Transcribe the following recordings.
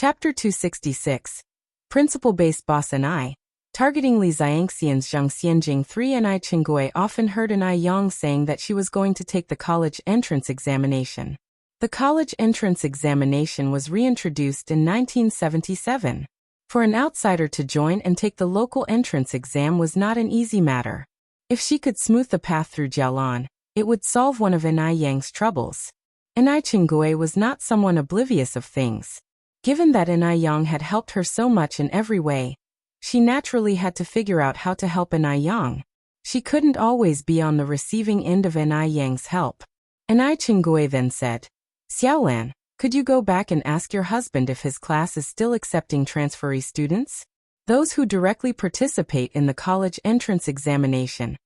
Chapter 266. Principle-Based Boss and I. Targeting Li Xiangxian's Zhang Xianjing 3 and I Qinggui often heard an I Yang saying that she was going to take the college entrance examination. The college entrance examination was reintroduced in 1977. For an outsider to join and take the local entrance exam was not an easy matter. If she could smooth the path through Jialan, it would solve one of An Yang's troubles. An Qinggui was not someone oblivious of things. Given that An Yang had helped her so much in every way, she naturally had to figure out how to help An Yang. She couldn't always be on the receiving end of An Yang's help. An Qinggui then said, "Xiaolan, could you go back and ask your husband if his class is still accepting transferee students? Those who directly participate in the college entrance examination.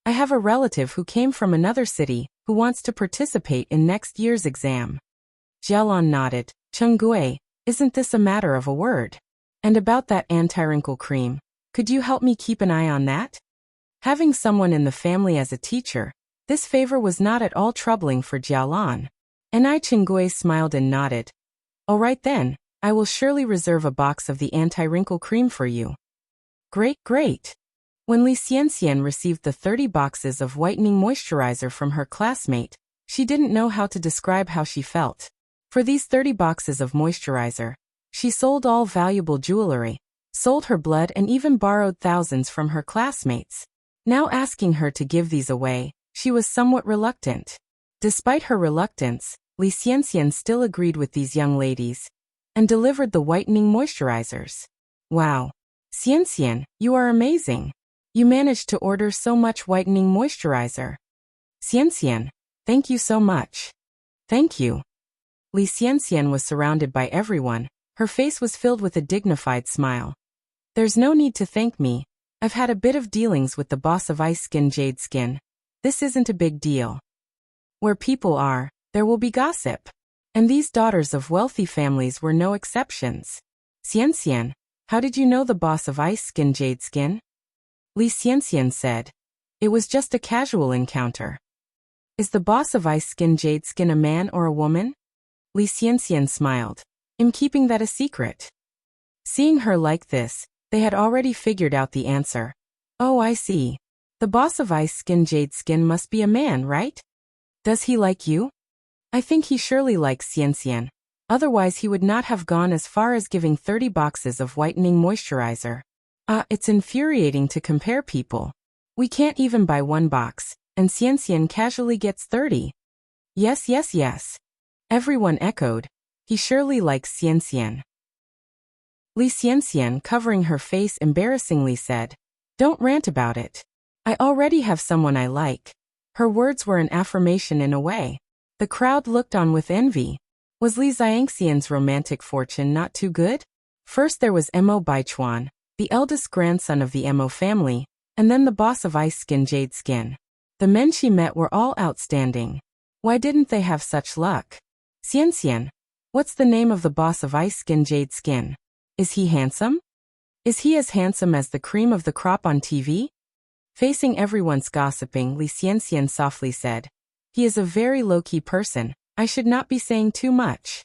I have a relative who came from another city who wants to participate in next year's exam." Jialan nodded. "Qinggui, isn't this a matter of a word? And about that anti-wrinkle cream, could you help me keep an eye on that?" Having someone in the family as a teacher, this favor was not at all troubling for Jialan. An Qinggui smiled and nodded. "All right then, I will surely reserve a box of the anti-wrinkle cream for you." "Great, great." When Li Xianxian received the 30 boxes of whitening moisturizer from her classmate, she didn't know how to describe how she felt. For these 30 boxes of moisturizer, she sold all valuable jewelry, sold her blood and even borrowed thousands from her classmates. Now asking her to give these away, she was somewhat reluctant. Despite her reluctance, Li Xianxian still agreed with these young ladies and delivered the whitening moisturizers. "Wow. Xianxian, you are amazing. You managed to order so much whitening moisturizer." "Xianxian, thank you so much." "Thank you." Li Xianxian was surrounded by everyone. Her face was filled with a dignified smile. "There's no need to thank me. I've had a bit of dealings with the boss of Ice Skin Jade Skin. This isn't a big deal. Where people are, there will be gossip. And these daughters of wealthy families were no exceptions." "Xianxian, how did you know the boss of Ice Skin Jade Skin?" Li Xianxian said. "It was just a casual encounter." "Is the boss of Ice Skin Jade Skin a man or a woman?" Li Xianxian smiled. "I'm keeping that a secret." Seeing her like this, they had already figured out the answer. "Oh, I see. The boss of Ice Skin Jade Skin must be a man, right? Does he like you?" "I think he surely likes Xianxian. Otherwise he would not have gone as far as giving 30 boxes of whitening moisturizer. It's infuriating to compare people. We can't even buy one box, and Xianxian casually gets 30. Yes, yes, yes." Everyone echoed. "He surely likes Xianxian." Li Xianxian, covering her face embarrassingly, said, "Don't rant about it. I already have someone I like." Her words were an affirmation in a way. The crowd looked on with envy. Was Li Xiangxian's romantic fortune not too good? First there was Mo Baichuan, the eldest grandson of the Mo family, and then the boss of Ice Skin Jade Skin. The men she met were all outstanding. Why didn't they have such luck? "Xianxian, what's the name of the boss of Ice Skin Jade Skin? Is he handsome? Is he as handsome as the cream of the crop on TV?" Facing everyone's gossiping, Li Xianxian softly said, "He is a very low-key person. I should not be saying too much."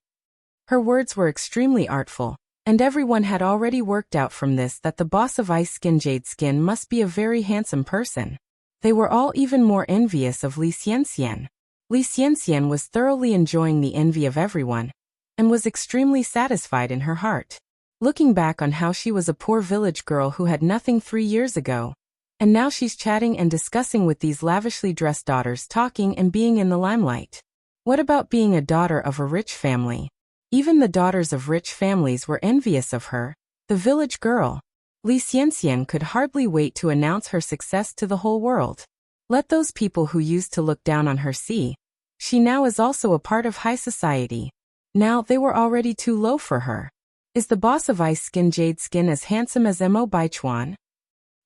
Her words were extremely artful, and everyone had already worked out from this that the boss of Ice Skin Jade Skin must be a very handsome person. They were all even more envious of Li Xianxian. Li Xianxian was thoroughly enjoying the envy of everyone, and was extremely satisfied in her heart. Looking back on how she was a poor village girl who had nothing 3 years ago, and now she's chatting and discussing with these lavishly dressed daughters, talking and being in the limelight. What about being a daughter of a rich family? Even the daughters of rich families were envious of her, the village girl. Li Xianxian could hardly wait to announce her success to the whole world. Let those people who used to look down on her see. She now is also a part of high society. Now they were already too low for her. "Is the boss of Ice Skin Jade Skin as handsome as Mo Baichuan?"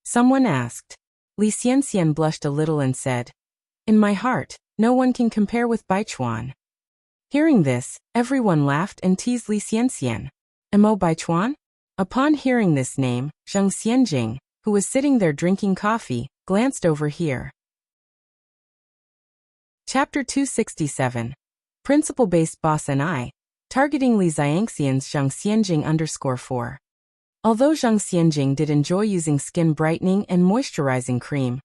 someone asked. Li Xianxian blushed a little and said, "In my heart, no one can compare with Baichuan." Hearing this, everyone laughed and teased Li Xianxian. "Mo Baichuan?" Upon hearing this name, Zhang Xianjing, who was sitting there drinking coffee, glanced over here. Chapter 267. Principle-Based Boss and I. targeting Li Xiangxian's Zhang Xianjing_4. Although Zhang Xianjing did enjoy using skin brightening and moisturizing cream,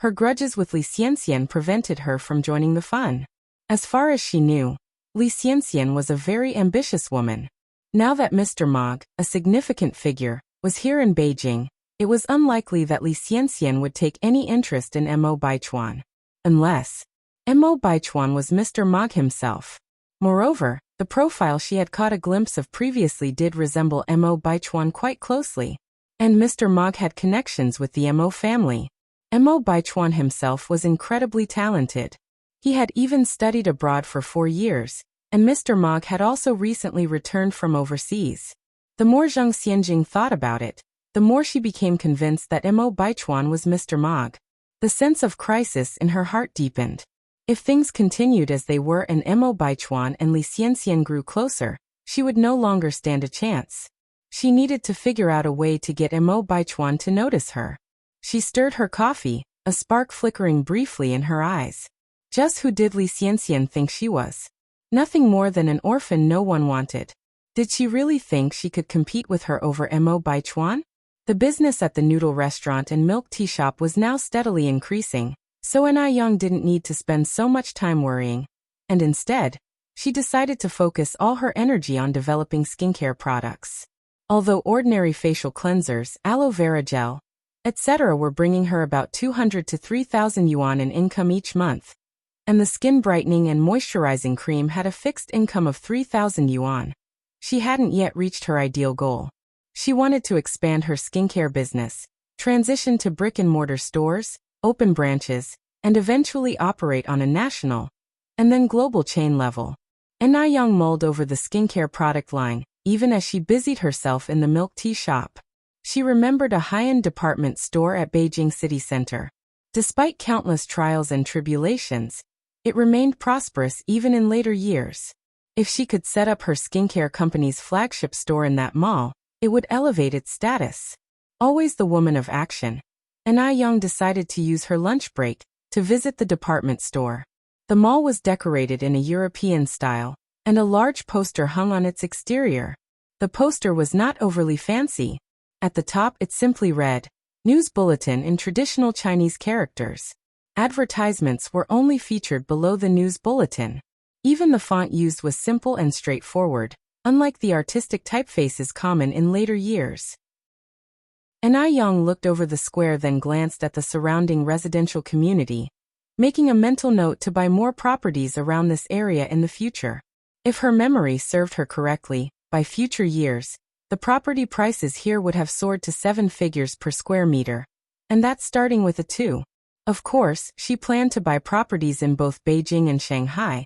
her grudges with Li Xianxian prevented her from joining the fun. As far as she knew, Li Xianxian was a very ambitious woman. Now that Mr. Mog, a significant figure, was here in Beijing, it was unlikely that Li Xianxian would take any interest in Mo Baichuan. Unless Mo Baichuan was Mr. Mog himself. Moreover, the profile she had caught a glimpse of previously did resemble Mo Baichuan quite closely. And Mr. Mog had connections with the Mo family. Mo Baichuan himself was incredibly talented. He had even studied abroad for 4 years, and Mr. Mog had also recently returned from overseas. The more Zhang Xianjing thought about it, the more she became convinced that Mo Baichuan was Mr. Mog. The sense of crisis in her heart deepened. If things continued as they were and Mo Baichuan and Li Xianxian grew closer, she would no longer stand a chance. She needed to figure out a way to get Mo Baichuan to notice her. She stirred her coffee, a spark flickering briefly in her eyes. Just who did Li Xianxian think she was? Nothing more than an orphan no one wanted. Did she really think she could compete with her over Mo Baichuan? The business at the noodle restaurant and milk tea shop was now steadily increasing, so Yang didn't need to spend so much time worrying. And instead, she decided to focus all her energy on developing skincare products. Although ordinary facial cleansers, aloe vera gel, etc. were bringing her about 200 to 3,000 yuan in income each month, and the skin brightening and moisturizing cream had a fixed income of 3,000 yuan. She hadn't yet reached her ideal goal. She wanted to expand her skincare business, transition to brick-and-mortar stores, open branches, and eventually operate on a national, and then global chain level. Yang mulled over the skincare product line, even as she busied herself in the milk tea shop. She remembered a high-end department store at Beijing city center. Despite countless trials and tribulations, it remained prosperous even in later years. If she could set up her skincare company's flagship store in that mall, it would elevate its status. Always the woman of action, Yang decided to use her lunch break to visit the department store. The mall was decorated in a European style, and a large poster hung on its exterior. The poster was not overly fancy. At the top it simply read, "News Bulletin" in traditional Chinese characters. Advertisements were only featured below the news bulletin. Even the font used was simple and straightforward, unlike the artistic typefaces common in later years. Yang looked over the square, then glanced at the surrounding residential community, making a mental note to buy more properties around this area in the future. If her memory served her correctly, by future years, the property prices here would have soared to 7 figures per square meter, and that's starting with a 2. Of course, she planned to buy properties in both Beijing and Shanghai,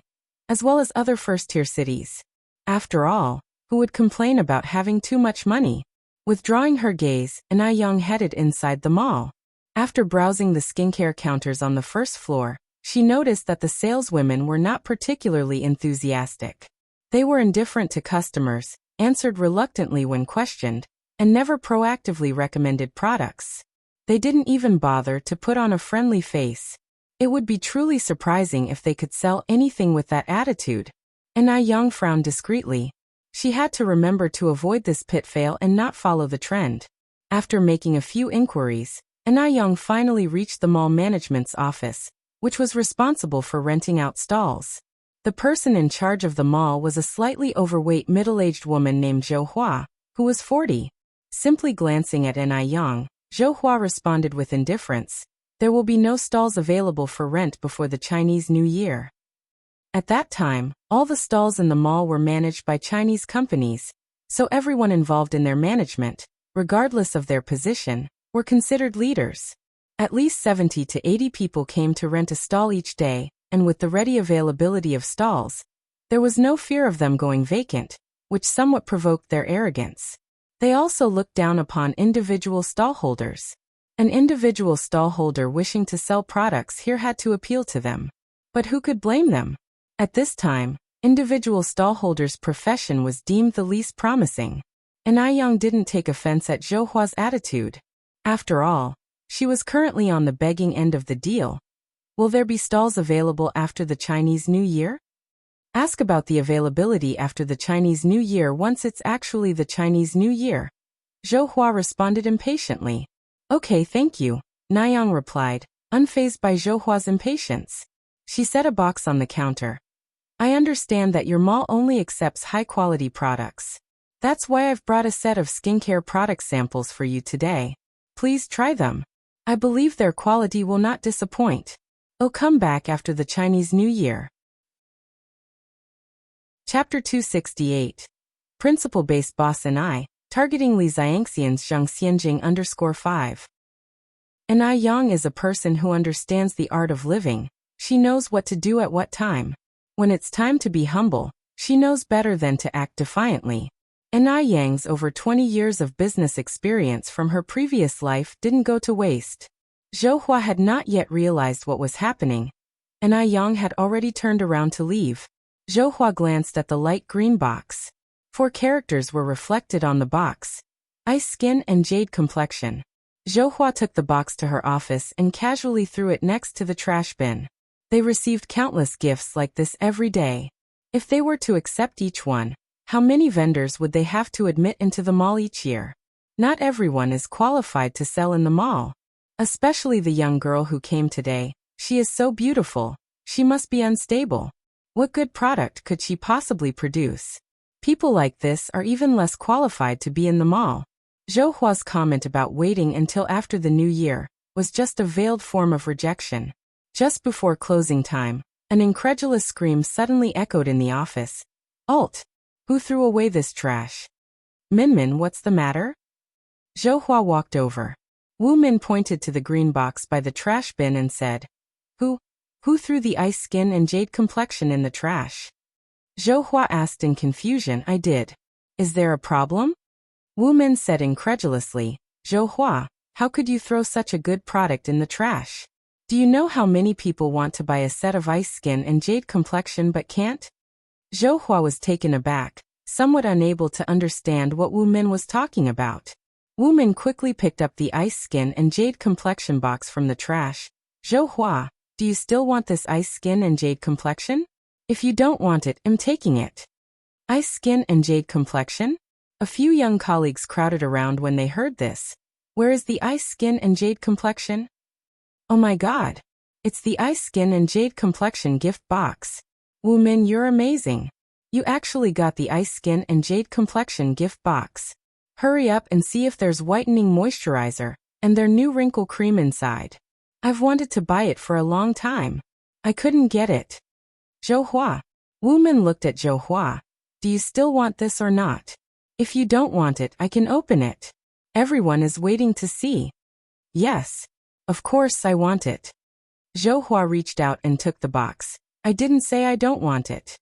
as well as other first-tier cities. After all, who would complain about having too much money? Withdrawing her gaze, Yang headed inside the mall. After browsing the skincare counters on the first floor, she noticed that the saleswomen were not particularly enthusiastic. They were indifferent to customers, answered reluctantly when questioned, and never proactively recommended products. They didn't even bother to put on a friendly face. It would be truly surprising if they could sell anything with that attitude. Yang frowned discreetly. She had to remember to avoid this pitfall and not follow the trend. After making a few inquiries, Yang finally reached the mall management's office, which was responsible for renting out stalls. The person in charge of the mall was a slightly overweight middle-aged woman named Zhou Hua, who was 40. Simply glancing at Yang, Zhou Hua responded with indifference, "There will be no stalls available for rent before the Chinese New Year." At that time, all the stalls in the mall were managed by Chinese companies, so everyone involved in their management, regardless of their position, were considered leaders. At least 70 to 80 people came to rent a stall each day, and with the ready availability of stalls, there was no fear of them going vacant, which somewhat provoked their arrogance. They also looked down upon individual stallholders. An individual stallholder wishing to sell products here had to appeal to them. But who could blame them? At this time, individual stallholders' profession was deemed the least promising. Yang didn't take offense at Zhou Hua's attitude. After all, she was currently on the begging end of the deal. Will there be stalls available after the Chinese New Year? Ask about the availability after the Chinese New Year once it's actually the Chinese New Year. Zhou Hua responded impatiently. Okay, thank you, Nayang replied, unfazed by Zhou Hua's impatience. She set a box on the counter. I understand that your mall only accepts high-quality products. That's why I've brought a set of skincare product samples for you today. Please try them. I believe their quality will not disappoint. Oh, come back after the Chinese New Year. Chapter 268. Principle-Based Boss and I, targeting Li Xiangxian's Zhangxianjing _5. An I Yang is a person who understands the art of living. She knows what to do at what time. When it's time to be humble, she knows better than to act defiantly. An I Yang's over 20 years of business experience from her previous life didn't go to waste. Zhou Hua had not yet realized what was happening. An I Yang had already turned around to leave. Zhou Hua glanced at the light green box. 4 characters were reflected on the box. Ice skin and jade complexion. Zhou Hua took the box to her office and casually threw it next to the trash bin. They received countless gifts like this every day. If they were to accept each one, how many vendors would they have to admit into the mall each year? Not everyone is qualified to sell in the mall. Especially the young girl who came today. She is so beautiful. She must be unstable. What good product could she possibly produce? People like this are even less qualified to be in the mall. Zhou Hua's comment about waiting until after the new year was just a veiled form of rejection. Just before closing time, an incredulous scream suddenly echoed in the office. Alt! Who threw away this trash? Minmin, what's the matter? Zhou Hua walked over. Wu Min pointed to the green box by the trash bin and said, Who threw the ice skin and jade complexion in the trash? Zhou Hua asked in confusion. I did. Is there a problem? Wu Min said incredulously, Zhou Hua, how could you throw such a good product in the trash? Do you know how many people want to buy a set of ice skin and jade complexion but can't? Zhou Hua was taken aback, somewhat unable to understand what Wu Min was talking about. Wu Min quickly picked up the ice skin and jade complexion box from the trash. Zhou Hua, do you still want this ice skin and jade complexion? If you don't want it, I'm taking it. Ice skin and jade complexion? A few young colleagues crowded around when they heard this. Where is the ice skin and jade complexion? Oh my god! It's the ice skin and jade complexion gift box. Wu Min, you're amazing. You actually got the ice skin and jade complexion gift box. Hurry up and see if there's whitening moisturizer and their new wrinkle cream inside. I've wanted to buy it for a long time. I couldn't get it. Zhou Hua. Wu Min looked at Zhou Hua. Do you still want this or not? If you don't want it, I can open it. Everyone is waiting to see. Yes. Of course I want it. Zhou Hua reached out and took the box. I didn't say I don't want it.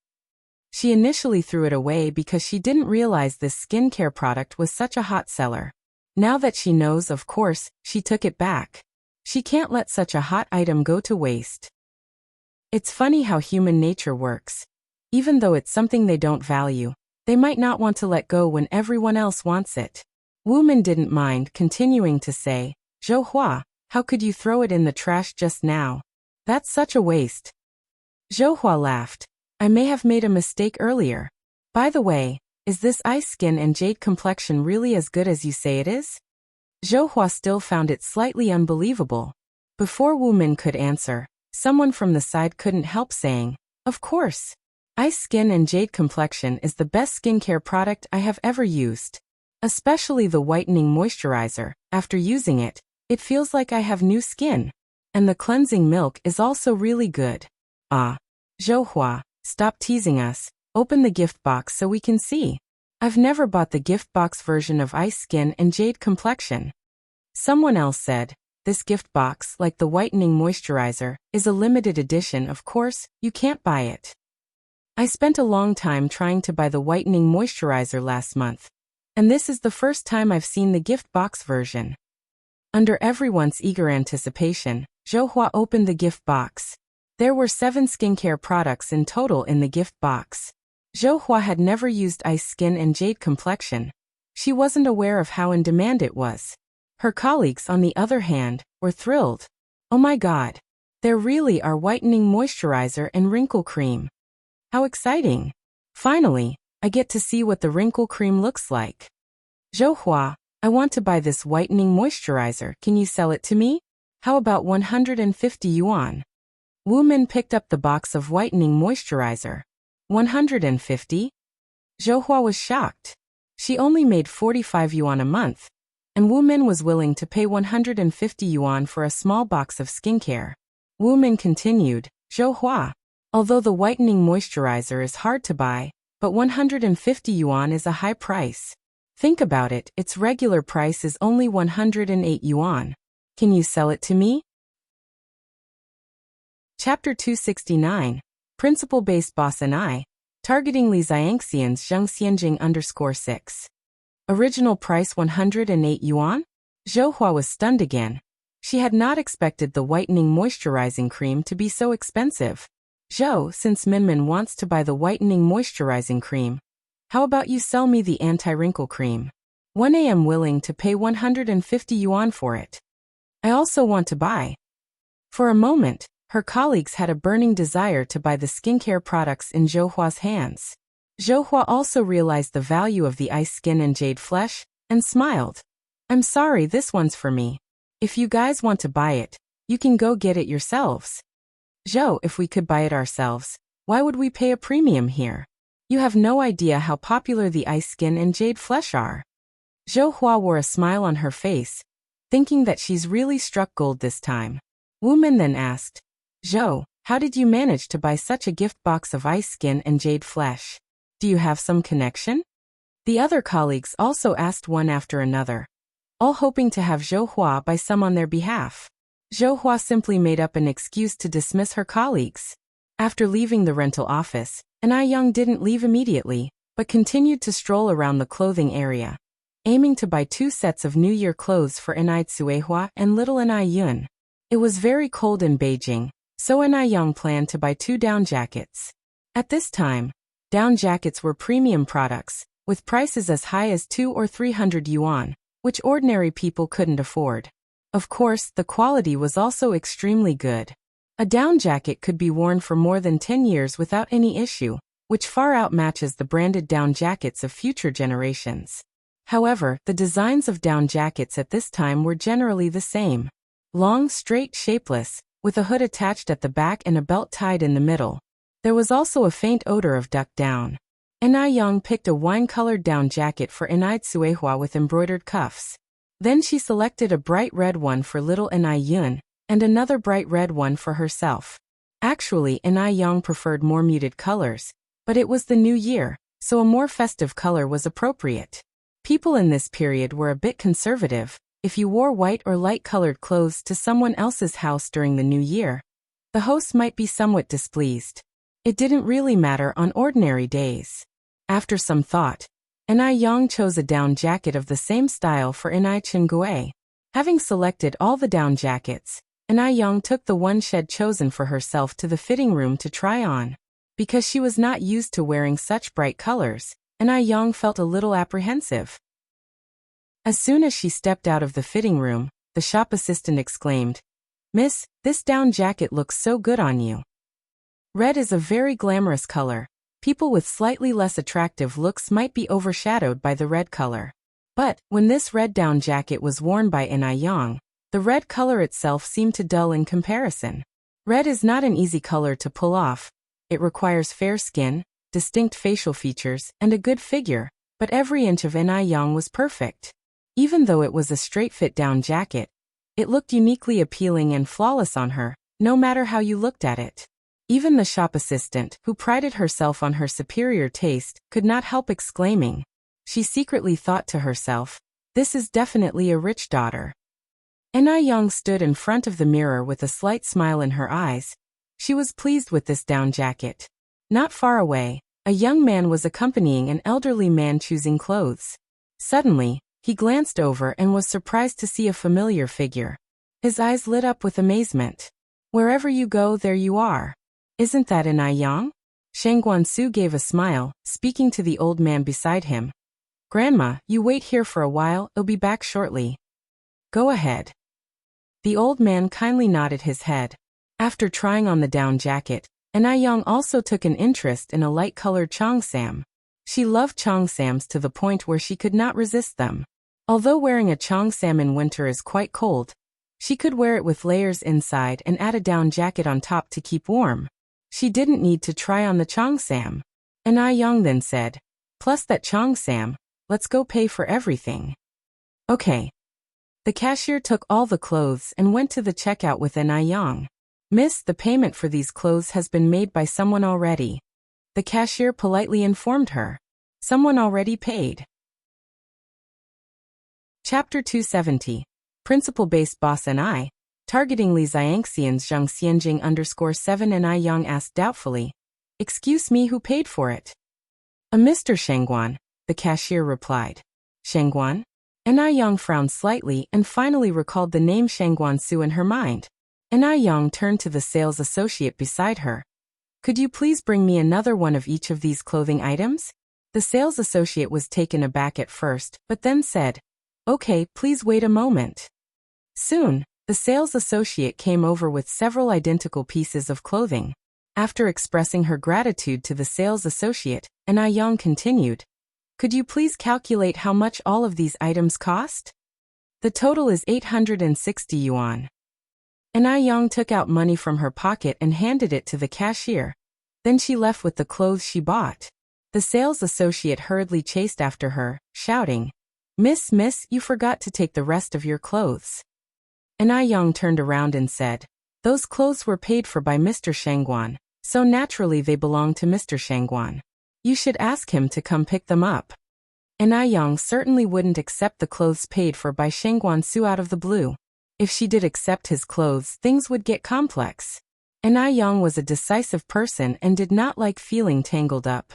She initially threw it away because she didn't realize this skincare product was such a hot seller. Now that she knows, of course, she took it back. She can't let such a hot item go to waste. It's funny how human nature works. Even though it's something they don't value, they might not want to let go when everyone else wants it. Wu Min didn't mind continuing to say, Zhou Hua, how could you throw it in the trash just now? That's such a waste. Zhou Hua laughed. I may have made a mistake earlier. By the way, is this ice skin and jade complexion really as good as you say it is? Zhou Hua still found it slightly unbelievable. Before Wu Min could answer, someone from the side couldn't help saying, of course. Ice skin and jade complexion is the best skincare product I have ever used. Especially the whitening moisturizer. After using it, it feels like I have new skin. And the cleansing milk is also really good. Ah. Zhou Hua, stop teasing us. Open the gift box so we can see. I've never bought the gift box version of ice skin and jade complexion. Someone else said, this gift box, like the whitening moisturizer, is a limited edition. Of course, you can't buy it. I spent a long time trying to buy the whitening moisturizer last month. And this is the first time I've seen the gift box version. Under everyone's eager anticipation, Zhou Hua opened the gift box. There were 7 skincare products in total in the gift box. Zhou Hua had never used ice skin and jade complexion. She wasn't aware of how in demand it was. Her colleagues, on the other hand, were thrilled. Oh my god. There really are whitening moisturizer and wrinkle cream. How exciting! Finally, I get to see what the wrinkle cream looks like. Zhou, I want to buy this whitening moisturizer. Can you sell it to me? How about 150 yuan? Wu Min picked up the box of whitening moisturizer. 150? Zhou was shocked. She only made 45 yuan a month, and Wu Min was willing to pay 150 yuan for a small box of skincare. Wu Min continued, Zhou, although the whitening moisturizer is hard to buy, but 150 yuan is a high price. Think about it, its regular price is only 108 yuan. Can you sell it to me? Chapter 269, Principle-Based Boss and I, Targeting Li Xiangxian's Zhangxianjing_6. Original price 108 yuan? Zhou was stunned again. She had not expected the whitening moisturizing cream to be so expensive. Zhou, since Minmin wants to buy the whitening moisturizing cream, how about you sell me the anti-wrinkle cream? 1 am willing to pay 150 yuan for it. I also want to buy. For a moment, her colleagues had a burning desire to buy the skincare products in Zhouhua's hands. Zhouhua also realized the value of the ice skin and jade flesh, and smiled. I'm sorry, this one's for me. If you guys want to buy it, you can go get it yourselves. Zhou, if we could buy it ourselves, why would we pay a premium here? You have no idea how popular the ice skin and jade flesh are. Zhouhua wore a smile on her face, thinking that she's really struck gold this time. Wu Min then asked, Zhou, how did you manage to buy such a gift box of ice skin and jade flesh? Do you have some connection? The other colleagues also asked one after another, all hoping to have Zhouhua buy some on their behalf. Zhouhua simply made up an excuse to dismiss her colleagues. After leaving the rental office, Anai Young didn't leave immediately, but continued to stroll around the clothing area, aiming to buy 2 sets of New Year clothes for Anai Tsuehua and little Anai Yun. It was very cold in Beijing, so Anai Young planned to buy 2 down jackets. At this time, down jackets were premium products, with prices as high as 200 or 300 yuan, which ordinary people couldn't afford. Of course, the quality was also extremely good. A down jacket could be worn for more than 10 years without any issue, which far outmatches the branded down jackets of future generations. However, the designs of down jackets at this time were generally the same. Long, straight, shapeless, with a hood attached at the back and a belt tied in the middle. There was also a faint odor of duck down. Anai Young picked a wine-colored down jacket for Anai Tsuehua with embroidered cuffs. Then she selected a bright red one for little Anai Yun, and another bright red one for herself. Actually, Anai Young preferred more muted colors, but it was the new year, so a more festive color was appropriate. People in this period were a bit conservative. If you wore white or light-colored clothes to someone else's house during the new year, the host might be somewhat displeased. It didn't really matter on ordinary days. After some thought, Anai Young chose a down jacket of the same style for Anai Chingui. Having selected all the down jackets, Anai Young took the one she had chosen for herself to the fitting room to try on. Because she was not used to wearing such bright colors, Anai Young felt a little apprehensive. As soon as she stepped out of the fitting room, the shop assistant exclaimed, Miss, this down jacket looks so good on you. Red is a very glamorous color. People with slightly less attractive looks might be overshadowed by the red color. But, when this red down jacket was worn by Anai Young, the red color itself seemed to dull in comparison. Red is not an easy color to pull off. It requires fair skin, distinct facial features, and a good figure, but every inch of Anai Young was perfect. Even though it was a straight-fit down jacket, it looked uniquely appealing and flawless on her, no matter how you looked at it. Even the shop assistant, who prided herself on her superior taste, could not help exclaiming. She secretly thought to herself, this is definitely a rich daughter. Anai Young stood in front of the mirror with a slight smile in her eyes. She was pleased with this down jacket. Not far away, a young man was accompanying an elderly man choosing clothes. Suddenly, he glanced over and was surprised to see a familiar figure. His eyes lit up with amazement. Wherever you go, there you are. Isn't that Anai Young? Shang Guansu gave a smile, speaking to the old man beside him. Grandma, you wait here for a while, I'll be back shortly. Go ahead. The old man kindly nodded his head. After trying on the down jacket, and Young also took an interest in a light-colored cheongsam. She loved cheongsams to the point where she could not resist them. Although wearing a cheongsam in winter is quite cold, she could wear it with layers inside and add a down jacket on top to keep warm. She didn't need to try on the cheongsam. And Young then said, "Plus that cheongsam, let's go pay for everything." Okay. The cashier took all the clothes and went to the checkout with Young. "Miss, the payment for these clothes has been made by someone already." The cashier politely informed her. Someone already paid. Chapter 270. Principle-based boss and I. Targeting Li Xiangxian's Zhang Xianjing _7 and Young asked doubtfully, "Excuse me, who paid for it?" "A Mr. Shangguan," the cashier replied. "Shangguan?" And Young frowned slightly and finally recalled the name Shangguan Su in her mind. And Young turned to the sales associate beside her. "Could you please bring me another one of each of these clothing items?" The sales associate was taken aback at first, but then said, "Okay, please wait a moment." Soon, the sales associate came over with several identical pieces of clothing. After expressing her gratitude to the sales associate, and Young continued, "Could you please calculate how much all of these items cost?" "The total is 860 yuan. And Young took out money from her pocket and handed it to the cashier. Then she left with the clothes she bought. The sales associate hurriedly chased after her, shouting, Miss, you forgot to take the rest of your clothes." And Young turned around and said, "Those clothes were paid for by Mr. Shangguan, so naturally they belong to Mr. Shangguan. You should ask him to come pick them up." And Young certainly wouldn't accept the clothes paid for by Shangguan Su out of the blue. If she did accept his clothes, things would get complex. And Young was a decisive person and did not like feeling tangled up.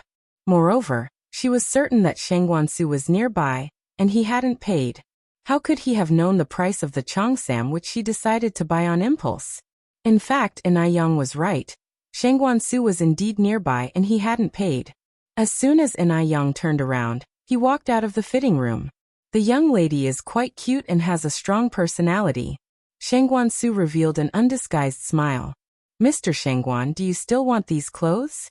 Moreover, she was certain that Shangguan Su was nearby, and he hadn't paid. How could he have known the price of the cheongsam which she decided to buy on impulse? In fact, Young was right. Shangguan Su was indeed nearby and he hadn't paid. As soon as Young turned around, he walked out of the fitting room. "The young lady is quite cute and has a strong personality." Shangguan Su revealed an undisguised smile. "Mr. Shangguan, do you still want these clothes?"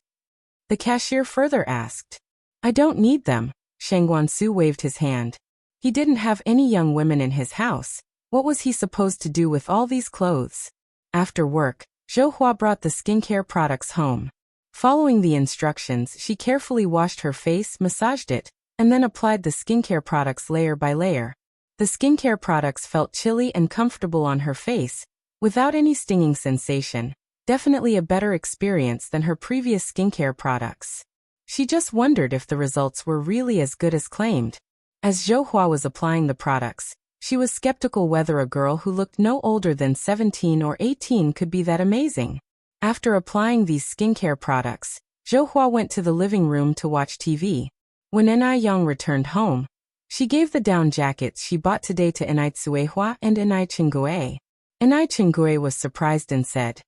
The cashier further asked. "I don't need them." Shangguan Su waved his hand. He didn't have any young women in his house. What was he supposed to do with all these clothes? After work, Zhou Hua brought the skincare products home. Following the instructions, she carefully washed her face, massaged it, and then applied the skincare products layer by layer. The skincare products felt chilly and comfortable on her face, without any stinging sensation. Definitely a better experience than her previous skincare products. She just wondered if the results were really as good as claimed. As Zhou Hua was applying the products, she was skeptical whether a girl who looked no older than 17 or 18 could be that amazing. After applying these skincare products, Zhou Hua went to the living room to watch TV. When Young returned home, she gave the down jackets she bought today to Suehua and Chingue. Chingue was surprised and said,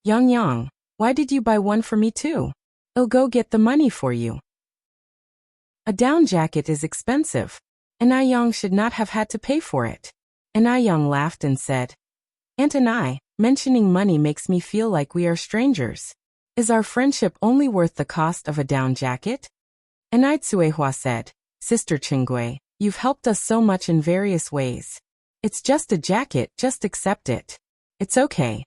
Yang, why did you buy one for me too? I'll go get the money for you." A down jacket is expensive, and Young should not have had to pay for it. And Young laughed and said, "Aunt and I, mentioning money makes me feel like we are strangers. Is our friendship only worth the cost of a down jacket?" And Suehua said, "Sister Chingue, you've helped us so much in various ways. It's just a jacket, just accept it. It's okay."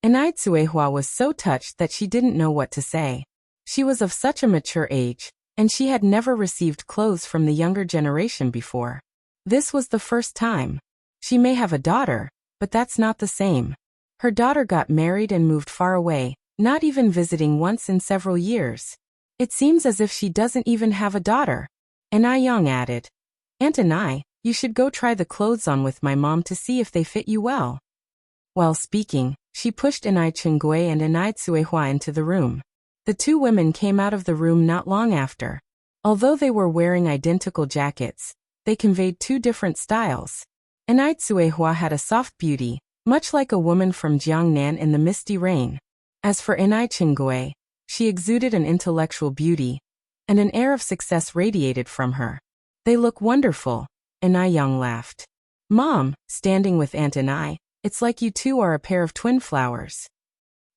And Suehua was so touched that she didn't know what to say. She was of such a mature age, and she had never received clothes from the younger generation before. This was the first time. She may have a daughter, but that's not the same. Her daughter got married and moved far away, not even visiting once in several years. It seems as if she doesn't even have a daughter. And Young added, "Aunt and I, you should go try the clothes on with my mom to see if they fit you well." While speaking, she pushed Chingue and Suehua into the room. The two women came out of the room not long after. Although they were wearing identical jackets, they conveyed two different styles. Suehua had a soft beauty, much like a woman from Jiangnan in the misty rain. As for Chingue, she exuded an intellectual beauty, and an air of success radiated from her. "They look wonderful," Young laughed. "Mom," standing with Aunt it's like you two are a pair of twin flowers.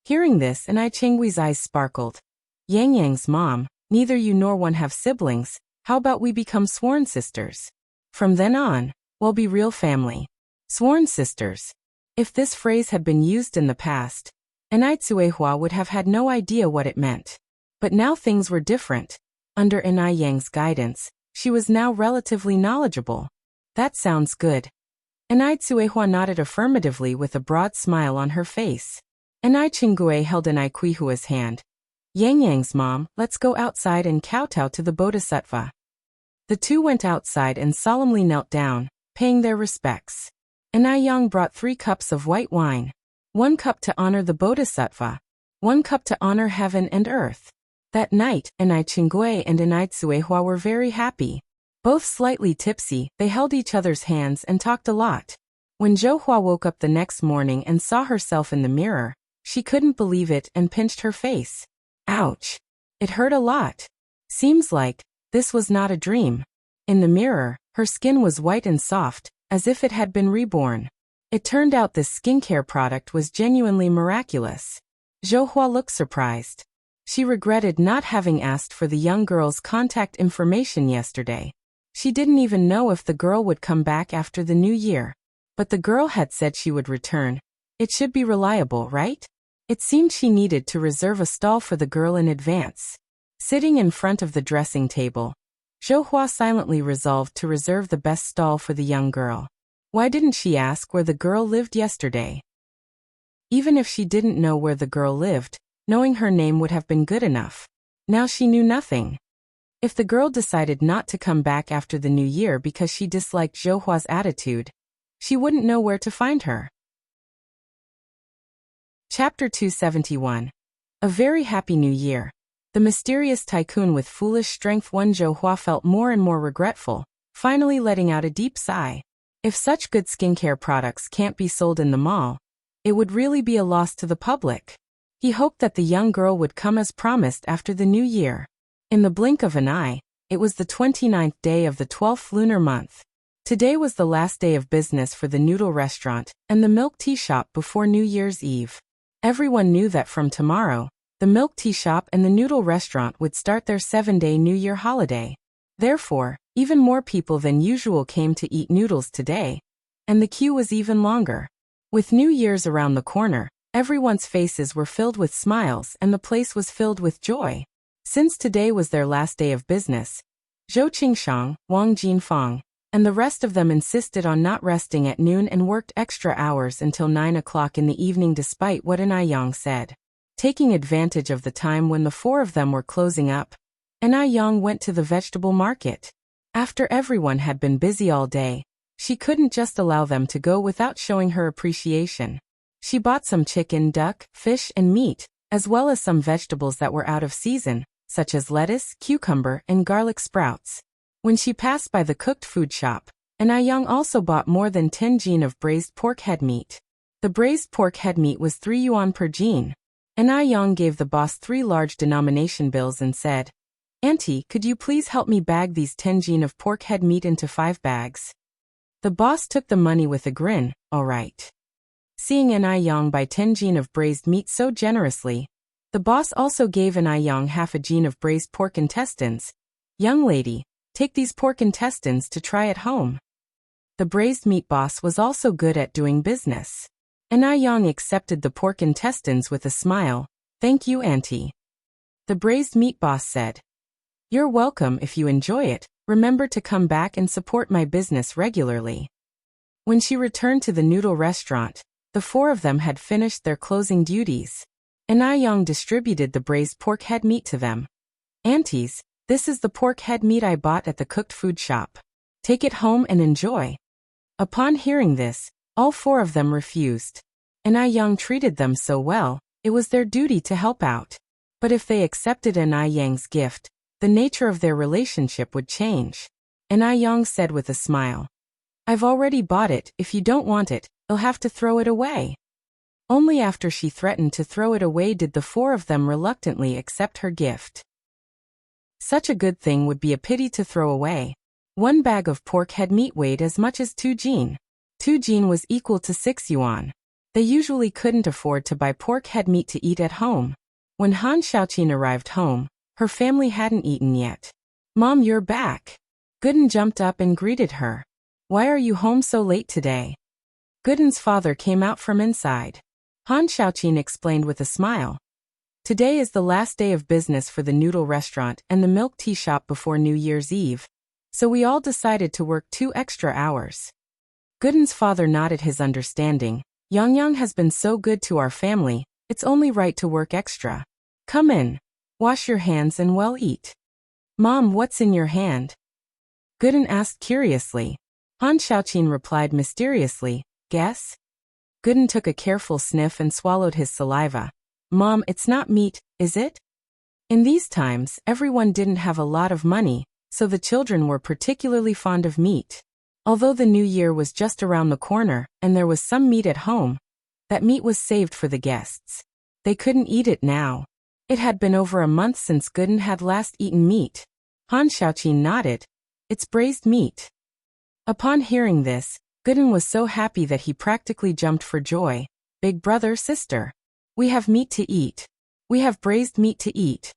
Hearing this, and Chingwe's eyes sparkled. Yang Yang's mom, neither you nor one have siblings, how about we become sworn sisters? From then on, we'll be real family. Sworn sisters. If this phrase had been used in the past, Tsuehua would have had no idea what it meant. But now things were different. Under Yang's guidance, she was now relatively knowledgeable. That sounds good. Tsuehua nodded affirmatively with a broad smile on her face. Chingue held Kuihua's hand. Yang Yang's mom, let's go outside and kowtow to the Bodhisattva. The two went outside and solemnly knelt down, paying their respects. Yang brought 3 cups of white wine. 1 cup to honor the Bodhisattva. 1 cup to honor heaven and earth. That night, Chingue and Tsuehua were very happy. Both slightly tipsy, they held each other's hands and talked a lot. When Zhouhua woke up the next morning and saw herself in the mirror, she couldn't believe it and pinched her face. Ouch! It hurt a lot. Seems like this was not a dream. In the mirror, her skin was white and soft, as if it had been reborn. It turned out this skincare product was genuinely miraculous. Zhouhua looked surprised. She regretted not having asked for the young girl's contact information yesterday. She didn't even know if the girl would come back after the new year. But the girl had said she would return. It should be reliable, right? It seemed she needed to reserve a stall for the girl in advance. Sitting in front of the dressing table, Zhouhua silently resolved to reserve the best stall for the young girl. Why didn't she ask where the girl lived yesterday? Even if she didn't know where the girl lived, knowing her name would have been good enough. Now she knew nothing. If the girl decided not to come back after the new year because she disliked Zhouhua's attitude, she wouldn't know where to find her. Chapter 271. A very happy new year. The mysterious tycoon with foolish strength. Zhouhua felt more and more regretful, finally letting out a deep sigh. If such good skincare products can't be sold in the mall, it would really be a loss to the public. He hoped that the young girl would come as promised after the new year. In the blink of an eye, it was the 29th day of the 12th lunar month. Today was the last day of business for the noodle restaurant and the milk tea shop before New Year's Eve. Everyone knew that from tomorrow, the milk tea shop and the noodle restaurant would start their 7-day New Year holiday. Therefore, even more people than usual came to eat noodles today, and the queue was even longer. With New Year's around the corner, everyone's faces were filled with smiles and the place was filled with joy. Since today was their last day of business, Zhou Qingshang, Wang Jinfang, and the rest of them insisted on not resting at noon and worked extra hours until 9 o'clock in the evening despite what Yang said. Taking advantage of the time when the 4 of them were closing up, Yang went to the vegetable market. After everyone had been busy all day, she couldn't just allow them to go without showing her appreciation. She bought some chicken, duck, fish, and meat, as well as some vegetables that were out of season, such as lettuce, cucumber, and garlic sprouts. When she passed by the cooked food shop, Yang also bought more than 10 jin of braised pork head meat. The braised pork head meat was 3 yuan per jin. Yang gave the boss 3 large denomination bills and said, "Auntie, could you please help me bag these 10 jin of pork head meat into 5 bags?" The boss took the money with a grin. All right. Seeing Yang buy 10 jin of braised meat so generously, the boss also gave Yang half a jin of braised pork intestines. "Young lady, take these pork intestines to try at home." The braised meat boss was also good at doing business. Yang accepted the pork intestines with a smile. "Thank you, auntie." The braised meat boss said, "You're welcome. If you enjoy it, remember to come back and support my business regularly." When she returned to the noodle restaurant, the 4 of them had finished their closing duties. Yang distributed the braised pork head meat to them. "Aunties, this is the pork head meat I bought at the cooked food shop. Take it home and enjoy." Upon hearing this, all 4 of them refused. Yang treated them so well, it was their duty to help out. But if they accepted Yang's gift, the nature of their relationship would change. Yang said with a smile, "I've already bought it. If you don't want it, you'll have to throw it away." Only after she threatened to throw it away did the 4 of them reluctantly accept her gift. Such a good thing would be a pity to throw away. 1 bag of pork head meat weighed as much as 2 jin. 2 jin was equal to 6 yuan. They usually couldn't afford to buy pork head meat to eat at home. When Han Xiaoqin arrived home, her family hadn't eaten yet. "Mom, you're back." Gooden jumped up and greeted her. "Why are you home so late today?" Gooden's father came out from inside. Han Xiaoqin explained with a smile. "Today is the last day of business for the noodle restaurant and the milk tea shop before New Year's Eve, so we all decided to work 2 extra hours." Gooden's father nodded his understanding. "Yang has been so good to our family, it's only right to work extra. Come in. Wash your hands and well eat." "Mom, what's in your hand?" Gooden asked curiously. Han Xiaoqin replied mysteriously, "Guess?" Gooden took a careful sniff and swallowed his saliva. "Mom, it's not meat, is it?" In these times, everyone didn't have a lot of money, so the children were particularly fond of meat. Although the new year was just around the corner and there was some meat at home, that meat was saved for the guests. They couldn't eat it now. It had been over a month since Gooden had last eaten meat. Han Xiaoqin nodded. "It's braised meat." Upon hearing this, Gooden was so happy that he practically jumped for joy. "Big brother, sister. We have meat to eat. We have braised meat to eat."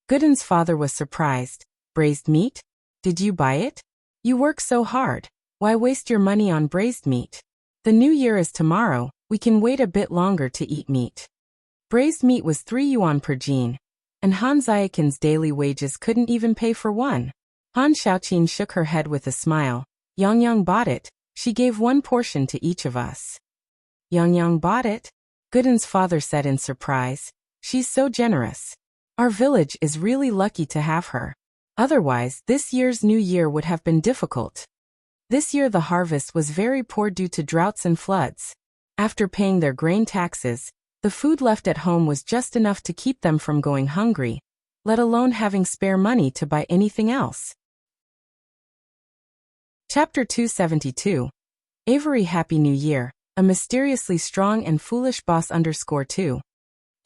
Gooden's father was surprised. "Braised meat? Did you buy it? You work so hard. Why waste your money on braised meat? The new year is tomorrow, we can wait a bit longer to eat meat." Braised meat was 3 yuan per jin, and Han Xiaoqin's daily wages couldn't even pay for one. Han Xiaoqin shook her head with a smile. Yang bought it. She gave 1 portion to each of us." "Yang bought it?" Gooden's father said in surprise. "She's so generous. Our village is really lucky to have her. Otherwise, this year's new year would have been difficult." This year the harvest was very poor due to droughts and floods. After paying their grain taxes, the food left at home was just enough to keep them from going hungry, let alone having spare money to buy anything else. Chapter 272. Avery Happy New Year, a mysteriously strong and foolish boss _2.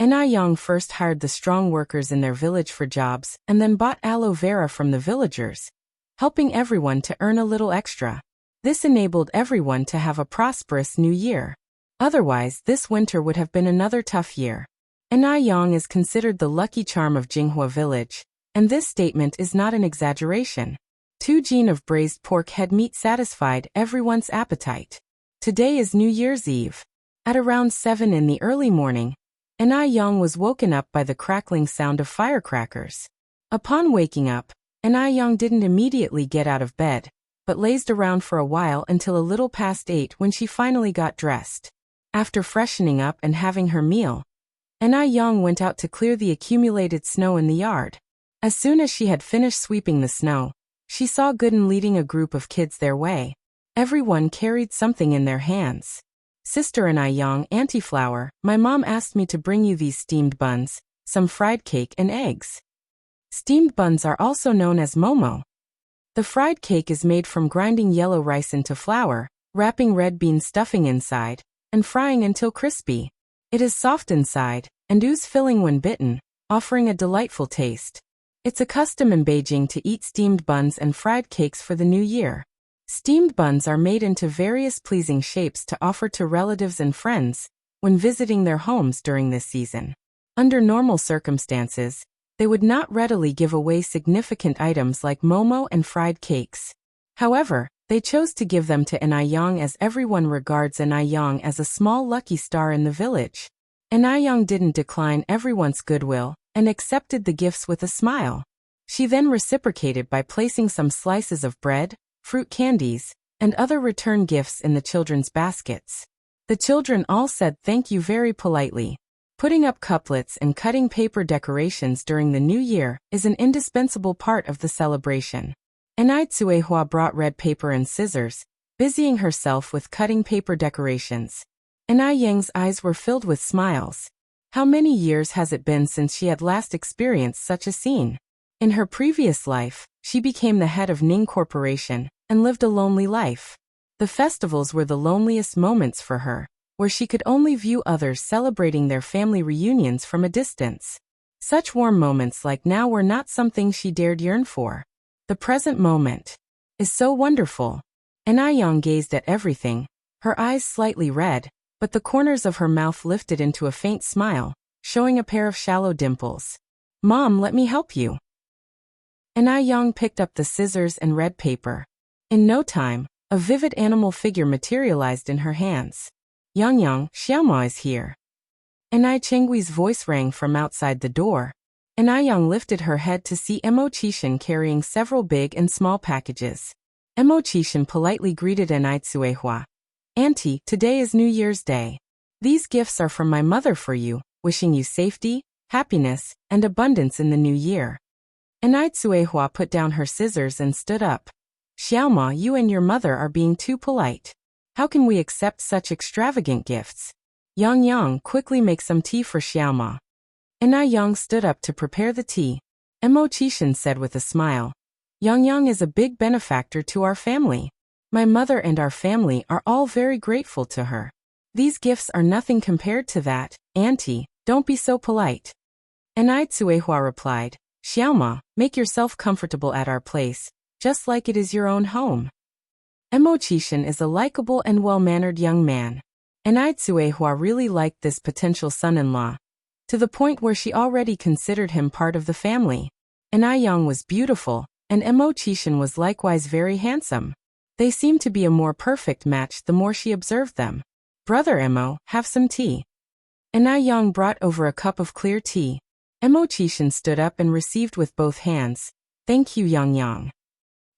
Yang first hired the strong workers in their village for jobs and then bought aloe vera from the villagers, helping everyone to earn a little extra. This enabled everyone to have a prosperous new year. Otherwise, this winter would have been another tough year. Yang is considered the lucky charm of Jinghua village, and this statement is not an exaggeration. 2 jin of braised pork head meat satisfied everyone's appetite. Today is New Year's Eve. At around 7 in the early morning, Yang was woken up by the crackling sound of firecrackers. Upon waking up, Yang didn't immediately get out of bed, but lazed around for a while until a little past 8 when she finally got dressed. After freshening up and having her meal, Yang went out to clear the accumulated snow in the yard. As soon as she had finished sweeping the snow, she saw Gooden leading a group of kids their way. Everyone carried something in their hands. "Sister Yang, Auntie Flower, my mom asked me to bring you these steamed buns, some fried cake and eggs." Steamed buns are also known as momo. The fried cake is made from grinding yellow rice into flour, wrapping red bean stuffing inside, and frying until crispy. It is soft inside, and ooze filling when bitten, offering a delightful taste. It's a custom in Beijing to eat steamed buns and fried cakes for the new year. Steamed buns are made into various pleasing shapes to offer to relatives and friends when visiting their homes during this season. Under normal circumstances, they would not readily give away significant items like momo and fried cakes. However, they chose to give them to Yang as everyone regards Yang as a small lucky star in the village. Yang didn't decline everyone's goodwill and accepted the gifts with a smile. She then reciprocated by placing some slices of bread, fruit candies, and other return gifts in the children's baskets. The children all said thank you very politely. Putting up couplets and cutting paper decorations during the new year is an indispensable part of the celebration. Tsuehua brought red paper and scissors, busying herself with cutting paper decorations. Yang's eyes were filled with smiles. How many years has it been since she had last experienced such a scene? In her previous life, she became the head of Ning Corporation and lived a lonely life. The festivals were the loneliest moments for her, where she could only view others celebrating their family reunions from a distance. Such warm moments like now were not something she dared yearn for. The present moment is so wonderful. Yang gazed at everything, her eyes slightly red, but the corners of her mouth lifted into a faint smile, showing a pair of shallow dimples. Mom, let me help you. Yang picked up the scissors and red paper. In no time, a vivid animal figure materialized in her hands. Yang, Xiaoma is here. Chenggui's voice rang from outside the door. Yang lifted her head to see Mo Qishan carrying several big and small packages. Mo Qishan politely greeted Tsuehua. Auntie, today is New Year's Day. These gifts are from my mother for you, wishing you safety, happiness, and abundance in the new year. Tsuehua put down her scissors and stood up. Xiaoma, you and your mother are being too polite. How can we accept such extravagant gifts? Yang, quickly make some tea for Xiaoma. Yang stood up to prepare the tea. Mo Qishan said with a smile. Yang is a big benefactor to our family. My mother and our family are all very grateful to her. These gifts are nothing compared to that, Auntie, don't be so polite. Tsuehua replied, Xiaoma, make yourself comfortable at our place, just like it is your own home. Mo Qishan is a likable and well-mannered young man. Tsuehua really liked this potential son-in-law, to the point where she already considered him part of the family. Yang was beautiful, and Mo Qishan was likewise very handsome. They seemed to be a more perfect match the more she observed them. Brother Mo, have some tea. Yang brought over a cup of clear tea. Mo Qishan stood up and received with both hands. Thank you, Yang.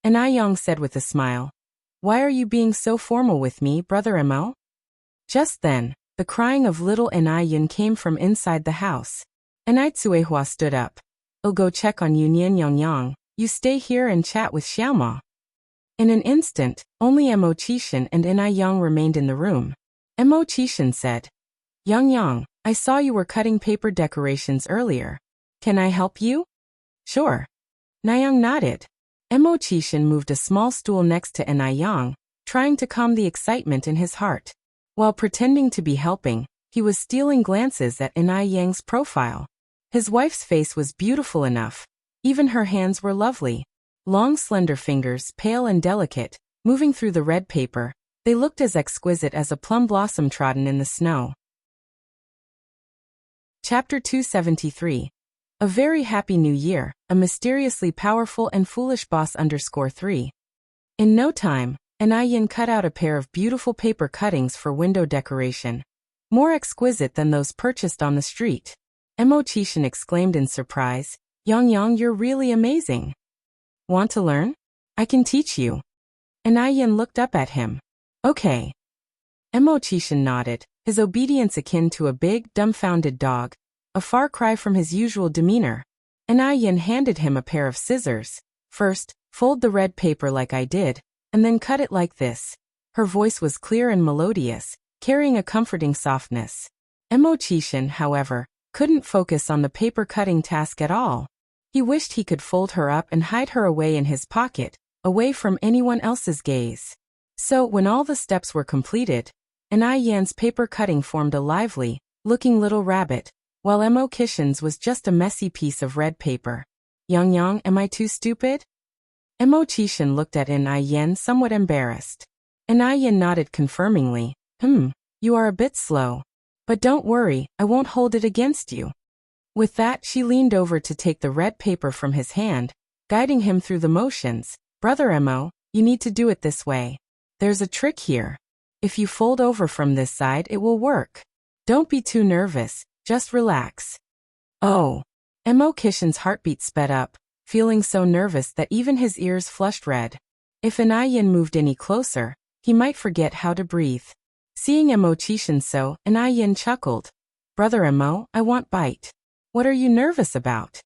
Yang said with a smile. Why are you being so formal with me, Brother Mo? Just then, the crying of little Yin came from inside the house. Tsuehua stood up. I'll go check on Yunyan Yang. You stay here and chat with Xiaoma. In an instant, only Mo Qishan and Yang remained in the room. Mo Qishan said, Yang, I saw you were cutting paper decorations earlier. Can I help you? Sure. Yang nodded. Mo Qishan moved a small stool next to Yang, trying to calm the excitement in his heart. While pretending to be helping, he was stealing glances at Yang's profile. His wife's face was beautiful enough. Even her hands were lovely. Long slender fingers, pale and delicate, moving through the red paper, they looked as exquisite as a plum blossom trodden in the snow. Chapter 273. A very happy new year, a mysteriously powerful and foolish boss _3. In no time, Yin cut out a pair of beautiful paper cuttings for window decoration. More exquisite than those purchased on the street. Mo Qishan exclaimed in surprise, Yang, you're really amazing. Want to learn? I can teach you. Yin looked up at him. Okay. Mo Qishan nodded, his obedience akin to a big, dumbfounded dog, a far cry from his usual demeanor. Yin handed him a pair of scissors. First, fold the red paper like I did, and then cut it like this. Her voice was clear and melodious, carrying a comforting softness. Mo Qishan, however, couldn't focus on the paper-cutting task at all. He wished he could fold her up and hide her away in his pocket, away from anyone else's gaze. So, when all the steps were completed, Yin's paper-cutting formed a lively, looking little rabbit, while Mo Qishan's was just a messy piece of red paper. Yang, am I too stupid? Mo Qishan looked at Yin somewhat embarrassed. Yin nodded confirmingly. You are a bit slow. But don't worry, I won't hold it against you. With that, she leaned over to take the red paper from his hand, guiding him through the motions. Brother Mo, you need to do it this way. There's a trick here. If you fold over from this side, it will work. Don't be too nervous, just relax. Oh. Mo Qishan's heartbeat sped up, feeling so nervous that even his ears flushed red. If Yin moved any closer, he might forget how to breathe. Seeing Mo Qishan so, Yin chuckled. Brother Mo, I want bite. What are you nervous about?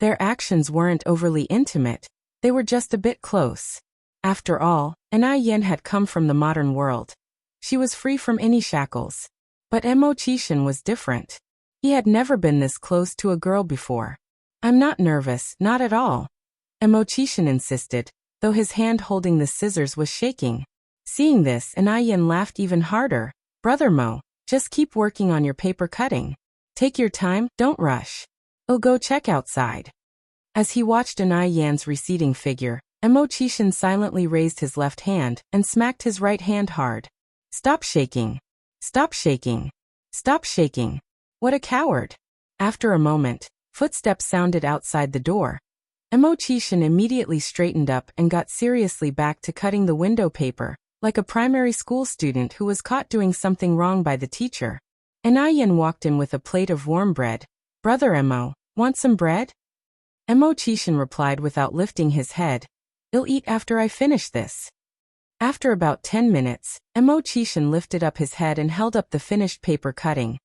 Their actions weren't overly intimate, they were just a bit close. After all, Yin had come from the modern world. She was free from any shackles. But Mo Qishan was different. He had never been this close to a girl before. I'm not nervous, not at all. Mo Qishan insisted, though his hand holding the scissors was shaking. Seeing this, Yin laughed even harder. Brother Mo, just keep working on your paper cutting. Take your time, don't rush. I'll go check outside. As he watched Yin's receding figure, Mo Qishan silently raised his left hand and smacked his right hand hard. Stop shaking. Stop shaking. Stop shaking. What a coward. After a moment, footsteps sounded outside the door. Emo-chan immediately straightened up and got seriously back to cutting the window paper, like a primary school student who was caught doing something wrong by the teacher. Anayan walked in with a plate of warm bread. Brother Emo, want some bread? Emo-chan replied without lifting his head. I'll eat after I finish this. After about 10 minutes, Emo-chan lifted up his head and held up the finished paper cutting.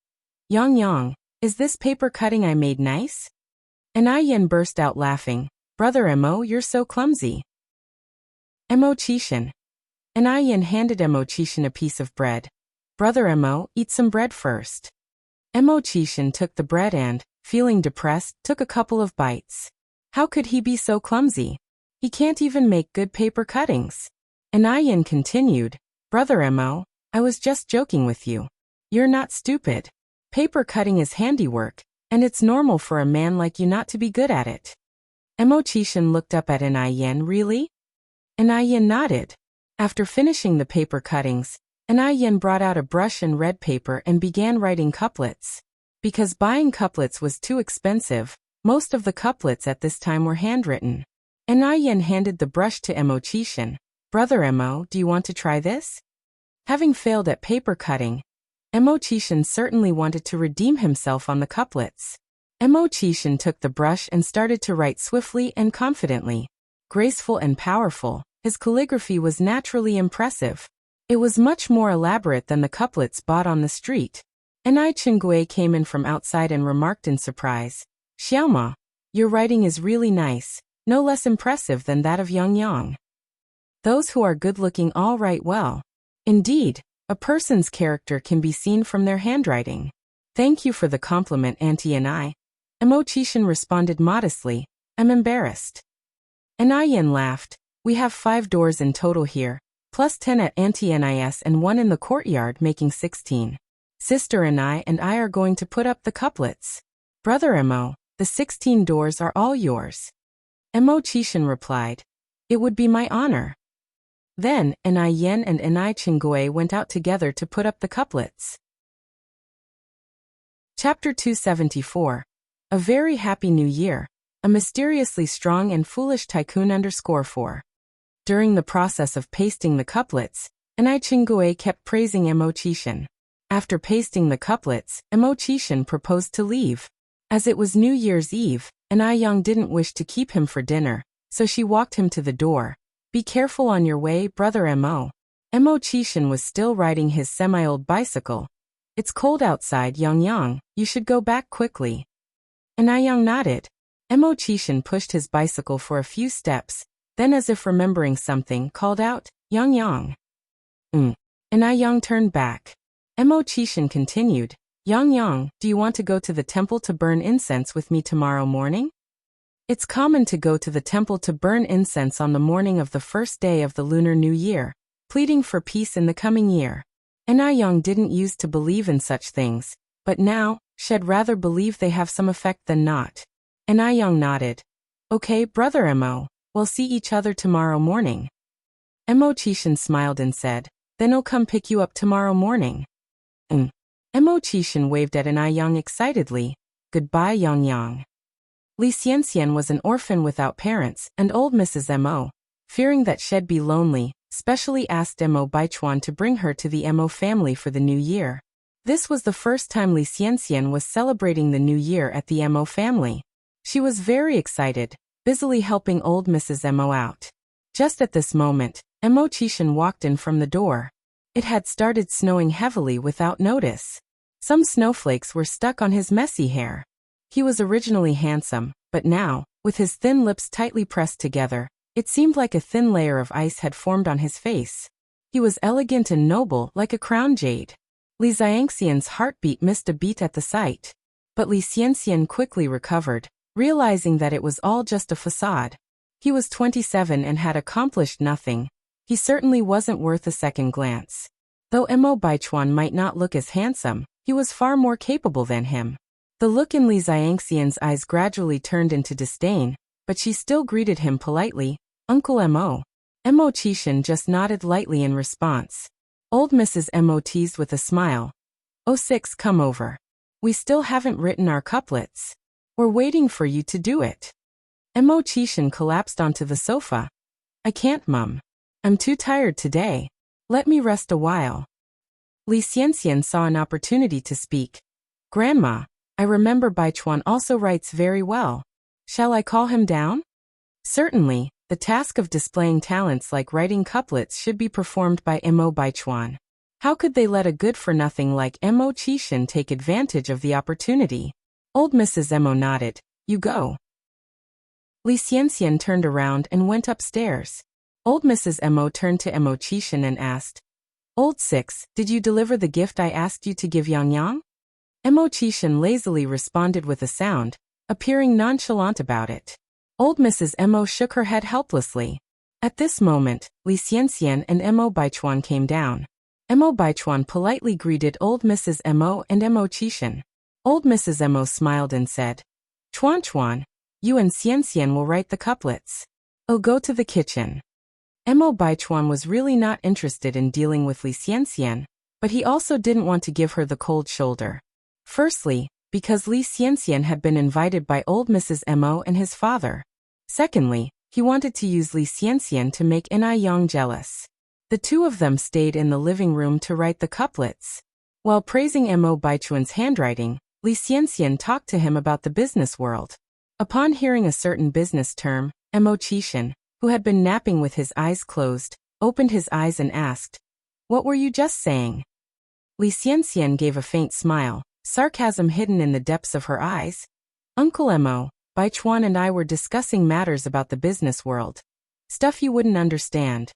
Yang, is this paper cutting I made nice? Anayan burst out laughing. Brother Emo, you're so clumsy. Emo-chan. Anayan handed Emo-chan a piece of bread. Brother Emo, eat some bread first. Emo-chan took the bread and, feeling depressed, took a couple of bites. How could he be so clumsy? He can't even make good paper cuttings. Anayan continued, Brother Emo, I was just joking with you. You're not stupid. Paper cutting is handiwork, and it's normal for a man like you not to be good at it. Emo-chan looked up at Anayan. Really? Anayan nodded. After finishing the paper cuttings, Anayan brought out a brush and red paper and began writing couplets. Because buying couplets was too expensive, most of the couplets at this time were handwritten. Anayan handed the brush to Emo-chan. Brother Emo, do you want to try this? Having failed at paper cutting, Emo-chan certainly wanted to redeem himself on the couplets. Emo-chan took the brush and started to write swiftly and confidently. Graceful and powerful, his calligraphy was naturally impressive. It was much more elaborate than the couplets bought on the street. Anayan came in from outside and remarked in surprise, Xiaoma, your writing is really nice, no less impressive than that of Yang. Those who are good-looking all write well. Indeed, a person's character can be seen from their handwriting. Thank you for the compliment, Auntie and I. Emo-chan responded modestly, I'm embarrassed. Anayan laughed. We have 5 doors in total here, plus 10 at Auntie Nis and 1 in the courtyard making 16. Sister and I are going to put up the couplets. Brother Emo, the 16 doors are all yours. Emo-chan replied. It would be my honor. Then, Anayan and Anayan went out together to put up the couplets. Chapter 274. A Very Happy New Year. A Mysteriously Strong and Foolish Tycoon _4. During the process of pasting the couplets, Anayan kept praising Emo-chan. After pasting the couplets, Emo-chan proposed to leave. As it was New Year's Eve, Anayan didn't wish to keep him for dinner, so she walked him to the door. Be careful on your way, Brother Emo. Emo-chan was still riding his semi-old bicycle. It's cold outside, Yang, you should go back quickly. Anayan nodded. Emo-chan pushed his bicycle for a few steps, then as if remembering something, called out, Yang. Anayan turned back. Emo-chan continued, Yang, do you want to go to the temple to burn incense with me tomorrow morning? It's common to go to the temple to burn incense on the morning of the first day of the Lunar New Year, pleading for peace in the coming year. Anayan didn't used to believe in such things, but now, she'd rather believe they have some effect than not. Anayan nodded. Okay, Brother Emo, we'll see each other tomorrow morning. Emo-chan smiled and said, then I'll come pick you up tomorrow morning. Emo-chan waved at Anayan excitedly. Goodbye, Yang. Li Xianxian was an orphan without parents, and old Mrs. Emo, fearing that she'd be lonely, specially asked Emo Baichuan to bring her to the Emo family for the new year. This was the first time Li Xianxian was celebrating the new year at the Emo family. She was very excited, busily helping old Mrs. Emo out. Just at this moment, Emo-chan walked in from the door. It had started snowing heavily without notice. Some snowflakes were stuck on his messy hair. He was originally handsome, but now, with his thin lips tightly pressed together, it seemed like a thin layer of ice had formed on his face. He was elegant and noble, like a crown jade. Li Xianxian's heartbeat missed a beat at the sight. But Li Xianxian quickly recovered, realizing that it was all just a facade. He was 27 and had accomplished nothing. He certainly wasn't worth a second glance. Though Emo Baichuan might not look as handsome, he was far more capable than him. The look in Li Xianxian's eyes gradually turned into disdain, but she still greeted him politely, Uncle Emo. Emo-chan just nodded lightly in response. Old Mrs. Mo teased with a smile. "Oh, 6, come over. We still haven't written our couplets. We're waiting for you to do it." Mo Chishan collapsed onto the sofa. "I can't, Mum. I'm too tired today. Let me rest a while." Li Xianxian saw an opportunity to speak. "Grandma, I remember Baichuan also writes very well. Shall I call him down?" Certainly, the task of displaying talents like writing couplets should be performed by Mo Baichuan. How could they let a good-for-nothing like Mo Chishan take advantage of the opportunity? Old Mrs. Mo nodded. "You go." Li Xianxian turned around and went upstairs. Old Mrs. Mo turned to Mo Chishan and asked, "Old 6, did you deliver the gift I asked you to give Yang Yang?" Mo Chishan lazily responded with a sound, appearing nonchalant about it. Old Mrs. Mo shook her head helplessly. At this moment, Li Xianxian and Mo Baichuan came down. Mo Baichuan politely greeted Old Mrs. Mo and Mo Chishan. Old Mrs. Mo smiled and said, "Chuan Chuan, you and Xianxian will write the couplets. Oh, go to the kitchen." Mo Baichuan was really not interested in dealing with Li Xianxian, but he also didn't want to give her the cold shoulder. Firstly, because Li Xianxian had been invited by Old Mrs. Mo and his father. Secondly, he wanted to use Li Xianxian to make Yang jealous. The two of them stayed in the living room to write the couplets. While praising Mo Baichuan's handwriting, Li Xianxian talked to him about the business world. Upon hearing a certain business term, Mo Chishan, who had been napping with his eyes closed, opened his eyes and asked, "What were you just saying?" Li Xianxian gave a faint smile, sarcasm hidden in the depths of her eyes. "Uncle Mo, Baichuan and I were discussing matters about the business world. Stuff you wouldn't understand.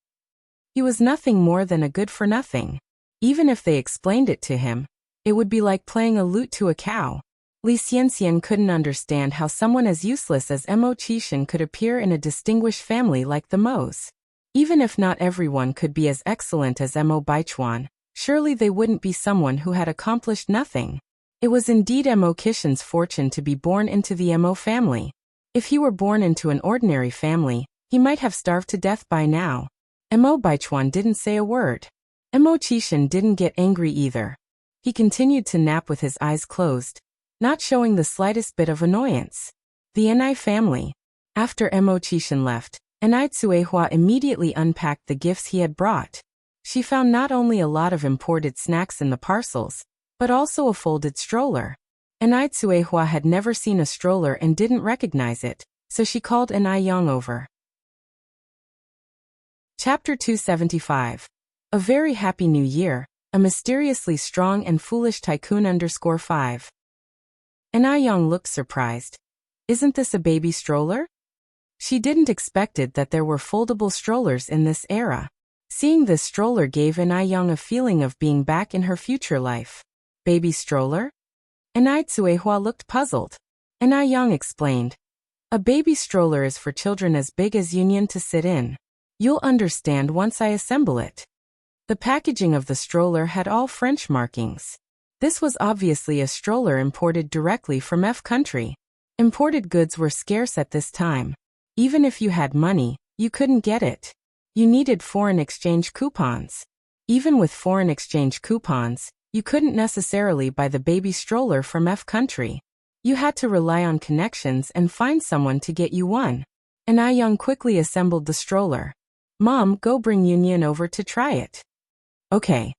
He was nothing more than a good-for-nothing. Even if they explained it to him, it would be like playing a lute to a cow." Li Xianxian couldn't understand how someone as useless as Mo Chishan could appear in a distinguished family like the Mo's. Even if not everyone could be as excellent as Mo Baichuan, surely they wouldn't be someone who had accomplished nothing. It was indeed Mo Chishan's fortune to be born into the Mo family. If he were born into an ordinary family, he might have starved to death by now. Mo Baichuan didn't say a word. Mo Chishan didn't get angry either. He continued to nap with his eyes closed, not showing the slightest bit of annoyance. The Ni family. After Mo Chishan left, Ni Tsuehua immediately unpacked the gifts he had brought. She found not only a lot of imported snacks in the parcels, but also a folded stroller. Ni Tsuehua had never seen a stroller and didn't recognize it, so she called Ni Yang over. Chapter 275. A Very Happy New Year, A Mysteriously Strong and Foolish Tycoon _5. Ni Yang looked surprised. "Isn't this a baby stroller?" She didn't expected that there were foldable strollers in this era. Seeing this stroller gave Ni Yang a feeling of being back in her future life. "Baby stroller?" Ni Tsuehua looked puzzled. Ni Yang explained, "A baby stroller is for children as big as Union to sit in. You'll understand once I assemble it." The packaging of the stroller had all French markings. This was obviously a stroller imported directly from F country. Imported goods were scarce at this time. Even if you had money, you couldn't get it. You needed foreign exchange coupons. Even with foreign exchange coupons, you couldn't necessarily buy the baby stroller from F country. You had to rely on connections and find someone to get you one. Ni Yang quickly assembled the stroller. "Mom, go bring Yunyan over to try it." "Okay."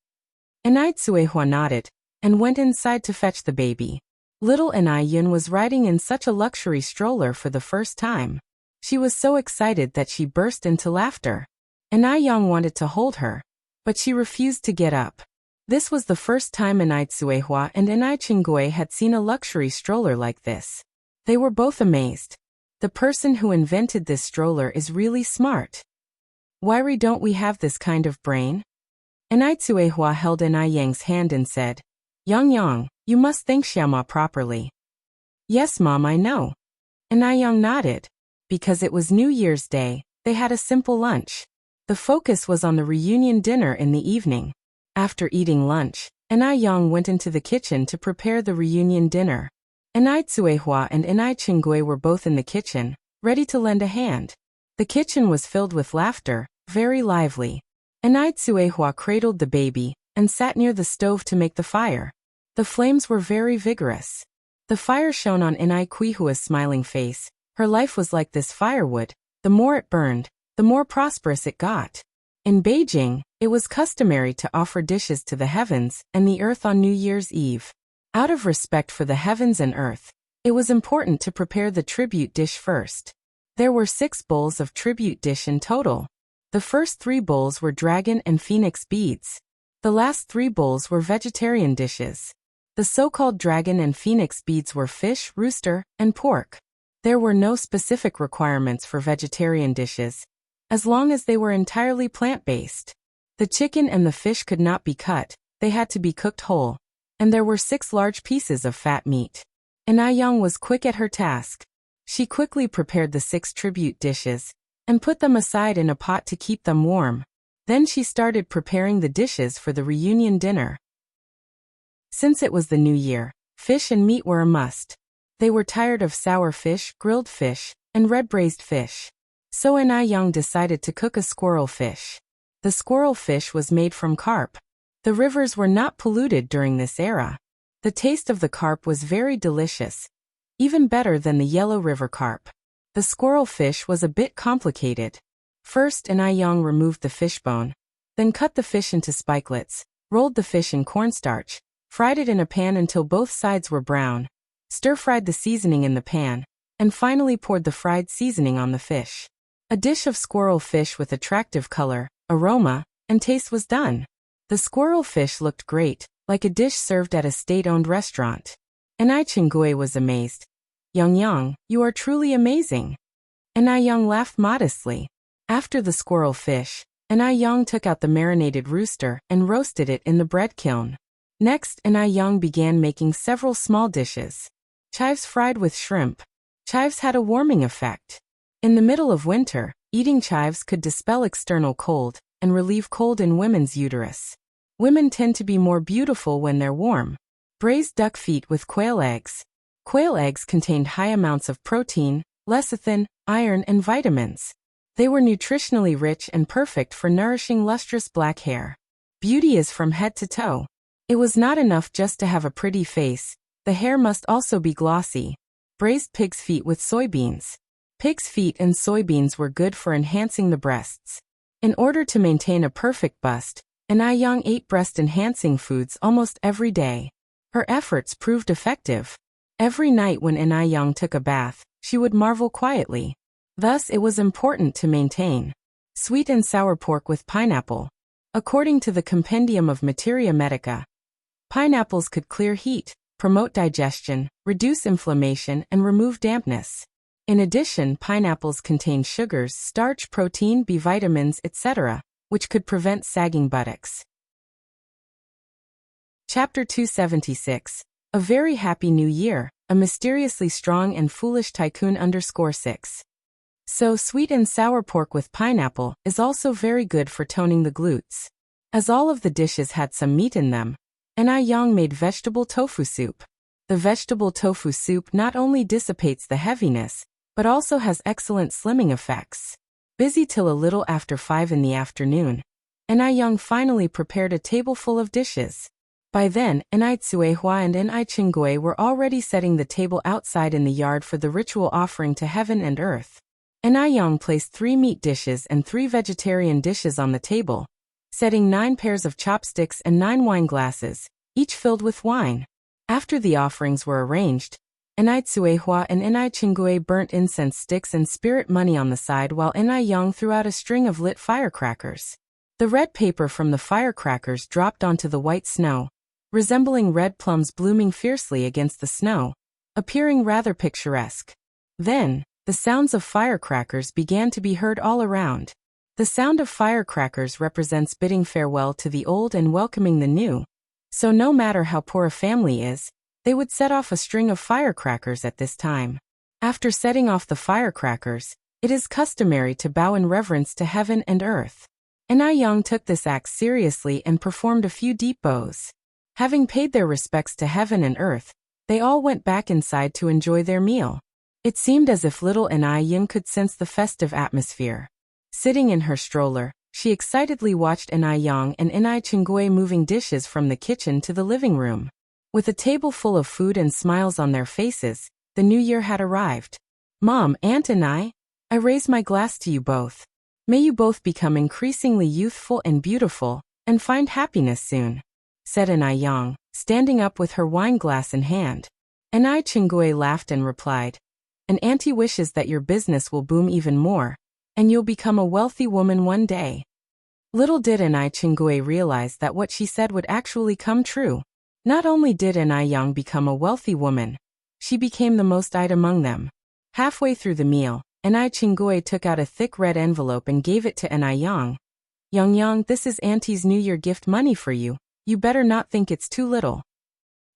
Ni Tsuehua nodded and went inside to fetch the baby. Little Ni Yun was riding in such a luxury stroller for the first time. She was so excited that she burst into laughter. Ni Yang wanted to hold her, but she refused to get up. This was the first time Ni Tsuehua and Ni Qinggui had seen a luxury stroller like this. They were both amazed. The person who invented this stroller is really smart. Why don't we have this kind of brain? Ni Tsuehua held Ni Yang's hand and said, Yang, you must thank Xiaoma properly." "Yes, Mom, I know." Ni Yang nodded. Because it was New Year's Day, they had a simple lunch. The focus was on the reunion dinner in the evening. After eating lunch, Ni Yang went into the kitchen to prepare the reunion dinner. Ni Tsuehua and Ni Qinggui were both in the kitchen, ready to lend a hand. The kitchen was filled with laughter, very lively. Enai Tsuehua cradled the baby and sat near the stove to make the fire. The flames were very vigorous. The fire shone on Enai Kuihua's smiling face. Her life was like this firewood. The more it burned, the more prosperous it got. In Beijing, it was customary to offer dishes to the heavens and the earth on New Year's Eve. Out of respect for the heavens and earth, it was important to prepare the tribute dish first. There were 6 bowls of tribute dish in total. The first 3 bowls were dragon and phoenix beads. The last 3 bowls were vegetarian dishes. The so-called dragon and phoenix beads were fish, rooster, and pork. There were no specific requirements for vegetarian dishes, as long as they were entirely plant-based. The chicken and the fish could not be cut, they had to be cooked whole. And there were 6 large pieces of fat meat. Enai Yang was quick at her task. She quickly prepared the 6 tribute dishes and put them aside in a pot to keep them warm. Then she started preparing the dishes for the reunion dinner. Since it was the new year, fish and meat were a must. They were tired of sour fish, grilled fish, and red braised fish. So Enai Yang decided to cook a squirrel fish. The squirrel fish was made from carp. The rivers were not polluted during this era. The taste of the carp was very delicious, even better than the yellow river carp. The squirrel fish was a bit complicated. First, Enai Yang removed the fish bone, then cut the fish into spikelets, rolled the fish in cornstarch, fried it in a pan until both sides were brown, stir-fried the seasoning in the pan, and finally poured the fried seasoning on the fish. A dish of squirrel fish with attractive color, aroma, and taste was done. The squirrel fish looked great, like a dish served at a state-owned restaurant. Enai Chinggui was amazed. Yang, you are truly amazing. Enai Yang laughed modestly. After the squirrel fish, Enai Yang took out the marinated rooster and roasted it in the bread kiln. Next, Enai Yang began making several small dishes. Chives fried with shrimp. Chives had a warming effect. In the middle of winter, eating chives could dispel external cold and relieve cold in women's uterus. Women tend to be more beautiful when they're warm. Braised duck feet with quail eggs. Quail eggs contained high amounts of protein, lecithin, iron, and vitamins. They were nutritionally rich and perfect for nourishing lustrous black hair. Beauty is from head to toe. It was not enough just to have a pretty face. The hair must also be glossy. Braised pig's feet with soybeans. Pig's feet and soybeans were good for enhancing the breasts. In order to maintain a perfect bust, Enai Yang ate breast-enhancing foods almost every day. Her efforts proved effective. Every night when Enai Yang took a bath, she would marvel quietly. Thus, it was important to maintain sweet and sour pork with pineapple. According to the Compendium of Materia Medica, pineapples could clear heat, promote digestion, reduce inflammation, and remove dampness. In addition, pineapples contain sugars, starch, protein, B vitamins, etc., which could prevent sagging buttocks. Chapter 276. A Very Happy New Year, a Mysteriously Strong and Foolish Tycoon _6. So sweet and sour pork with pineapple is also very good for toning the glutes. As all of the dishes had some meat in them, Enai Yang made vegetable tofu soup. The vegetable tofu soup not only dissipates the heaviness, but also has excellent slimming effects. Busy till a little after 5 in the afternoon, Enai Yang finally prepared a tableful of dishes. By then, Enai Tsuehua and Enai Chinggui were already setting the table outside in the yard for the ritual offering to heaven and earth. Enai Yang placed 3 meat dishes and 3 vegetarian dishes on the table, setting 9 pairs of chopsticks and 9 wine glasses, each filled with wine. After the offerings were arranged, Enai Tsuehua and Enai Chinggui burnt incense sticks and spirit money on the side while Enai Yang threw out a string of lit firecrackers. The red paper from the firecrackers dropped onto the white snow, resembling red plums blooming fiercely against the snow, appearing rather picturesque. Then, the sounds of firecrackers began to be heard all around. The sound of firecrackers represents bidding farewell to the old and welcoming the new. So no matter how poor a family is, they would set off a string of firecrackers at this time. After setting off the firecrackers, it is customary to bow in reverence to heaven and earth. Enai Yang took this act seriously and performed a few deep bows. Having paid their respects to heaven and earth, they all went back inside to enjoy their meal. It seemed as if little Enai Yang could sense the festive atmosphere. Sitting in her stroller, She excitedly watched Enai Yang and Enai Chinggui moving dishes from the kitchen to the living room. With a table full of food and smiles on their faces, the new year had arrived. Mom, Aunt Enai, I raise my glass to you both. May you both become increasingly youthful and beautiful, and find happiness soon, said Enai Yang, standing up with her wine glass in hand. Enai Chinggui laughed and replied, "An auntie wishes that your business will boom even more, and you'll become a wealthy woman one day." Little did Enai Chinggui realize that what she said would actually come true. Not only did Enai Yang become a wealthy woman, she became the most eyed among them. Halfway through the meal, Enai Chinggui took out a thick red envelope and gave it to Enai Yang. "Yang Yang, this is Auntie's New Year gift money for you. You better not think it's too little."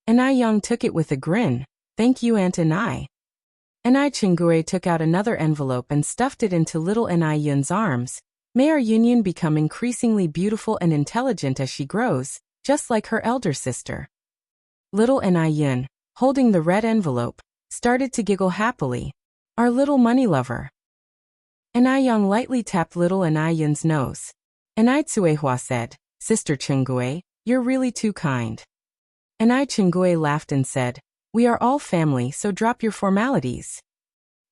Enai Yang took it with a grin. "Thank you, Aunt Enai." Enai Chinggui took out another envelope and stuffed it into little Enai Yun's arms. "May our Yun become increasingly beautiful and intelligent as she grows, just like her elder sister." Little Enai Yun, holding the red envelope, started to giggle happily. "Our little money lover." Enai Yang lightly tapped little Enai Yun's nose. Enai Tsuehua said, "Sister Chinggui, you're really too kind." Enai Chinggui laughed and said, "We are all family, so drop your formalities."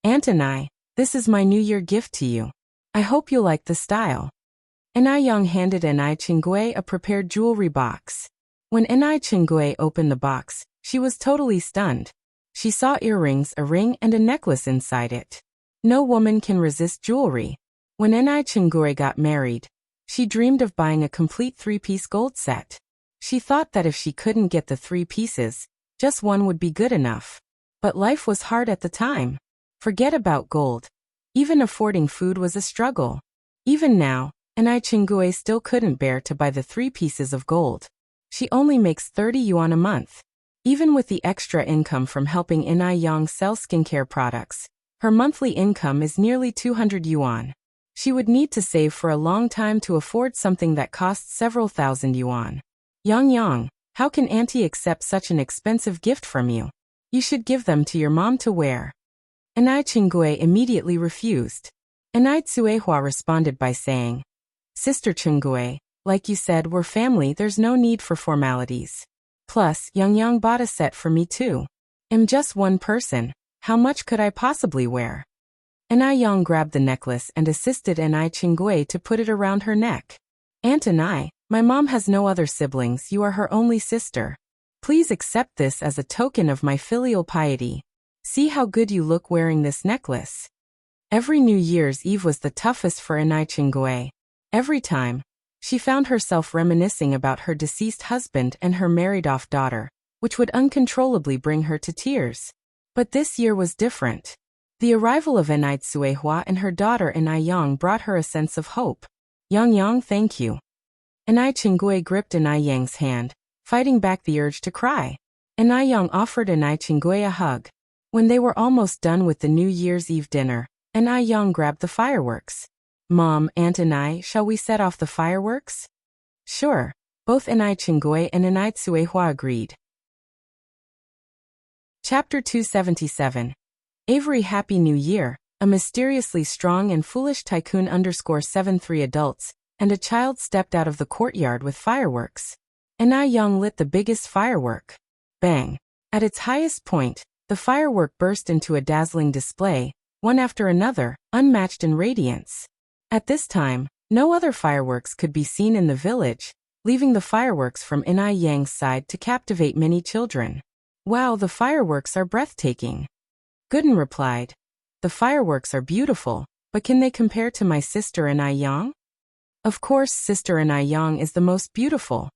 "Aunt Enai, this is my New Year gift to you. I hope you'll like the style." Enai Yang handed Enai Chinggui a prepared jewelry box. When Enai Chinggui opened the box, she was totally stunned. She saw earrings, a ring, and a necklace inside it. No woman can resist jewelry. When Enai Chinggui got married, she dreamed of buying a complete 3-piece gold set. She thought that if she couldn't get the 3 pieces, just one would be good enough. But life was hard at the time. Forget about gold. Even affording food was a struggle. Even now, Enai Chinggui still couldn't bear to buy the 3 pieces of gold. She only makes 30 yuan a month. Even with the extra income from helping Enai Yang sell skincare products, her monthly income is nearly 200 yuan. She would need to save for a long time to afford something that costs several thousand yuan. Yang, how can Auntie accept such an expensive gift from you? You should give them to your mom to wear." Enai Chinggui immediately refused. Enai Tsuehua responded by saying, "Sister Chinggui, like you said, we're family, there's no need for formalities. Plus, Yang bought a set for me too. I'm just one person, how much could I possibly wear?" Enai Yang grabbed the necklace and assisted Enai Chinggui to put it around her neck. "Aunt Enai, my mom has no other siblings, you are her only sister. Please accept this as a token of my filial piety. See how good you look wearing this necklace." Every New Year's Eve was the toughest for Enai Chinggui. Every time, she found herself reminiscing about her deceased husband and her married-off daughter, which would uncontrollably bring her to tears. But this year was different. The arrival of Enai Tsuehua and her daughter Enai Yang brought her a sense of hope. Yang, thank you." Enai Chinggui gripped Enai Yang's hand, fighting back the urge to cry. Enai Yang offered Enai Chinggui a hug. When they were almost done with the New Year's Eve dinner, Enai Yang grabbed the fireworks. "Mom, Aunt Enai, shall we set off the fireworks?" "Sure." Both Enai Chinggui and Enai Tsuehua agreed. Chapter 277. Avery Happy New Year. A mysteriously strong and foolish tycoon _ 3 adults, and a child stepped out of the courtyard with fireworks. Enai Yang lit the biggest firework. Bang! At its highest point, the firework burst into a dazzling display, one after another, unmatched in radiance. At this time, no other fireworks could be seen in the village, leaving the fireworks from Enai Yang's side to captivate many children. "Wow, the fireworks are breathtaking." Gooden replied, "The fireworks are beautiful, but can they compare to my sister Enai Yang?" Of course, Sister Enai Yang is the most beautiful.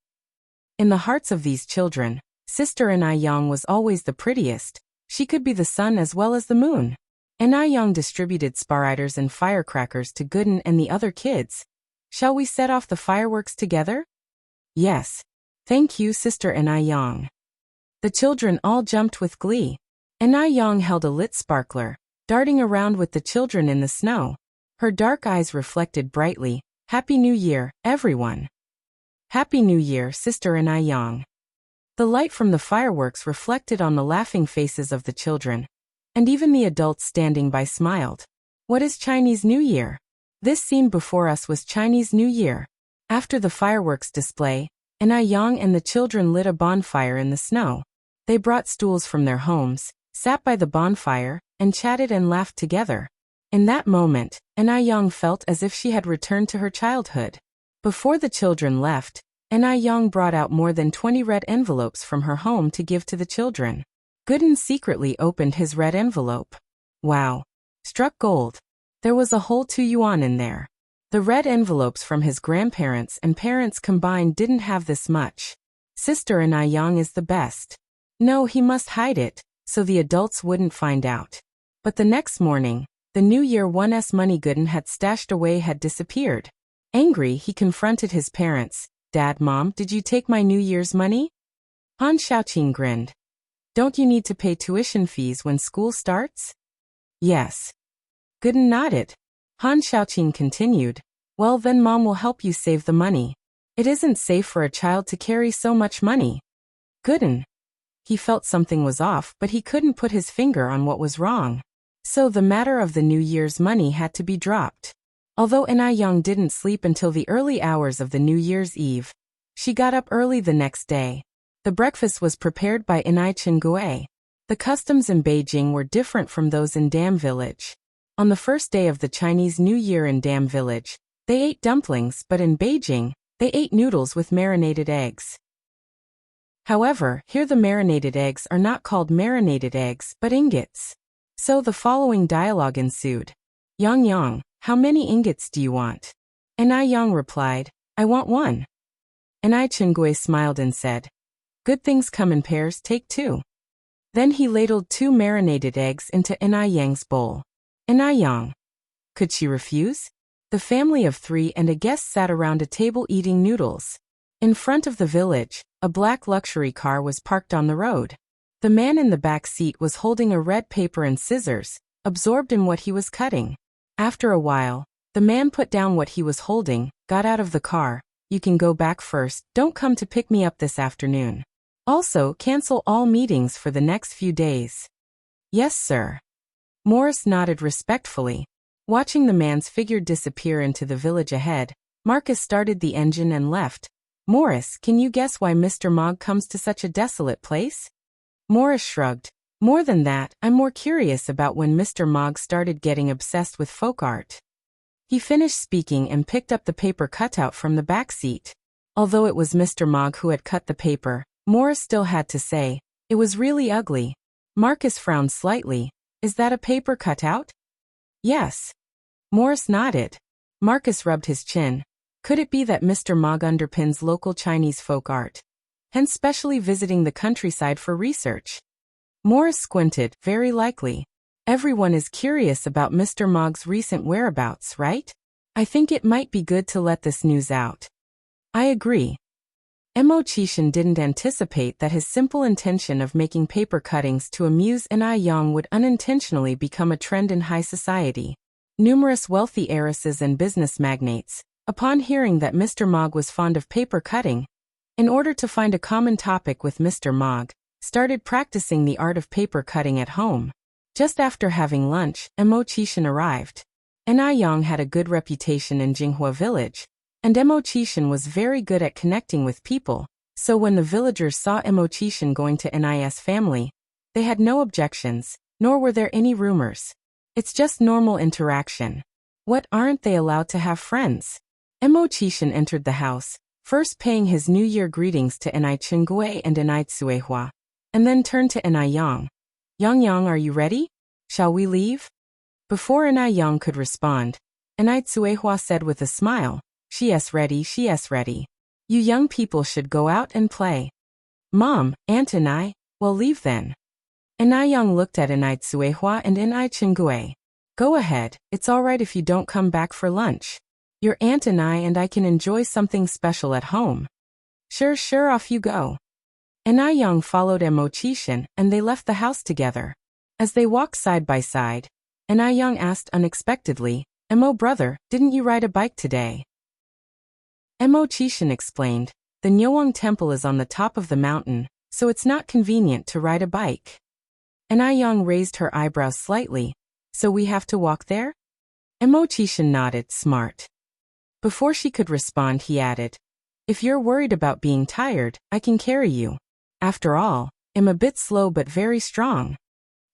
In the hearts of these children, Sister Enai Yang was always the prettiest. She could be the sun as well as the moon. Enai Yang distributed sparriders and firecrackers to Gooden and the other kids. "Shall we set off the fireworks together?" "Yes. Thank you, Sister Enai Yang." The children all jumped with glee. Enai Yang held a lit sparkler, darting around with the children in the snow. Her dark eyes reflected brightly, "Happy New Year, everyone." "Happy New Year, Sister Enai Yang." The light from the fireworks reflected on the laughing faces of the children, and even the adults standing by smiled. "What is Chinese New Year?" This scene before us was Chinese New Year. After the fireworks display, Yang and the children lit a bonfire in the snow. They brought stools from their homes, sat by the bonfire, and chatted and laughed together. In that moment, Yang felt as if she had returned to her childhood. Before the children left, Yang brought out more than 20 red envelopes from her home to give to the children. Gooden secretly opened his red envelope. Wow! Struck gold. There was a whole 2 yuan in there. The red envelopes from his grandparents and parents combined didn't have this much. Sister Yang is the best. No, he must hide it, so the adults wouldn't find out. But the next morning, the New Year 1's money Gooden had stashed away had disappeared. Angry, he confronted his parents. Dad, Mom, did you take my New Year's money? Han Xiaoqing grinned. Don't you need to pay tuition fees when school starts? Yes. Gooden nodded. Han Xiaoqing continued. Well then Mom will help you save the money. It isn't safe for a child to carry so much money. Gooden. He felt something was off, but he couldn't put his finger on what was wrong. So the matter of the New Year's money had to be dropped. Although Yang didn't sleep until the early hours of the New Year's Eve, she got up early the next day. The breakfast was prepared by Chingue. The customs in Beijing were different from those in Dam Village. On the first day of the Chinese New Year in Dam Village, they ate dumplings, but in Beijing, they ate noodles with marinated eggs. However, here the marinated eggs are not called marinated eggs, but ingots. So the following dialogue ensued. Yang, how many ingots do you want? Yang replied, I want 1. Chingue smiled and said, good things come in pairs, take 2. Then he ladled 2 marinated eggs into Yang's bowl. Yang. Could she refuse? The family of 3 and a guest sat around a table eating noodles. In front of the village, a black luxury car was parked on the road. The man in the back seat was holding a red paper and scissors, absorbed in what he was cutting. After a while, the man put down what he was holding, got out of the car. You can go back first, don't come to pick me up this afternoon. Also, cancel all meetings for the next few days. Yes, sir. Morris nodded respectfully. Watching the man's figure disappear into the village ahead, Marcus started the engine and left. Morris, can you guess why Mr. Mogg comes to such a desolate place? Morris shrugged. More than that, I'm more curious about when Mr. Mogg started getting obsessed with folk art. He finished speaking and picked up the paper cutout from the back seat. Although it was Mr. Mogg who had cut the paper, Morris still had to say, it was really ugly. Marcus frowned slightly. Is that a paper cutout? Yes. Morris nodded. Marcus rubbed his chin. Could it be that Mr. Mogg underpins local Chinese folk art, hence specially visiting the countryside for research? Morris squinted. Very likely. Everyone is curious about Mr. Mogg's recent whereabouts, right? I think it might be good to let this news out. I agree. Mo Chishan didn't anticipate that his simple intention of making paper cuttings to amuse Yang would unintentionally become a trend in high society. Numerous wealthy heiresses and business magnates, upon hearing that Mr. Mogg was fond of paper cutting, in order to find a common topic with Mr. Mogg, started practicing the art of paper cutting at home. Just after having lunch, Mo Chishan arrived. Yang had a good reputation in Jinghua village, and Mo Chishan was very good at connecting with people, so when the villagers saw Mo Chishan going to Ni's family, they had no objections, nor were there any rumors. It's just normal interaction. What, aren't they allowed to have friends? Mo Chishan entered the house, first paying his New Year greetings to Chingue and Tsuehua, and then turned to Yang. Yang, are you ready? Shall we leave? Before Yang could respond, Tsuehua said with a smile, she is ready, she is ready. You young people should go out and play. Mom, Aunt and I, well leave then. Yang looked at Tsuehua and Chingue. Go ahead, it's alright if you don't come back for lunch. Your aunt and I can enjoy something special at home. Sure, off you go. Yang followed Mo Chishan, and they left the house together. As they walked side by side, Yang asked unexpectedly, Mo brother, didn't you ride a bike today? Mo Chishan explained, the Nyowang temple is on the top of the mountain, so it's not convenient to ride a bike. Yang raised her eyebrows slightly. So we have to walk there? Mo Chishan nodded, smart. Before she could respond, he added, if you're worried about being tired, I can carry you. After all, I'm a bit slow but very strong.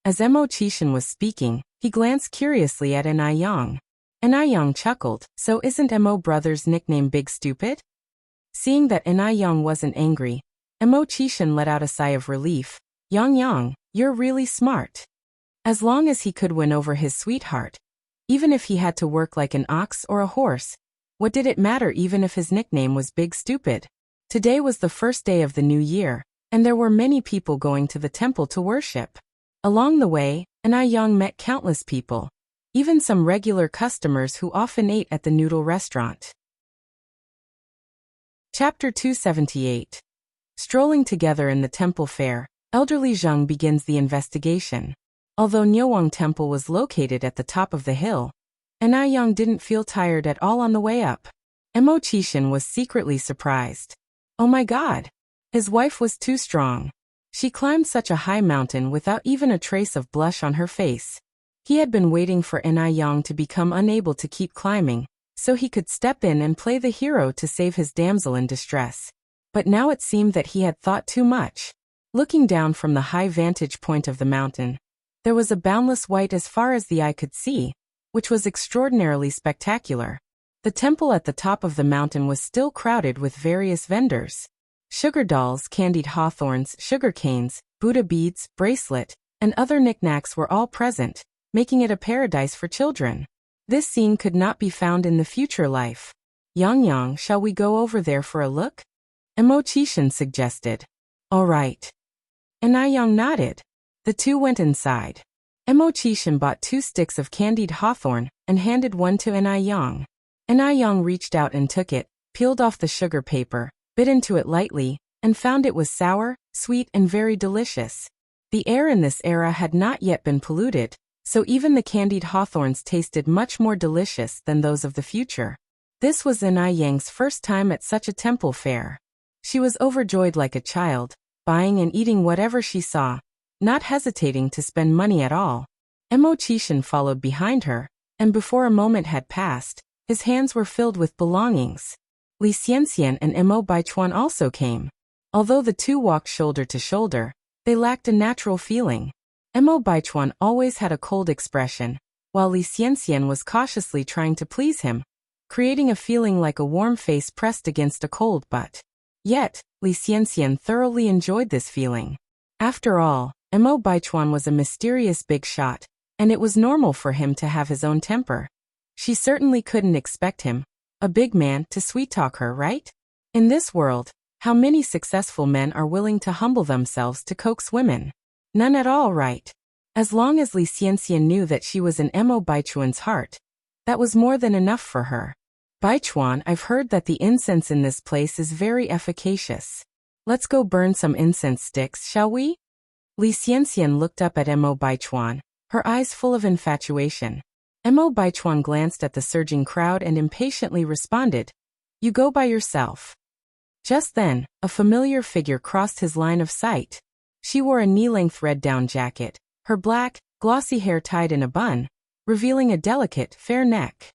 As Mo Chishan was speaking, he glanced curiously at Yang. Yang chuckled, so isn't Mo brother's nickname Big Stupid? Seeing that Yang wasn't angry, Mo Chishan let out a sigh of relief. Yang, you're really smart. As long as he could win over his sweetheart, even if he had to work like an ox or a horse, what did it matter even if his nickname was Big Stupid? Today was the first day of the new year, and there were many people going to the temple to worship. Along the way, Yang met countless people, even some regular customers who often ate at the noodle restaurant. Chapter 278. Strolling together in the temple fair, elderly Zheng begins the investigation. Although Nyowang Temple was located at the top of the hill, Yang didn't feel tired at all on the way up. Mo Chishan was secretly surprised. Oh my god! His wife was too strong. She climbed such a high mountain without even a trace of blush on her face. He had been waiting for Yang to become unable to keep climbing, so he could step in and play the hero to save his damsel in distress. But now it seemed that he had thought too much. Looking down from the high vantage point of the mountain, there was a boundless white as far as the eye could see, which was extraordinarily spectacular. The temple at the top of the mountain was still crowded with various vendors. Sugar dolls, candied hawthorns, sugar canes, Buddha beads, bracelet, and other knickknacks were all present, making it a paradise for children. This scene could not be found in the future life. Yang, shall we go over there for a look? Mo Chishan suggested. All right. Yang nodded. The two went inside. Mo Chishan bought 2 sticks of candied hawthorn and handed one to Yang. Yang reached out and took it, peeled off the sugar paper, bit into it lightly, and found it was sour, sweet, and very delicious. The air in this era had not yet been polluted, so even the candied hawthorns tasted much more delicious than those of the future. This was Yang's first time at such a temple fair. She was overjoyed like a child, buying and eating whatever she saw, not hesitating to spend money at all. Mo Chishan followed behind her, and before a moment had passed, his hands were filled with belongings. Li Xianxian and Mo Baichuan also came. Although the two walked shoulder to shoulder, they lacked a natural feeling. Mo Baichuan always had a cold expression, while Li Xianxian was cautiously trying to please him, creating a feeling like a warm face pressed against a cold butt. Yet, Li Xianxian thoroughly enjoyed this feeling. After all, Mo Baichuan was a mysterious big shot, and it was normal for him to have his own temper. She certainly couldn't expect him, a big man, to sweet-talk her, right? In this world, how many successful men are willing to humble themselves to coax women? None at all, right? As long as Li Xianxian knew that she was in Mo Baichuan's heart, that was more than enough for her. Baichuan, I've heard that the incense in this place is very efficacious. Let's go burn some incense sticks, shall we? Li Xianxian looked up at Mo Baichuan, her eyes full of infatuation. Mo Baichuan glanced at the surging crowd and impatiently responded, You go by yourself. Just then, a familiar figure crossed his line of sight. She wore a knee-length red down jacket, her black, glossy hair tied in a bun, revealing a delicate, fair neck.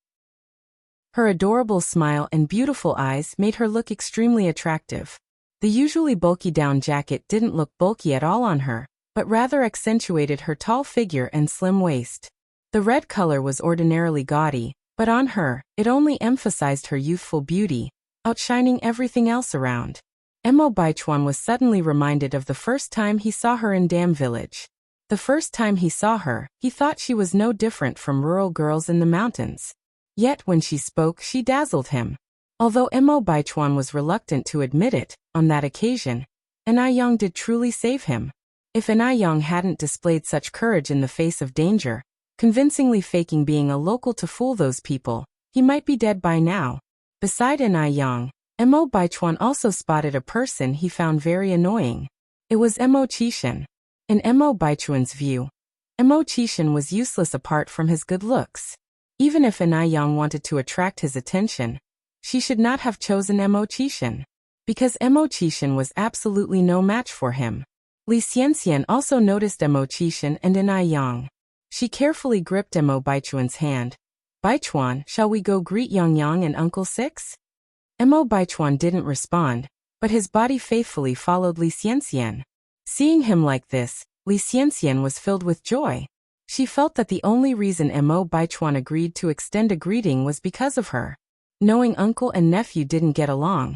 Her adorable smile and beautiful eyes made her look extremely attractive. The usually bulky down jacket didn't look bulky at all on her, but rather accentuated her tall figure and slim waist. The red color was ordinarily gaudy, but on her, it only emphasized her youthful beauty, outshining everything else around. Mo Baichuan was suddenly reminded of the first time he saw her in Dam Village. The first time he saw her, he thought she was no different from rural girls in the mountains. Yet when she spoke, she dazzled him. Although Mo Baichuan was reluctant to admit it, on that occasion, Yang did truly save him. If Yang hadn't displayed such courage in the face of danger, convincingly faking being a local to fool those people, he might be dead by now. Beside Yang, Mo Baichuan also spotted a person he found very annoying. It was Mo Chishan. In Mo Baichuan's view, Mo Chishan was useless apart from his good looks. Even if Yang wanted to attract his attention, she should not have chosen Mo Chishan, because Mo Chishan was absolutely no match for him. Li Xianxian also noticed Mo Chishan and Yang. She carefully gripped Mo Baichuan's hand, Baichuan, shall we go greet Yang Yang and Uncle Six? Mo Baichuan didn't respond, but his body faithfully followed Li Xianxian. Seeing him like this, Li Xianxian was filled with joy. She felt that the only reason Mo Baichuan agreed to extend a greeting was because of her. Knowing uncle and nephew didn't get along,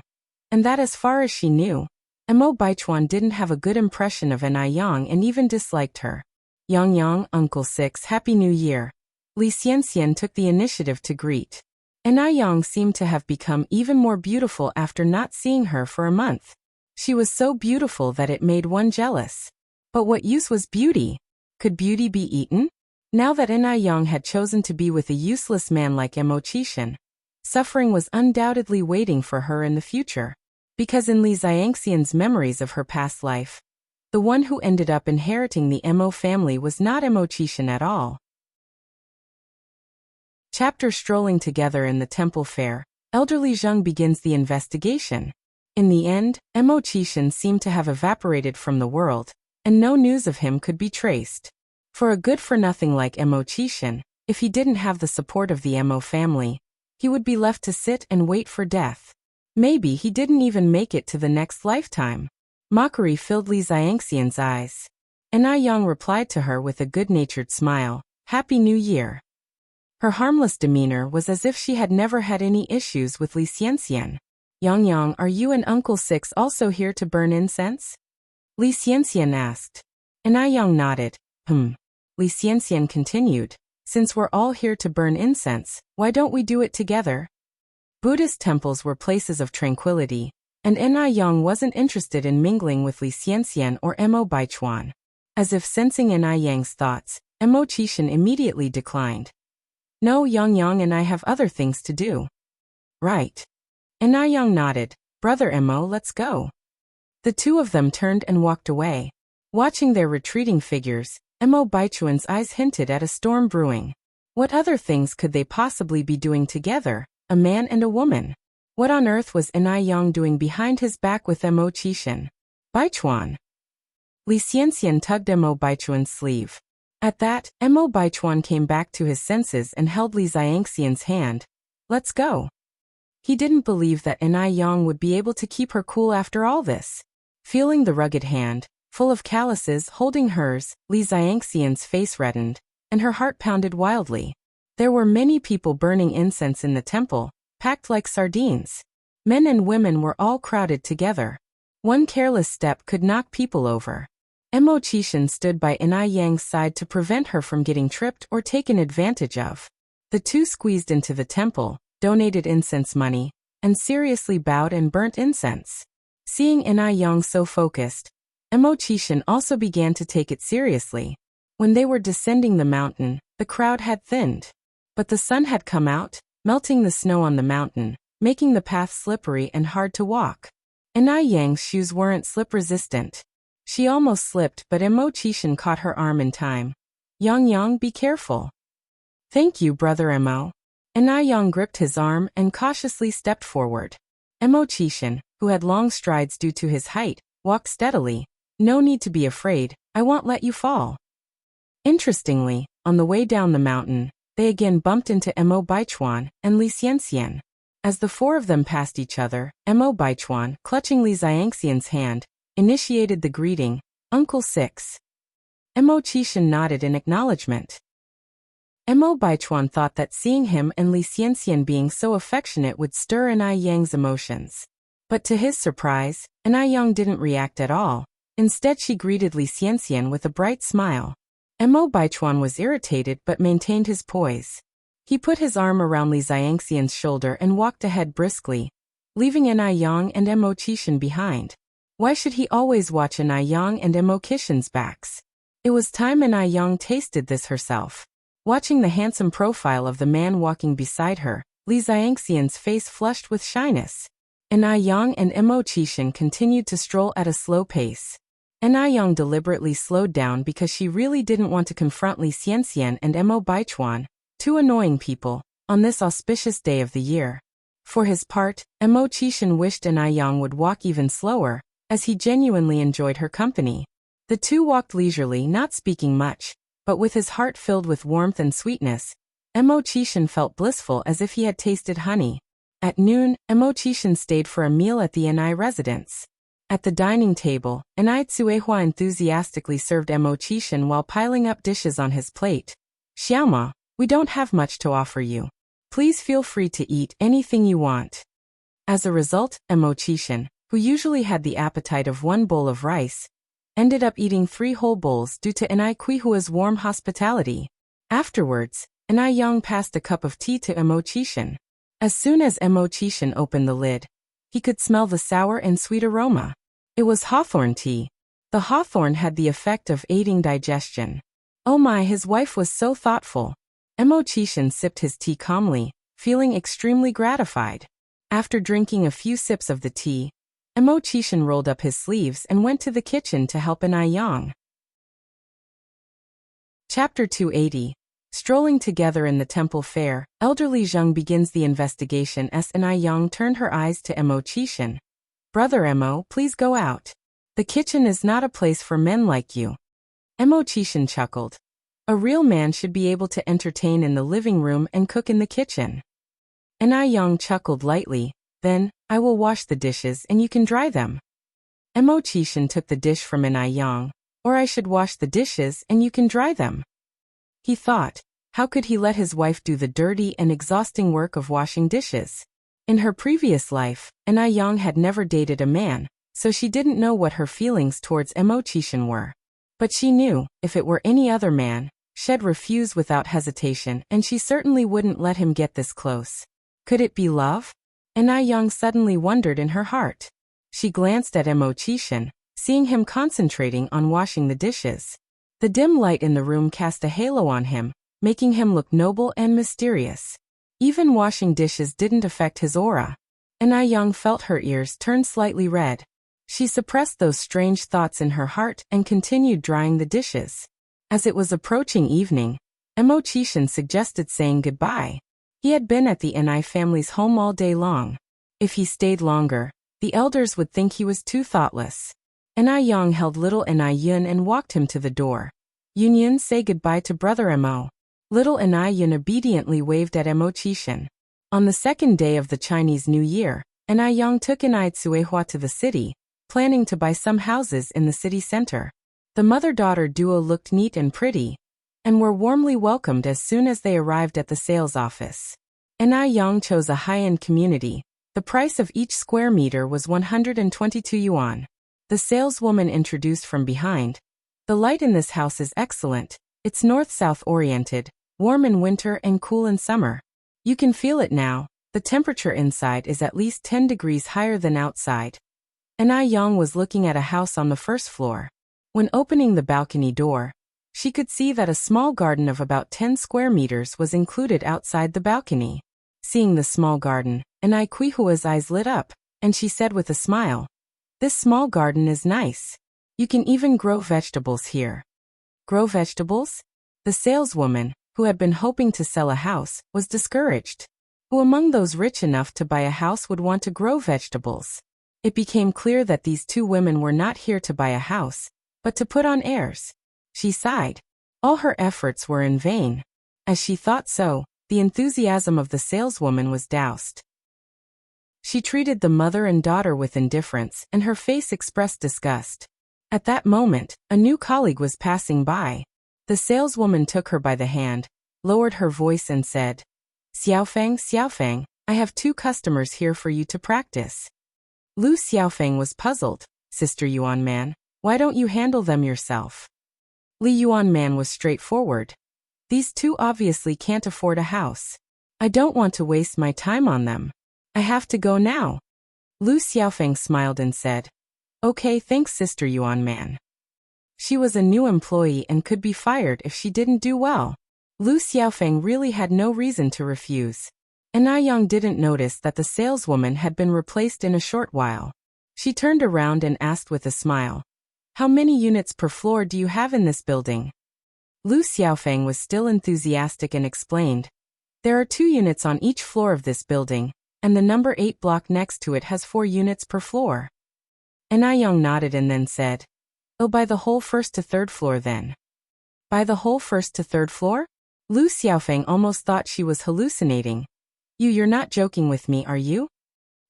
and that as far as she knew, Mo Baichuan didn't have a good impression of Anai Yang and even disliked her. Yang Yang, Uncle Six, Happy New Year. Li Xianxian took the initiative to greet. Anai Yang seemed to have become even more beautiful after not seeing her for a month. She was so beautiful that it made one jealous. But what use was beauty? Could beauty be eaten? Now that Anai Yang had chosen to be with a useless man like Mo Qixin, suffering was undoubtedly waiting for her in the future. Because in Li Xiangxian's memories of her past life, the one who ended up inheriting the Mo family was not Mo Qixin at all. Chapter Strolling together in the temple fair, elderly Zheng begins the investigation. In the end, Mo Qixin seemed to have evaporated from the world, and no news of him could be traced. For a good-for-nothing like Mo Qixin, if he didn't have the support of the Mo family, he would be left to sit and wait for death. Maybe he didn't even make it to the next lifetime. Mockery filled Li Xiangxian's eyes. Anai Yang replied to her with a good-natured smile, Happy New Year. Her harmless demeanor was as if she had never had any issues with Li Xianxian. Yang Yang, are you and Uncle Six also here to burn incense? Li Xianxian asked. Anai Yang nodded. Li Xianxian continued. Since we're all here to burn incense, why don't we do it together? Buddhist temples were places of tranquility, and Anai Yang wasn't interested in mingling with Li Xianxian or Mo Baichuan. As if sensing Anai Yang's thoughts, Mo Qixin immediately declined. No, Yang Yang and I have other things to do. Right. Anai Yang nodded. Brother Mo, let's go. The two of them turned and walked away. Watching their retreating figures, Mo Baichuan's eyes hinted at a storm brewing. What other things could they possibly be doing together, a man and a woman? What on earth was Anai Yang doing behind his back with Mo Qixin? Baichuan. Li Xianxian tugged Mo Baichuan's sleeve. At that, Mo Baichuan came back to his senses and held Li Xiangxian's hand. Let's go. He didn't believe that Anai Yang would be able to keep her cool after all this. Feeling the rugged hand, full of calluses, holding hers, Li Xiangxian's face reddened, and her heart pounded wildly. There were many people burning incense in the temple, packed like sardines. Men and women were all crowded together. One careless step could knock people over. Mo Qixin stood by Anai Yang's side to prevent her from getting tripped or taken advantage of. The two squeezed into the temple, donated incense money, and seriously bowed and burnt incense. Seeing Anai Yang so focused, Mo Qixin also began to take it seriously. When they were descending the mountain, the crowd had thinned. But the sun had come out, melting the snow on the mountain, making the path slippery and hard to walk. Anai Yang's shoes weren't slip-resistant. She almost slipped, but Mo Qixin caught her arm in time. Yang Yang, be careful. Thank you, Brother Mo. Anai Yang gripped his arm and cautiously stepped forward. Mo Qixin, who had long strides due to his height, walked steadily. No need to be afraid, I won't let you fall. Interestingly, on the way down the mountain, they again bumped into Mo Baichuan and Li Xianxian. As the four of them passed each other, Mo Baichuan, clutching Li Xiangxian's hand, initiated the greeting, Uncle Six. Mo Qixin nodded in acknowledgement. Mo Baichuan thought that seeing him and Li Xianxian being so affectionate would stir Anai Yang's emotions. But to his surprise, Anai Yang didn't react at all. Instead she greeted Li Xianxian with a bright smile. Mo Baichuan was irritated but maintained his poise. He put his arm around Li Xiangxian's shoulder and walked ahead briskly, leaving Anai Yang and Mo Qixin behind. Why should he always watch Anai Yang and Mo Qixin's backs? It was time Anai Yang tasted this herself. Watching the handsome profile of the man walking beside her, Li Xiangxian's face flushed with shyness. Anai Yang and Mo Qixin continued to stroll at a slow pace. Anai Yang deliberately slowed down because she really didn't want to confront Li Xianxian and Mo Baichuan, two annoying people, on this auspicious day of the year. For his part, Mo Qixin wished Anai Yang would walk even slower, as he genuinely enjoyed her company. The two walked leisurely, not speaking much, but with his heart filled with warmth and sweetness. Emo Chishan felt blissful as if he had tasted honey. At noon, Emo Chishan stayed for a meal at the Enai residence. At the dining table, Enai Tsuehua enthusiastically served Emo Chishan while piling up dishes on his plate. Xiaoma, we don't have much to offer you. Please feel free to eat anything you want. As a result, Emo Chishan, who usually had the appetite of one bowl of rice, ended up eating 3 whole bowls due to Enai Kuihua's warm hospitality. Afterwards, Enai Yang passed a cup of tea to Emo Chishan. As soon as Emo Chishan opened the lid, he could smell the sour and sweet aroma. It was hawthorn tea. The hawthorn had the effect of aiding digestion. Oh my, his wife was so thoughtful. Emo Chishan sipped his tea calmly, feeling extremely gratified. After drinking a few sips of the tea, Emo Chishan rolled up his sleeves and went to the kitchen to help Enai Yang. Chapter 280. Strolling together in the temple fair, elderly Zheng begins the investigation as Enai Yang turned her eyes to Emo Chishan. Brother Emo, please go out. The kitchen is not a place for men like you. Emo Chishan chuckled. A real man should be able to entertain in the living room and cook in the kitchen. Enai Yang chuckled lightly. Then, I will wash the dishes and you can dry them. Emo Chishan took the dish from Enai Yang. Or I should wash the dishes and you can dry them. He thought, how could he let his wife do the dirty and exhausting work of washing dishes? In her previous life, Enai Yang had never dated a man, so she didn't know what her feelings towards Emo Chishan were. But she knew, if it were any other man, she'd refuse without hesitation, and she certainly wouldn't let him get this close. Could it be love? Enai Yang suddenly wondered in her heart. She glanced at Emo Chishan, seeing him concentrating on washing the dishes. The dim light in the room cast a halo on him, making him look noble and mysterious. Even washing dishes didn't affect his aura. Enai Yang felt her ears turn slightly red. She suppressed those strange thoughts in her heart and continued drying the dishes. As it was approaching evening, Emo Chishan suggested saying goodbye. He had been at the Enai family's home all day long. If he stayed longer, the elders would think he was too thoughtless. Enai Yang held little Enai Yun and walked him to the door. Yun Yun, say goodbye to brother Emo. Little Enai Yun obediently waved at Emo Chishan. On the second day of the Chinese New Year, Enai Yang took Enai Tsuehua to the city, planning to buy some houses in the city center. The mother-daughter duo looked neat and pretty, and were warmly welcomed as soon as they arrived at the sales office. Enai Yang chose a high-end community. The price of each square meter was 122 yuan. The saleswoman introduced from behind. The light in this house is excellent. It's north-south oriented, warm in winter and cool in summer. You can feel it now. The temperature inside is at least 10 degrees higher than outside. Enai Yang was looking at a house on the first floor. When opening the balcony door, she could see that a small garden of about 10 square meters was included outside the balcony. Seeing the small garden, Enai Kuihua's eyes lit up, and she said with a smile, "This small garden is nice. You can even grow vegetables here." Grow vegetables? The saleswoman, who had been hoping to sell a house, was discouraged. Who among those rich enough to buy a house would want to grow vegetables? It became clear that these two women were not here to buy a house, but to put on airs. She sighed. All her efforts were in vain. As she thought so, the enthusiasm of the saleswoman was doused. She treated the mother and daughter with indifference, and her face expressed disgust. At that moment, a new colleague was passing by. The saleswoman took her by the hand, lowered her voice and said, Xiaofeng, I have 2 customers here for you to practice." Lu Xiaofeng was puzzled. "Sister Yuan Man, why don't you handle them yourself?" Li Yuan Man was straightforward. "These 2 obviously can't afford a house. I don't want to waste my time on them. I have to go now." Lu Xiaofeng smiled and said, "Okay, thanks Sister Yuan Man." She was a new employee and could be fired if she didn't do well. Lu Xiaofeng really had no reason to refuse. Enai Yang didn't notice that the saleswoman had been replaced in a short while. She turned around and asked with a smile, "How many units per floor do you have in this building?" Lu Xiaofeng was still enthusiastic and explained, "There are 2 units on each floor of this building, and the number 8 block next to it has 4 units per floor." Enai Yang nodded and then said, "Oh, by the whole 1st to 3rd floor then." "By the whole 1st to 3rd floor?" Lu Xiaofeng almost thought she was hallucinating. You're not joking with me, are you?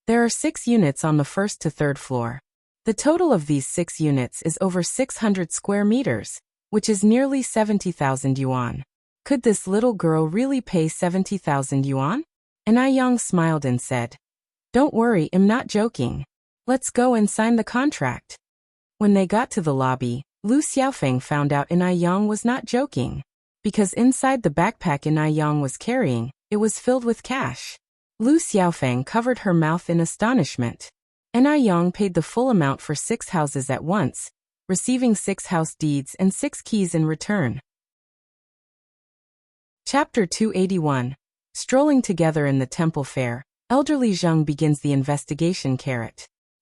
There are 6 units on the first to third floor. The total of these 6 units is over 600 square meters, which is nearly 70,000 yuan. Could this little girl really pay 70,000 yuan? And Yang smiled and said, Don't worry, I'm not joking. Let's go and sign the contract. When they got to the lobby, Lu Xiaofeng found out Yang was not joking. Because inside the backpack Yang was carrying, it was filled with cash. Lu Xiaofeng covered her mouth in astonishment. Yang paid the full amount for 6 houses at once, receiving 6 house deeds and 6 keys in return. Chapter 281. Strolling together in the temple fair, elderly Zheng begins the investigation.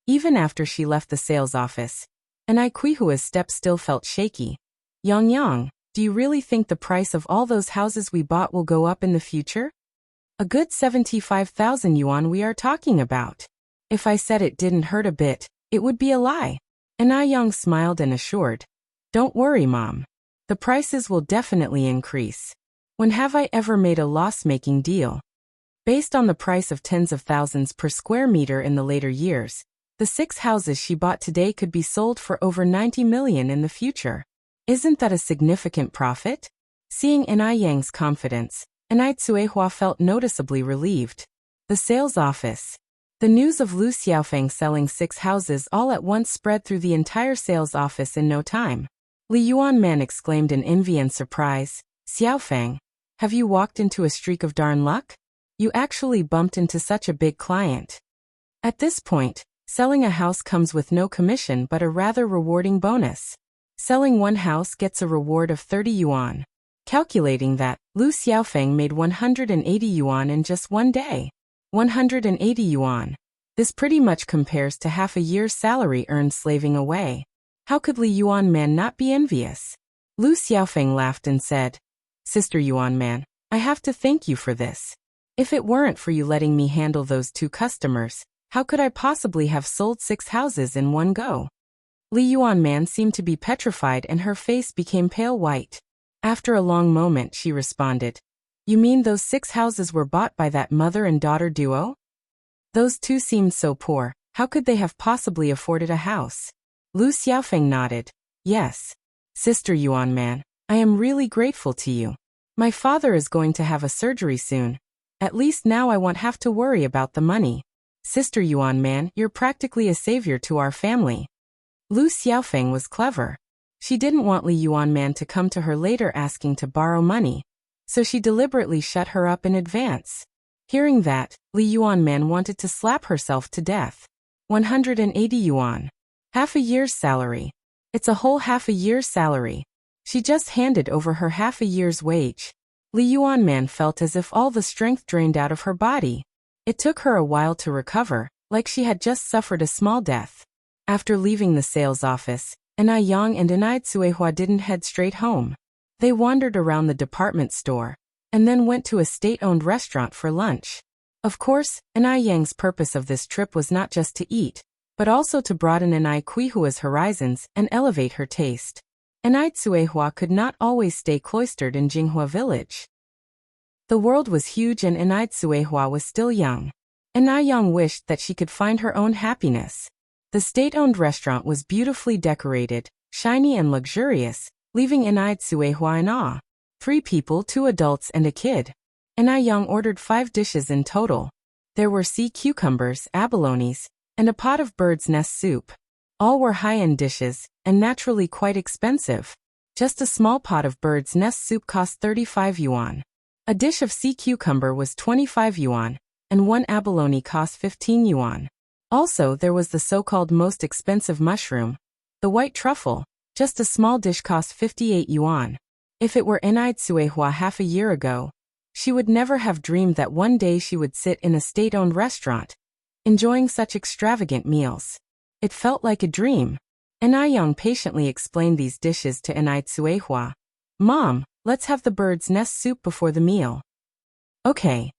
Even after she left the sales office, Kuihua's step still felt shaky. Yang, do you really think the price of all those houses we bought will go up in the future? A good 75,000 yuan we are talking about. If I said it didn't hurt a bit, it would be a lie. Yang smiled and assured, Don't worry, Mom. The prices will definitely increase. When have I ever made a loss-making deal? Based on the price of tens of thousands per square meter in the later years, the 6 houses she bought today could be sold for over 90 million in the future. Isn't that a significant profit? Seeing Yang's confidence, Cuihua felt noticeably relieved. The sales office. The news of Lu Xiaofeng selling 6 houses all at once spread through the entire sales office in no time. Li Yuanman exclaimed in envy and surprise, Xiaofeng, have you walked into a streak of darn luck? You actually bumped into such a big client. At this point, selling a house comes with no commission but a rather rewarding bonus. Selling 1 house gets a reward of 30 yuan. Calculating that, Lu Xiaofeng made 180 yuan in just 1 day. 180 yuan. This pretty much compares to half a year's salary earned slaving away. How could Li Yuanman not be envious? Lu Xiaofeng laughed and said, Sister Yuanman, I have to thank you for this. If it weren't for you letting me handle those 2 customers, how could I possibly have sold 6 houses in one go? Li Yuanman seemed to be petrified and her face became pale white. After a long moment she responded, You mean those 6 houses were bought by that mother and daughter duo? Those 2 seemed so poor, how could they have possibly afforded a house? Lu Xiaofeng nodded, Yes. Sister Yuanman, I am really grateful to you. My father is going to have a surgery soon. At least now I won't have to worry about the money. Sister Yuanman, you're practically a savior to our family. Lu Xiaofeng was clever. She didn't want Li Yuanman to come to her later asking to borrow money, so she deliberately shut her up in advance. Hearing that, Li Yuanman wanted to slap herself to death. 180 yuan. Half a year's salary. It's a whole half a year's salary. She just handed over her half a year's wage. Li Yuanman felt as if all the strength drained out of her body. It took her a while to recover, like she had just suffered a small death. After leaving the sales office, Yang and Cuihua didn't head straight home. They wandered around the department store, and then went to a state-owned restaurant for lunch. Of course, Yang's purpose of this trip was not just to eat, but also to broaden Cuihua's horizons and elevate her taste. Cuihua could not always stay cloistered in Jinghua village. The world was huge and Cuihua was still young. Yang wished that she could find her own happiness. The state-owned restaurant was beautifully decorated, shiny and luxurious, leaving Cuihua in awe. 3 people, 2 adults and a kid. Yang ordered 5 dishes in total. There were sea cucumbers, abalones, and a pot of bird's nest soup. All were high-end dishes, and naturally quite expensive. Just a small pot of bird's nest soup cost 35 yuan. A dish of sea cucumber was 25 yuan, and 1 abalone cost 15 yuan. Also, there was the so-called most expensive mushroom, the white truffle. Just a small dish cost 58 yuan. If it were Cuihua half a year ago, she would never have dreamed that one day she would sit in a state-owned restaurant, enjoying such extravagant meals. It felt like a dream. Yang patiently explained these dishes to Cuihua. Mom, let's have the bird's nest soup before the meal. Okay.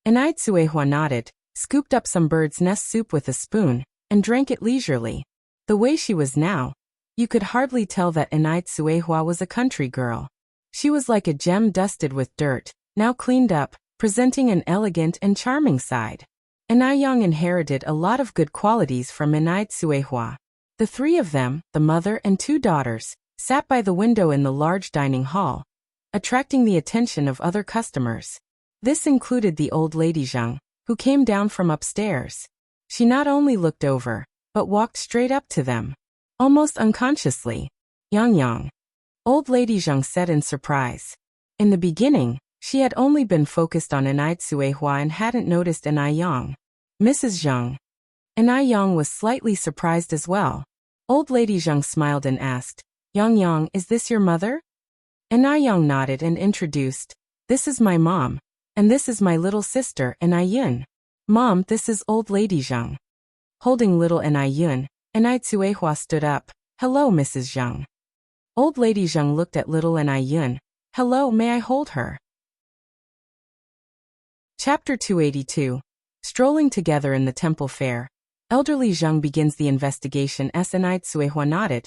Cuihua nodded, scooped up some bird's nest soup with a spoon, and drank it leisurely. The way she was now, you could hardly tell that Cuihua was a country girl. She was like a gem dusted with dirt, now cleaned up, presenting an elegant and charming side. Enai inherited a lot of good qualities from Enai Tsuehua. The three of them, the mother and two daughters, sat by the window in the large dining hall, attracting the attention of other customers. This included the old lady Zhang, who came down from upstairs. She not only looked over, but walked straight up to them. Almost unconsciously. Yang. Old lady Zhang said in surprise. In the beginning, she had only been focused on Enai Tsuehua and hadn't noticed Enai Yang. Mrs. Zhang. Enai Yang was slightly surprised as well. Old lady Zhang smiled and asked, Yang, is this your mother? Enai Yang nodded and introduced, this is my mom, and this is my little sister, Enai Yun. Mom, this is old lady Zhang. Holding little Enai Yun, Enai Tsuehua stood up, hello Mrs. Zhang. Old lady Zhang looked at little Enai Yun, hello, may I hold her? Chapter 282. Strolling together in the temple fair. Elderly Zhang begins the investigation as Enai Tsuehua nodded.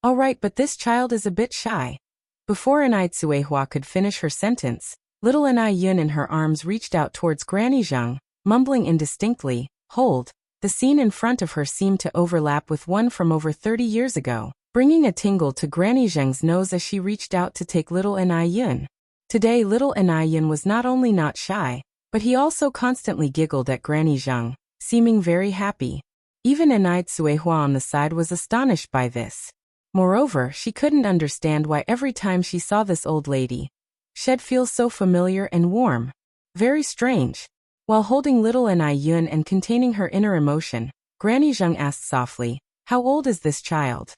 All right, but this child is a bit shy. Before Enai Tsuehua could finish her sentence, little Enai Yun in her arms reached out towards Granny Zhang, mumbling indistinctly, hold. The scene in front of her seemed to overlap with one from over 30 years ago, bringing a tingle to Granny Zhang's nose as she reached out to take little Enai Yun. Today little Enai Yun was not only not shy, but he also constantly giggled at Granny Zhang, seeming very happy. Even Enai Tsuehua on the side was astonished by this. Moreover, she couldn't understand why every time she saw this old lady, she'd feel so familiar and warm. Very strange. While holding little Enai Yun and containing her inner emotion, Granny Zhang asked softly, how old is this child?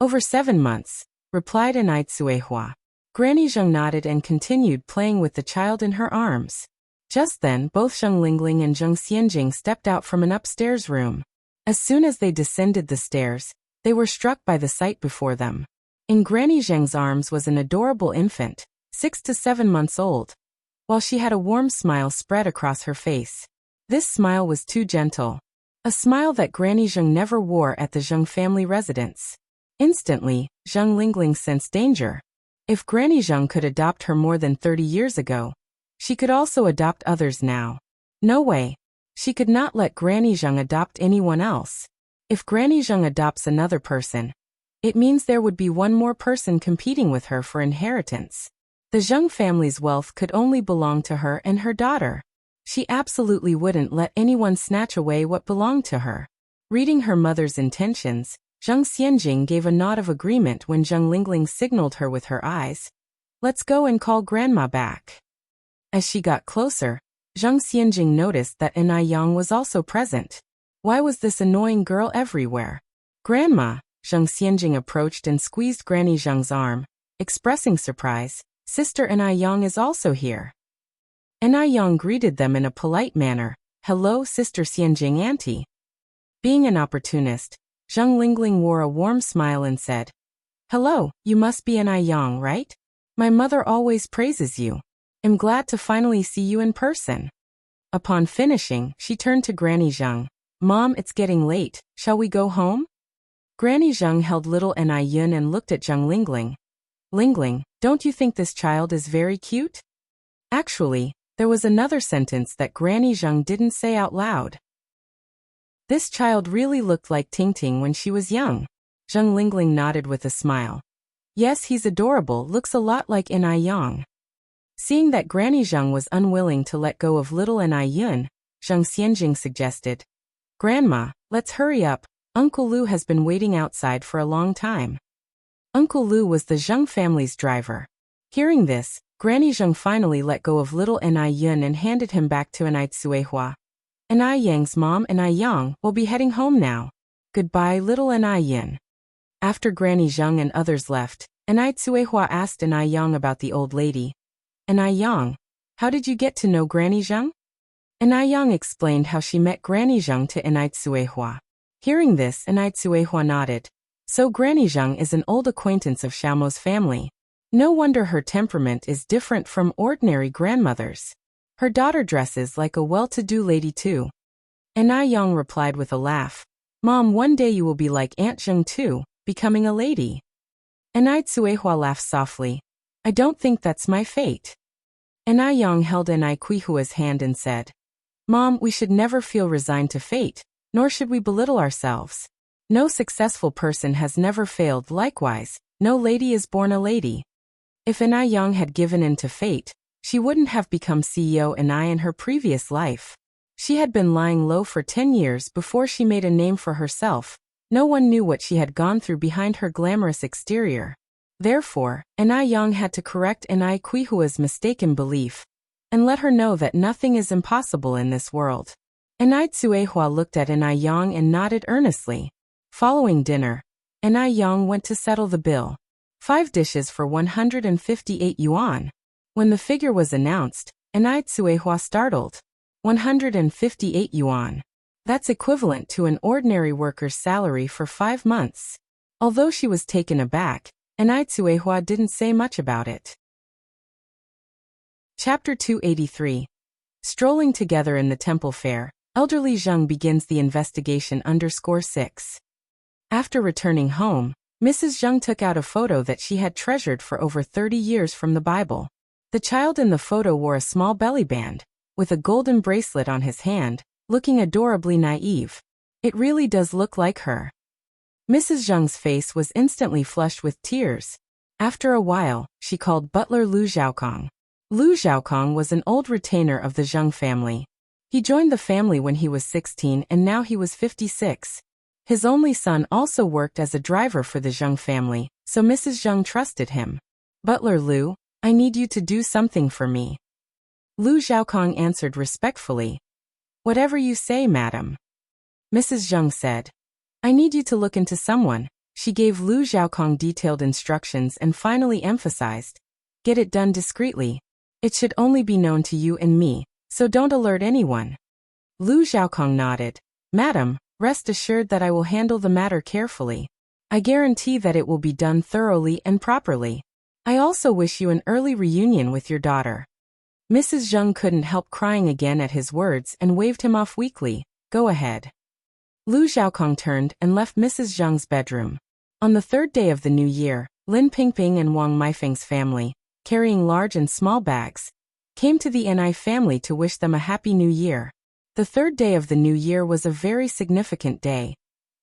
Over 7 months, replied Enai Tsuehua. Granny Zhang nodded and continued playing with the child in her arms. Just then, both Zhang Lingling and Zhang Xianjing stepped out from an upstairs room. As soon as they descended the stairs, they were struck by the sight before them. In Granny Zhang's arms was an adorable infant, 6 to 7 months old, while she had a warm smile spread across her face. This smile was too gentle. A smile that Granny Zhang never wore at the Zhang family residence. Instantly, Zhang Lingling sensed danger. If Granny Zhang could adopt her more than 30 years ago, she could also adopt others now. No way. She could not let Granny Zhang adopt anyone else. If Granny Zhang adopts another person, it means there would be one more person competing with her for inheritance. The Zhang family's wealth could only belong to her and her daughter. She absolutely wouldn't let anyone snatch away what belonged to her. Reading her mother's intentions, Zhang Xianjing gave a nod of agreement when Zhang Lingling signaled her with her eyes. Let's go and call Grandma back. As she got closer, Zhang Xianjing noticed that Enai Yang was also present. Why was this annoying girl everywhere? Grandma, Zhang Xianjing approached and squeezed Granny Zhang's arm, expressing surprise. Sister Enai Yang is also here. Enai Yang greeted them in a polite manner. Hello, Sister Xianjing Auntie. Being an opportunist, Zhang Lingling wore a warm smile and said, hello, you must be Enai Yang, right? My mother always praises you. I'm glad to finally see you in person. Upon finishing, she turned to Granny Zhang. Mom, it's getting late. Shall we go home? Granny Zhang held little Enai Yun and looked at Zhang Lingling. Lingling, don't you think this child is very cute? Actually, there was another sentence that Granny Zhang didn't say out loud. This child really looked like Tingting when she was young. Zhang Lingling nodded with a smile. Yes, he's adorable, looks a lot like Enai Yang. Seeing that Granny Zhang was unwilling to let go of little Enai Yun, Zhang Xianjing suggested, Grandma, let's hurry up, Uncle Lu has been waiting outside for a long time. Uncle Lu was the Zhang family's driver. Hearing this, Granny Zhang finally let go of little Enai Yun and handed him back to Enai Tsuehua. Enai Yang's mom, Enai Yang, will be heading home now. Goodbye, little Enai Yun. After Granny Zhang and others left, Enai Tsuehua asked Enai Yang about the old lady. Enai Yang, how did you get to know Granny Zhang? Enai Yang explained how she met Granny Zhang to Enai Tsuehua. Hearing this, Enai Tsuehua nodded. So Granny Zhang is an old acquaintance of Xiaomo's family. No wonder her temperament is different from ordinary grandmothers. Her daughter dresses like a well-to-do lady too. Enai Yang replied with a laugh. Mom, one day you will be like Aunt Zhang too, becoming a lady. Enai Tsuehua laughed softly. I don't think that's my fate. Enai Yang held Enai Quihua's hand and said, Mom, we should never feel resigned to fate, nor should we belittle ourselves. No successful person has never failed. Likewise, no lady is born a lady. If Enai Yang had given in to fate, she wouldn't have become CEO Enai in her previous life. She had been lying low for 10 years before she made a name for herself. No one knew what she had gone through behind her glamorous exterior. Therefore, Enai Yang had to correct Enai Quihua's mistaken belief and let her know that nothing is impossible in this world. Enai Tsuehua looked at Enai Yang and nodded earnestly. Following dinner, Enai Yang went to settle the bill. 5 dishes for 158 yuan. When the figure was announced, Enai Tsuehua startled. 158 yuan. That's equivalent to an ordinary worker's salary for 5 months. Although she was taken aback, Enai Tsuehua didn't say much about it. Chapter 283. Strolling together in the temple fair, elderly Zheng begins the investigation. 6. After returning home, Mrs. Zheng took out a photo that she had treasured for over 30 years from the Bible. The child in the photo wore a small belly band, with a golden bracelet on his hand, looking adorably naive. It really does look like her. Mrs. Zheng's face was instantly flushed with tears. After a while, she called butler Lu Zhaokong. Lu Zhaokong was an old retainer of the Zheng family. He joined the family when he was 16 and now he was 56. His only son also worked as a driver for the Zheng family, so Mrs. Zheng trusted him. Butler Lu, I need you to do something for me. Lu Zhaokong answered respectfully. Whatever you say, madam. Mrs. Zheng said. I need you to look into someone. She gave Lu Zhaokong detailed instructions and finally emphasized. Get it done discreetly. It should only be known to you and me, so don't alert anyone. Lu Zhaokong nodded. Madam, rest assured that I will handle the matter carefully. I guarantee that it will be done thoroughly and properly. I also wish you an early reunion with your daughter. Mrs. Zheng couldn't help crying again at his words and waved him off weakly. Go ahead. Lu Zhaokong turned and left Mrs. Zheng's bedroom. On the 3rd day of the new year, Lin Pingping and Wang Meifeng's family, carrying large and small bags, came to the Enai family to wish them a happy new year. The 3rd day of the new year was a very significant day,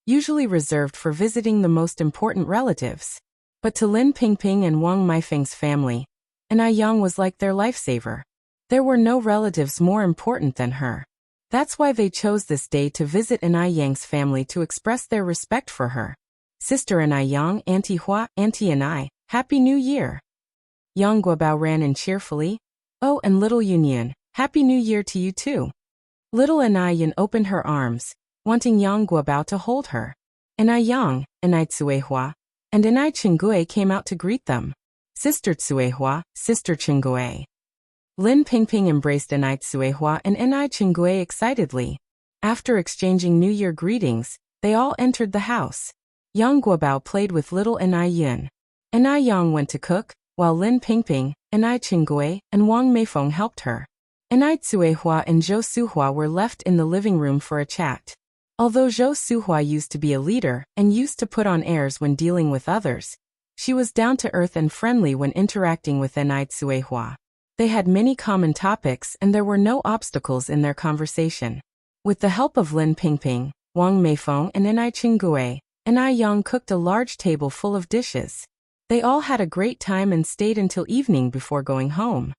usually reserved for visiting the most important relatives. But to Lin Pingping and Wang Meifeng's family, Enai Yang was like their lifesaver. There were no relatives more important than her. That's why they chose this day to visit Enai Yang's family to express their respect for her. Sister Enai Yang, Auntie Hua, Auntie Enai, Happy New Year. Yang Guobao ran in cheerfully. Oh, and little Yunyan, Happy New Year to you too. Little Enai Yan opened her arms, wanting Yang Guobao to hold her. Enai Yang, Enai Tsuehua, and Enai Chinggui came out to greet them. Sister Tsuehua, Sister Chinggui. Lin Pingping embraced Enai Tsuehua and Enai Chinggui excitedly. After exchanging New Year greetings, they all entered the house. Yang Guobao played with little Enai Yun. Enai Yang went to cook, while Lin Pingping, Enai Chinggui, and Wang Meifeng helped her. Enai Tsuehua and Zhou Suhua were left in the living room for a chat. Although Zhou Suhua used to be a leader and used to put on airs when dealing with others, she was down to earth and friendly when interacting with Enai Tsuehua. They had many common topics and there were no obstacles in their conversation. With the help of Lin Pingping, Wang Meifeng, and Enai Chinggui, Enai Yang cooked a large table full of dishes. They all had a great time and stayed until evening before going home.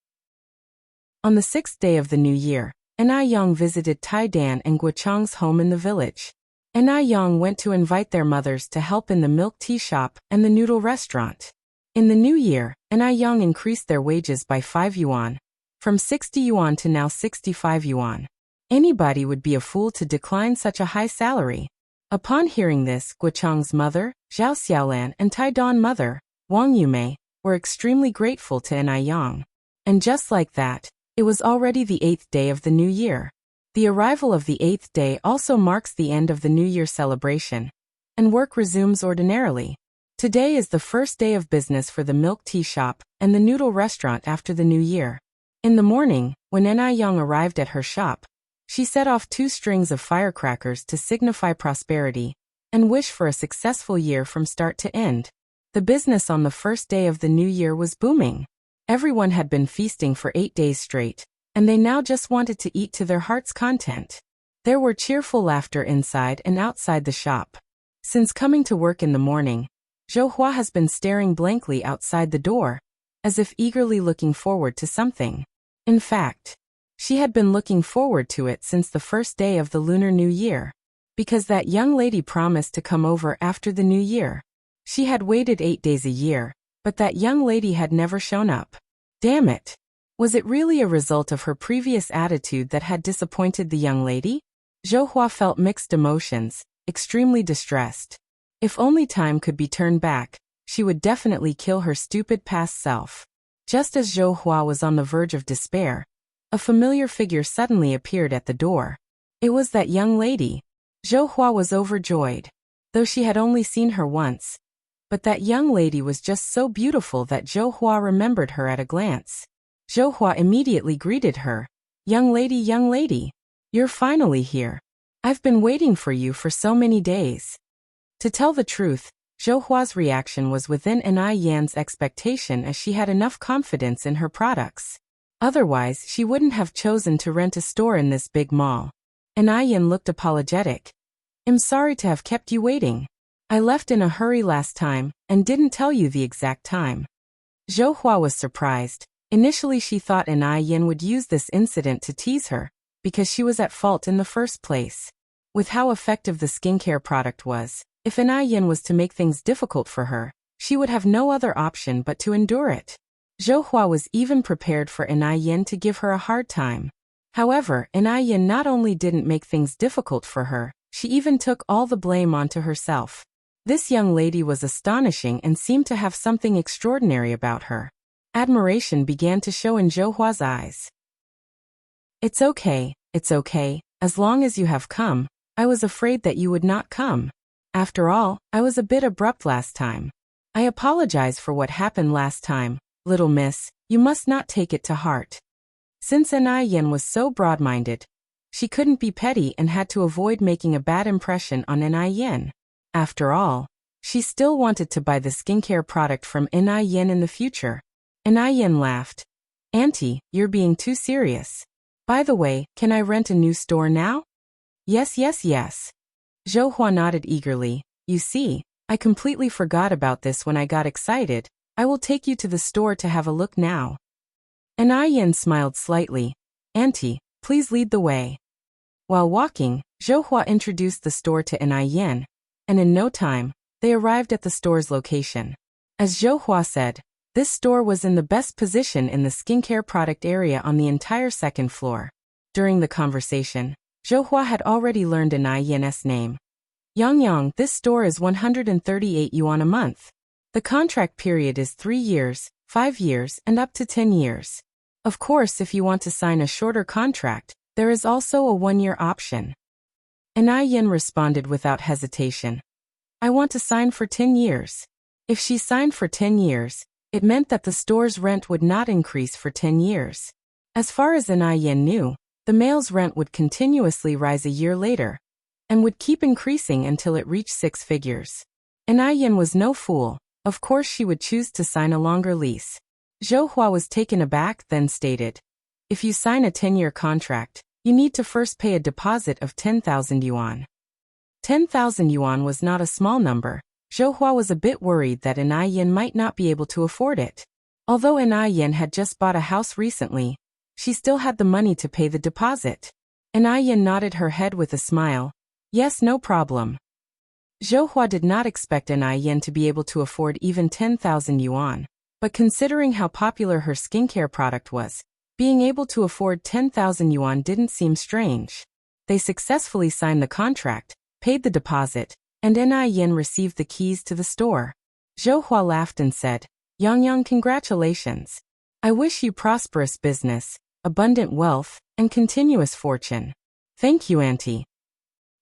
On the 6th day of the new year, Enai Yang visited Tai Dan and Guochang's home in the village. Enai Yang went to invite their mothers to help in the milk tea shop and the noodle restaurant. In the new year, Enai Yang increased their wages by 5 yuan, from 60 yuan to now 65 yuan. Anybody would be a fool to decline such a high salary. Upon hearing this, Guochang's mother, Zhao Xiaolan, and Tai Dan mother, Wang Yumei, were extremely grateful to Enai Yang. And just like that, it was already the 8th day of the new year. The arrival of the 8th day also marks the end of the New Year celebration, and work resumes ordinarily. Today is the first day of business for the milk tea shop and the noodle restaurant after the new year. In the morning, when Enai Yang arrived at her shop, she set off 2 strings of firecrackers to signify prosperity and wish for a successful year from start to end. The business on the first day of the new year was booming. Everyone had been feasting for 8 days straight, and they now just wanted to eat to their heart's content. There were cheerful laughter inside and outside the shop. Since coming to work in the morning, Zhou has been staring blankly outside the door, as if eagerly looking forward to something. In fact, she had been looking forward to it since the first day of the Lunar New Year, because that young lady promised to come over after the New Year. She had waited 8 days a year, but that young lady had never shown up. Damn it! Was it really a result of her previous attitude that had disappointed the young lady? Zhou felt mixed emotions, extremely distressed. If only time could be turned back, she would definitely kill her stupid past self. Just as Zhou was on the verge of despair, a familiar figure suddenly appeared at the door. It was that young lady. Zhou was overjoyed, though she had only seen her once. But that young lady was just so beautiful that Zhou remembered her at a glance. Zhou immediately greeted her. Young lady, you're finally here. I've been waiting for you for so many days. To tell the truth, Zhou reaction was within Yan's expectation, as she had enough confidence in her products. Otherwise, she wouldn't have chosen to rent a store in this big mall. Yan looked apologetic. I'm sorry to have kept you waiting. I left in a hurry last time, and didn't tell you the exact time. Zhou was surprised. Initially she thought Yan would use this incident to tease her, because she was at fault in the first place. With how effective the skincare product was, if Yan was to make things difficult for her, she would have no other option but to endure it. Zhou was even prepared for Yan to give her a hard time. However, Yan not only didn't make things difficult for her, she even took all the blame onto herself. This young lady was astonishing and seemed to have something extraordinary about her. Admiration began to show in Zhou eyes. It's okay, as long as you have come. I was afraid that you would not come. After all, I was a bit abrupt last time. I apologize for what happened last time, little miss, you must not take it to heart. Since Yan was so broad-minded, she couldn't be petty and had to avoid making a bad impression on Yan. After all, she still wanted to buy the skincare product from Yan in the future. Yan laughed. Auntie, you're being too serious. By the way, can I rent a new store now? Yes. Zhou nodded eagerly. You see, I completely forgot about this when I got excited. I will take you to the store to have a look now. Yan smiled slightly. Auntie, please lead the way. While walking, Zhou introduced the store to Yan, and in no time, they arrived at the store's location. As Zhou said, this store was in the best position in the skincare product area on the entire second floor. During the conversation, Zhou had already learned Yan's name. Yang, this store is 138 yuan a month. The contract period is 3 years, 5 years, and up to 10 years. Of course, if you want to sign a shorter contract, there is also a 1-year option. Yan responded without hesitation. I want to sign for 10 years. If she signed for 10 years, it meant that the store's rent would not increase for 10 years. As far as Yan knew, the male's rent would continuously rise a year later, and would keep increasing until it reached 6 figures. Yan was no fool. Of course she would choose to sign a longer lease. Zhou was taken aback, then stated, if you sign a 10-year contract, you need to first pay a deposit of 10,000 yuan. 10,000 yuan was not a small number. Zhou was a bit worried that Yan might not be able to afford it. Although Yan had just bought a house recently, she still had the money to pay the deposit. Yan nodded her head with a smile. Yes, no problem. Zhou did not expect Yan to be able to afford even 10,000 yuan, but considering how popular her skincare product was, being able to afford 10,000 yuan didn't seem strange. They successfully signed the contract, paid the deposit, and Yan received the keys to the store. Zhou laughed and said, Yang, congratulations. I wish you prosperous business, abundant wealth, and continuous fortune. Thank you, Auntie.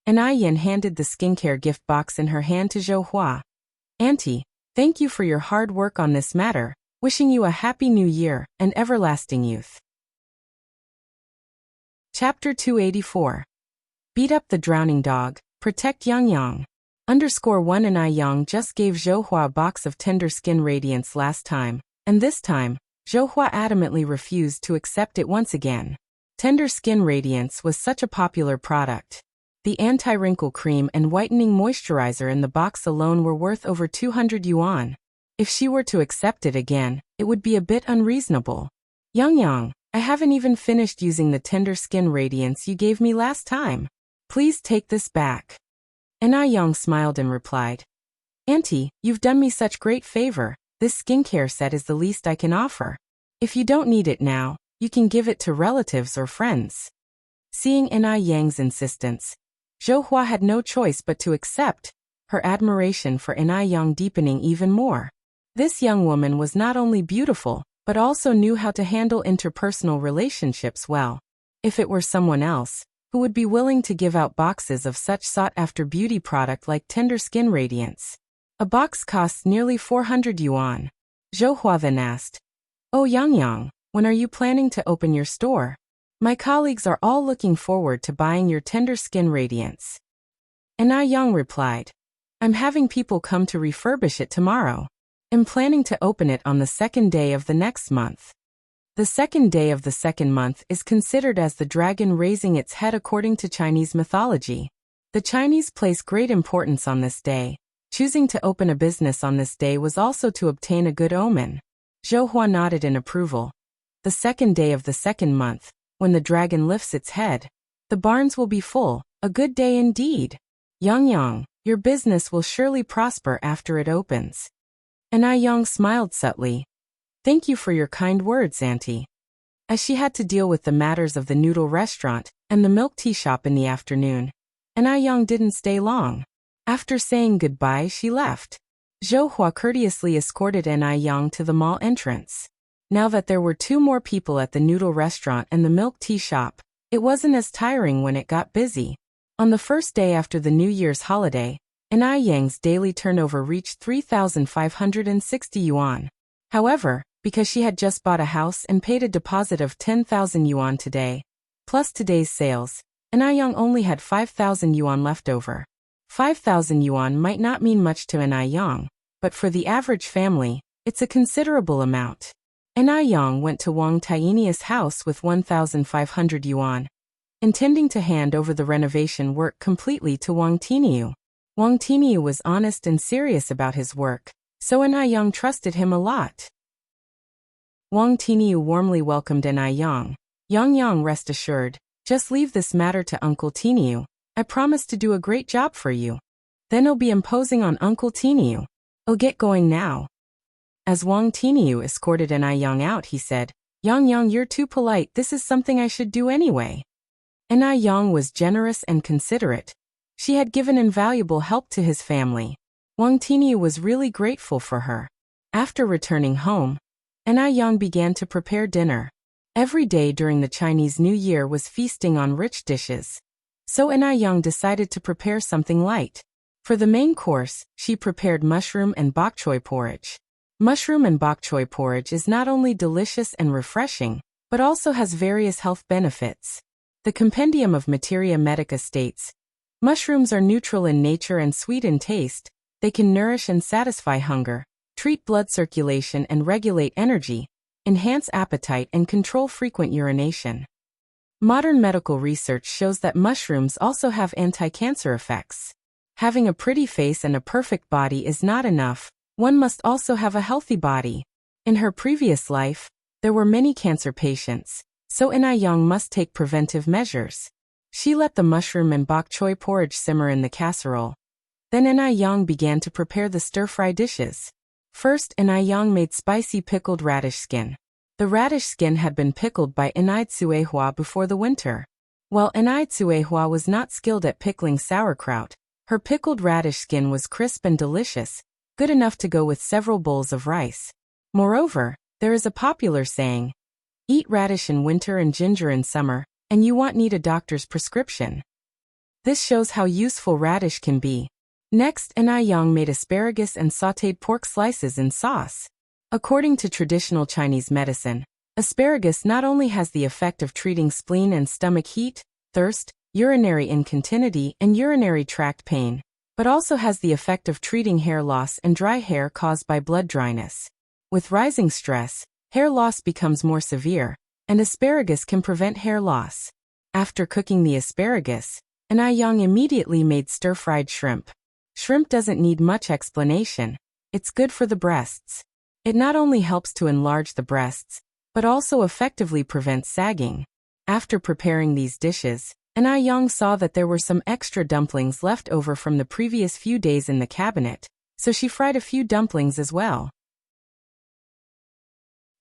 Yan handed the skincare gift box in her hand to Zhou. Auntie, thank you for your hard work on this matter, wishing you a happy new year and everlasting youth. Chapter 284. Beat up the drowning dog, protect Yang. _1 Yang just gave Zhou a box of tender skin radiance last time, and this time, Zhou adamantly refused to accept it once again. Tender Skin Radiance was such a popular product. The anti-wrinkle cream and whitening moisturizer in the box alone were worth over 200 yuan. If she were to accept it again, it would be a bit unreasonable. Yang, I haven't even finished using the Tender Skin Radiance you gave me last time. Please take this back. Yang smiled and replied, Auntie, you've done me such great favor. This skincare set is the least I can offer. If you don't need it now, you can give it to relatives or friends. Seeing Yang's insistence, Zhou had no choice but to accept, her admiration for Yang deepening even more. This young woman was not only beautiful, but also knew how to handle interpersonal relationships well. If it were someone else, who would be willing to give out boxes of such sought-after beauty product like Tender Skin Radiance? A box costs nearly 400 yuan. Zhou then asked, Oh Yang, when are you planning to open your store? My colleagues are all looking forward to buying your Tender Skin Radiance. Yang replied, I'm having people come to refurbish it tomorrow. I'm planning to open it on the second day of the next month. The second day of the second month is considered as the dragon raising its head according to Chinese mythology. The Chinese place great importance on this day. Choosing to open a business on this day was also to obtain a good omen. Zhou nodded in approval. The second day of the second month, when the dragon lifts its head, the barns will be full, a good day indeed. Yang, your business will surely prosper after it opens. Yang smiled subtly. Thank you for your kind words, Auntie. As she had to deal with the matters of the noodle restaurant and the milk tea shop in the afternoon, Yang didn't stay long. After saying goodbye, she left. Zhou courteously escorted Yang to the mall entrance. Now that there were 2 more people at the noodle restaurant and the milk tea shop, it wasn't as tiring when it got busy. On the first day after the New Year's holiday, Yang's daily turnover reached 3,560 yuan. However, because she had just bought a house and paid a deposit of 10,000 yuan today, plus today's sales, Yang only had 5,000 yuan left over. 5,000 yuan might not mean much to Yang, but for the average family, it's a considerable amount. Yang went to Wang Tienia's house with 1,500 yuan, intending to hand over the renovation work completely to Wang Tieniu. Wang Tieniu was honest and serious about his work, so Yang trusted him a lot. Wang Tieniu warmly welcomed Yang. Yang, rest assured, just leave this matter to Uncle Tieniu. I promise to do a great job for you. Then I'll be imposing on Uncle Tieniu. I'll get going now. As Wang Tieniu escorted Yang out, he said, Yang, you're too polite. This is something I should do anyway. Yang was generous and considerate. She had given invaluable help to his family. Wang Tieniu was really grateful for her. After returning home, Yang began to prepare dinner. Every day during the Chinese New Year was feasting on rich dishes. So Yang decided to prepare something light. For the main course, she prepared mushroom and bok choy porridge. Mushroom and bok choy porridge is not only delicious and refreshing, but also has various health benefits. The Compendium of Materia Medica states, mushrooms are neutral in nature and sweet in taste. They can nourish and satisfy hunger, treat blood circulation and regulate energy, enhance appetite and control frequent urination. Modern medical research shows that mushrooms also have anti-cancer effects. Having a pretty face and a perfect body is not enough. One must also have a healthy body. In her previous life, there were many cancer patients, so Yang must take preventive measures. She let the mushroom and bok choy porridge simmer in the casserole. Then Yang began to prepare the stir-fry dishes. First, Yang made spicy pickled radish skin. The radish skin had been pickled by Tsuehua before the winter. While Tsuehua was not skilled at pickling sauerkraut, her pickled radish skin was crisp and delicious, good enough to go with several bowls of rice. Moreover, there is a popular saying, eat radish in winter and ginger in summer, and you won't need a doctor's prescription. This shows how useful radish can be. Next, Yang made asparagus and sautéed pork slices in sauce. According to traditional Chinese medicine, asparagus not only has the effect of treating spleen and stomach heat, thirst, urinary incontinency, and urinary tract pain, but also has the effect of treating hair loss and dry hair caused by blood dryness. With rising stress, hair loss becomes more severe, and asparagus can prevent hair loss. After cooking the asparagus, Young immediately made stir-fried shrimp. Shrimp doesn't need much explanation. It's good for the breasts. It not only helps to enlarge the breasts, but also effectively prevents sagging. After preparing these dishes, Young saw that there were some extra dumplings left over from the previous few days in the cabinet, so she fried a few dumplings as well.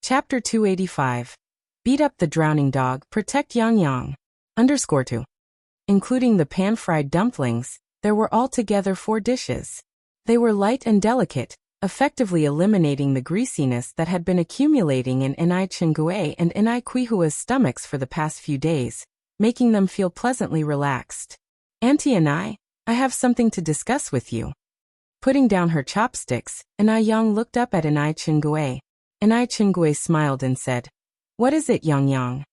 Chapter 285. Beat up the drowning dog, protect Yang. _2. Including the pan-fried dumplings, there were altogether 4 dishes. They were light and delicate, effectively eliminating the greasiness that had been accumulating in Inai Chingue and Inai Quihua's stomachs for the past few days, making them feel pleasantly relaxed. Auntie Inai, I have something to discuss with you. Putting down her chopsticks, Yang looked up at Inai Chingue. Inai Chingue smiled and said, "What is it, Yang?"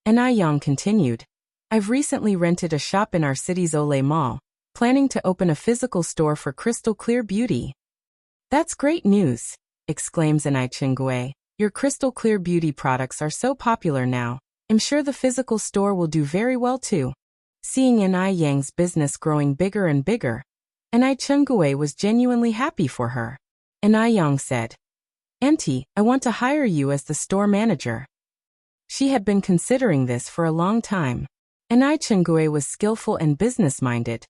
Yang continued, "I've recently rented a shop in our city's Olay Mall, planning to open a physical store for crystal clear beauty." "That's great news," exclaims Inai Chingue. "Your crystal clear beauty products are so popular now. I'm sure the physical store will do very well too." Seeing Inai Yang's business growing bigger and bigger, Inai Chingue was genuinely happy for her. Inai Yang said, "Auntie, I want to hire you as the store manager." She had been considering this for a long time. Inai Chingue was skillful and business-minded.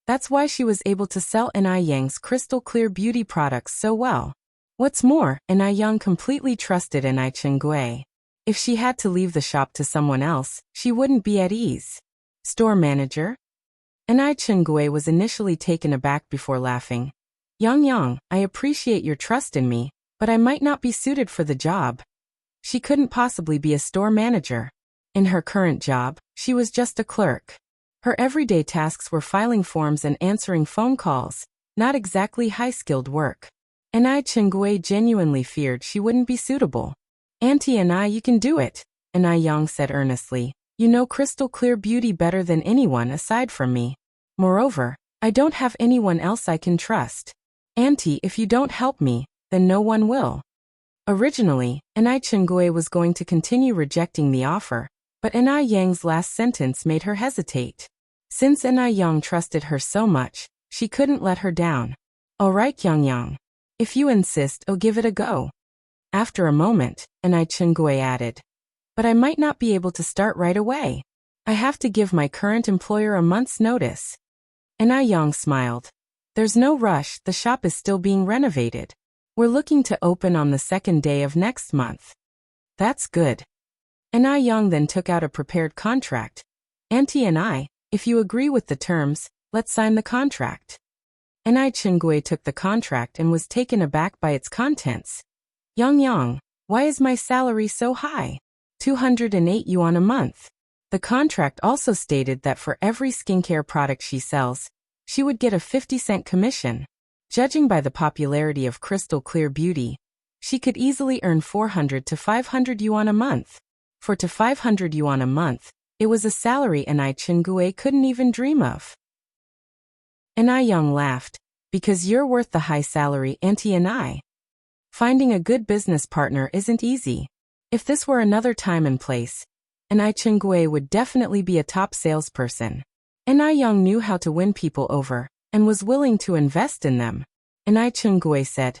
That's why she was able to sell Inai Yang's crystal clear beauty products so well. What's more, Inai Yang completely trusted Inai Chingue. If she had to leave the shop to someone else, she wouldn't be at ease. Store manager? Inai Chingue was initially taken aback before laughing. Yang, I appreciate your trust in me, but I might not be suited for the job." She couldn't possibly be a store manager. In her current job, she was just a clerk. Her everyday tasks were filing forms and answering phone calls, not exactly high-skilled work. Inai Chingue genuinely feared she wouldn't be suitable. "Auntie Inai, you can do it," Inai Yang said earnestly. "You know crystal clear beauty better than anyone aside from me. Moreover, I don't have anyone else I can trust. Auntie, if you don't help me, then no one will." Originally, Inai Chingue was going to continue rejecting the offer, but Inai Yang's last sentence made her hesitate. Since Inai Yang trusted her so much, she couldn't let her down. "All right, Yang. If you insist, I'll give it a go." After a moment, Inai Chingue added, "But I might not be able to start right away. I have to give my current employer a month's notice." Inai Yang smiled. "There's no rush, the shop is still being renovated. We're looking to open on the 2nd day of next month." "That's good." Inai Yang then took out a prepared contract. "Auntie Inai, if you agree with the terms, let's sign the contract." Inai Chingue took the contract and was taken aback by its contents. Yang, why is my salary so high? 208 yuan a month." The contract also stated that for every skincare product she sells, she would get a 50-cent commission. Judging by the popularity of crystal clear beauty, she could easily earn 400 to 500 yuan a month. For to 500 yuan a month, it was a salary Inai Chingue couldn't even dream of. Inai Yang laughed. "Because you're worth the high salary, Auntie Inai. Finding a good business partner isn't easy. If this were another time and place, Inai Chingue would definitely be a top salesperson." Inai Yang knew how to win people over, and was willing to invest in them. Inai Chingue said,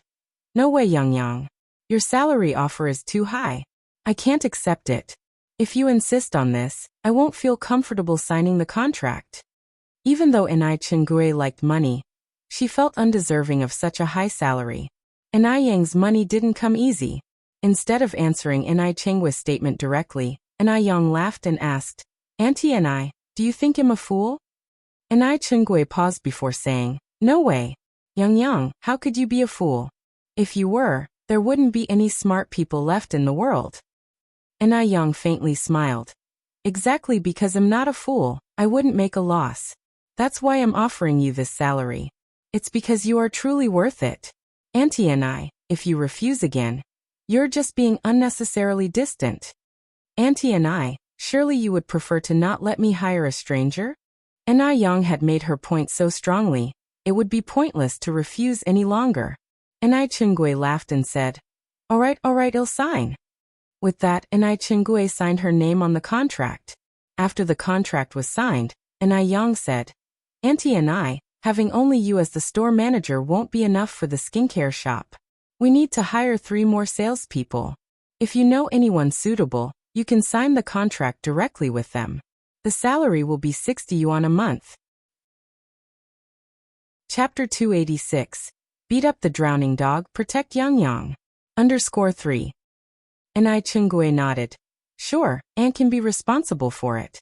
"No way, Yang. Your salary offer is too high. I can't accept it. If you insist on this, I won't feel comfortable signing the contract." Even though Inai Chingue liked money, she felt undeserving of such a high salary. Inai Yang's money didn't come easy. Instead of answering Inai Chingue's statement directly, Inai Yang laughed and asked, "Auntie Inai, do you think I'm a fool?" Inai Chingue paused before saying, "No way. Yang, how could you be a fool? If you were, there wouldn't be any smart people left in the world." Inai Yang faintly smiled. "Exactly because I'm not a fool, I wouldn't make a loss. That's why I'm offering you this salary. It's because you are truly worth it. Auntie Inai, if you refuse again, you're just being unnecessarily distant. Auntie Inai, surely you would prefer to not let me hire a stranger?" Inai Yang had made her point so strongly, it would be pointless to refuse any longer. Inai Chingue laughed and said, All right, I'll sign. With that, Enai Chingue signed her name on the contract. After the contract was signed, Enai Yang said, "Auntie and I, having only you as the store manager won't be enough for the skincare shop. We need to hire 3 more salespeople. If you know anyone suitable, you can sign the contract directly with them. The salary will be 60 yuan a month." Chapter 286. Beat up the drowning dog, protect Yang. _3. Enai Chingue nodded. Sure, Aunt can be responsible for it.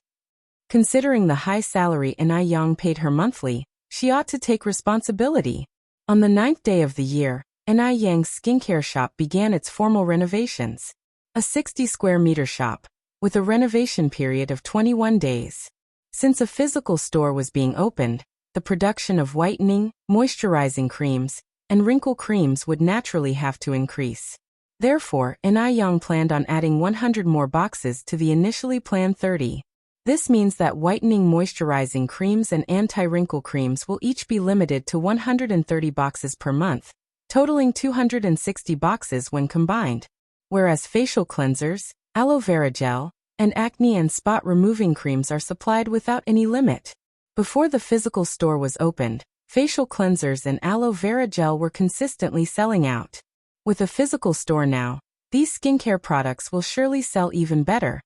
Considering the high salary Enai Yang paid her monthly, she ought to take responsibility. On the 9th day of the year, Enai Yang's skincare shop began its formal renovations. A 60 square meter shop, with a renovation period of 21 days. Since a physical store was being opened, the production of whitening, moisturizing creams, and wrinkle creams would naturally have to increase. Therefore, Enai Yang planned on adding 100 more boxes to the initially planned 30. This means that whitening moisturizing creams and anti-wrinkle creams will each be limited to 130 boxes per month, totaling 260 boxes when combined. Whereas facial cleansers, aloe vera gel, and acne and spot removing creams are supplied without any limit. Before the physical store was opened, facial cleansers and aloe vera gel were consistently selling out. With a physical store now, these skincare products will surely sell even better.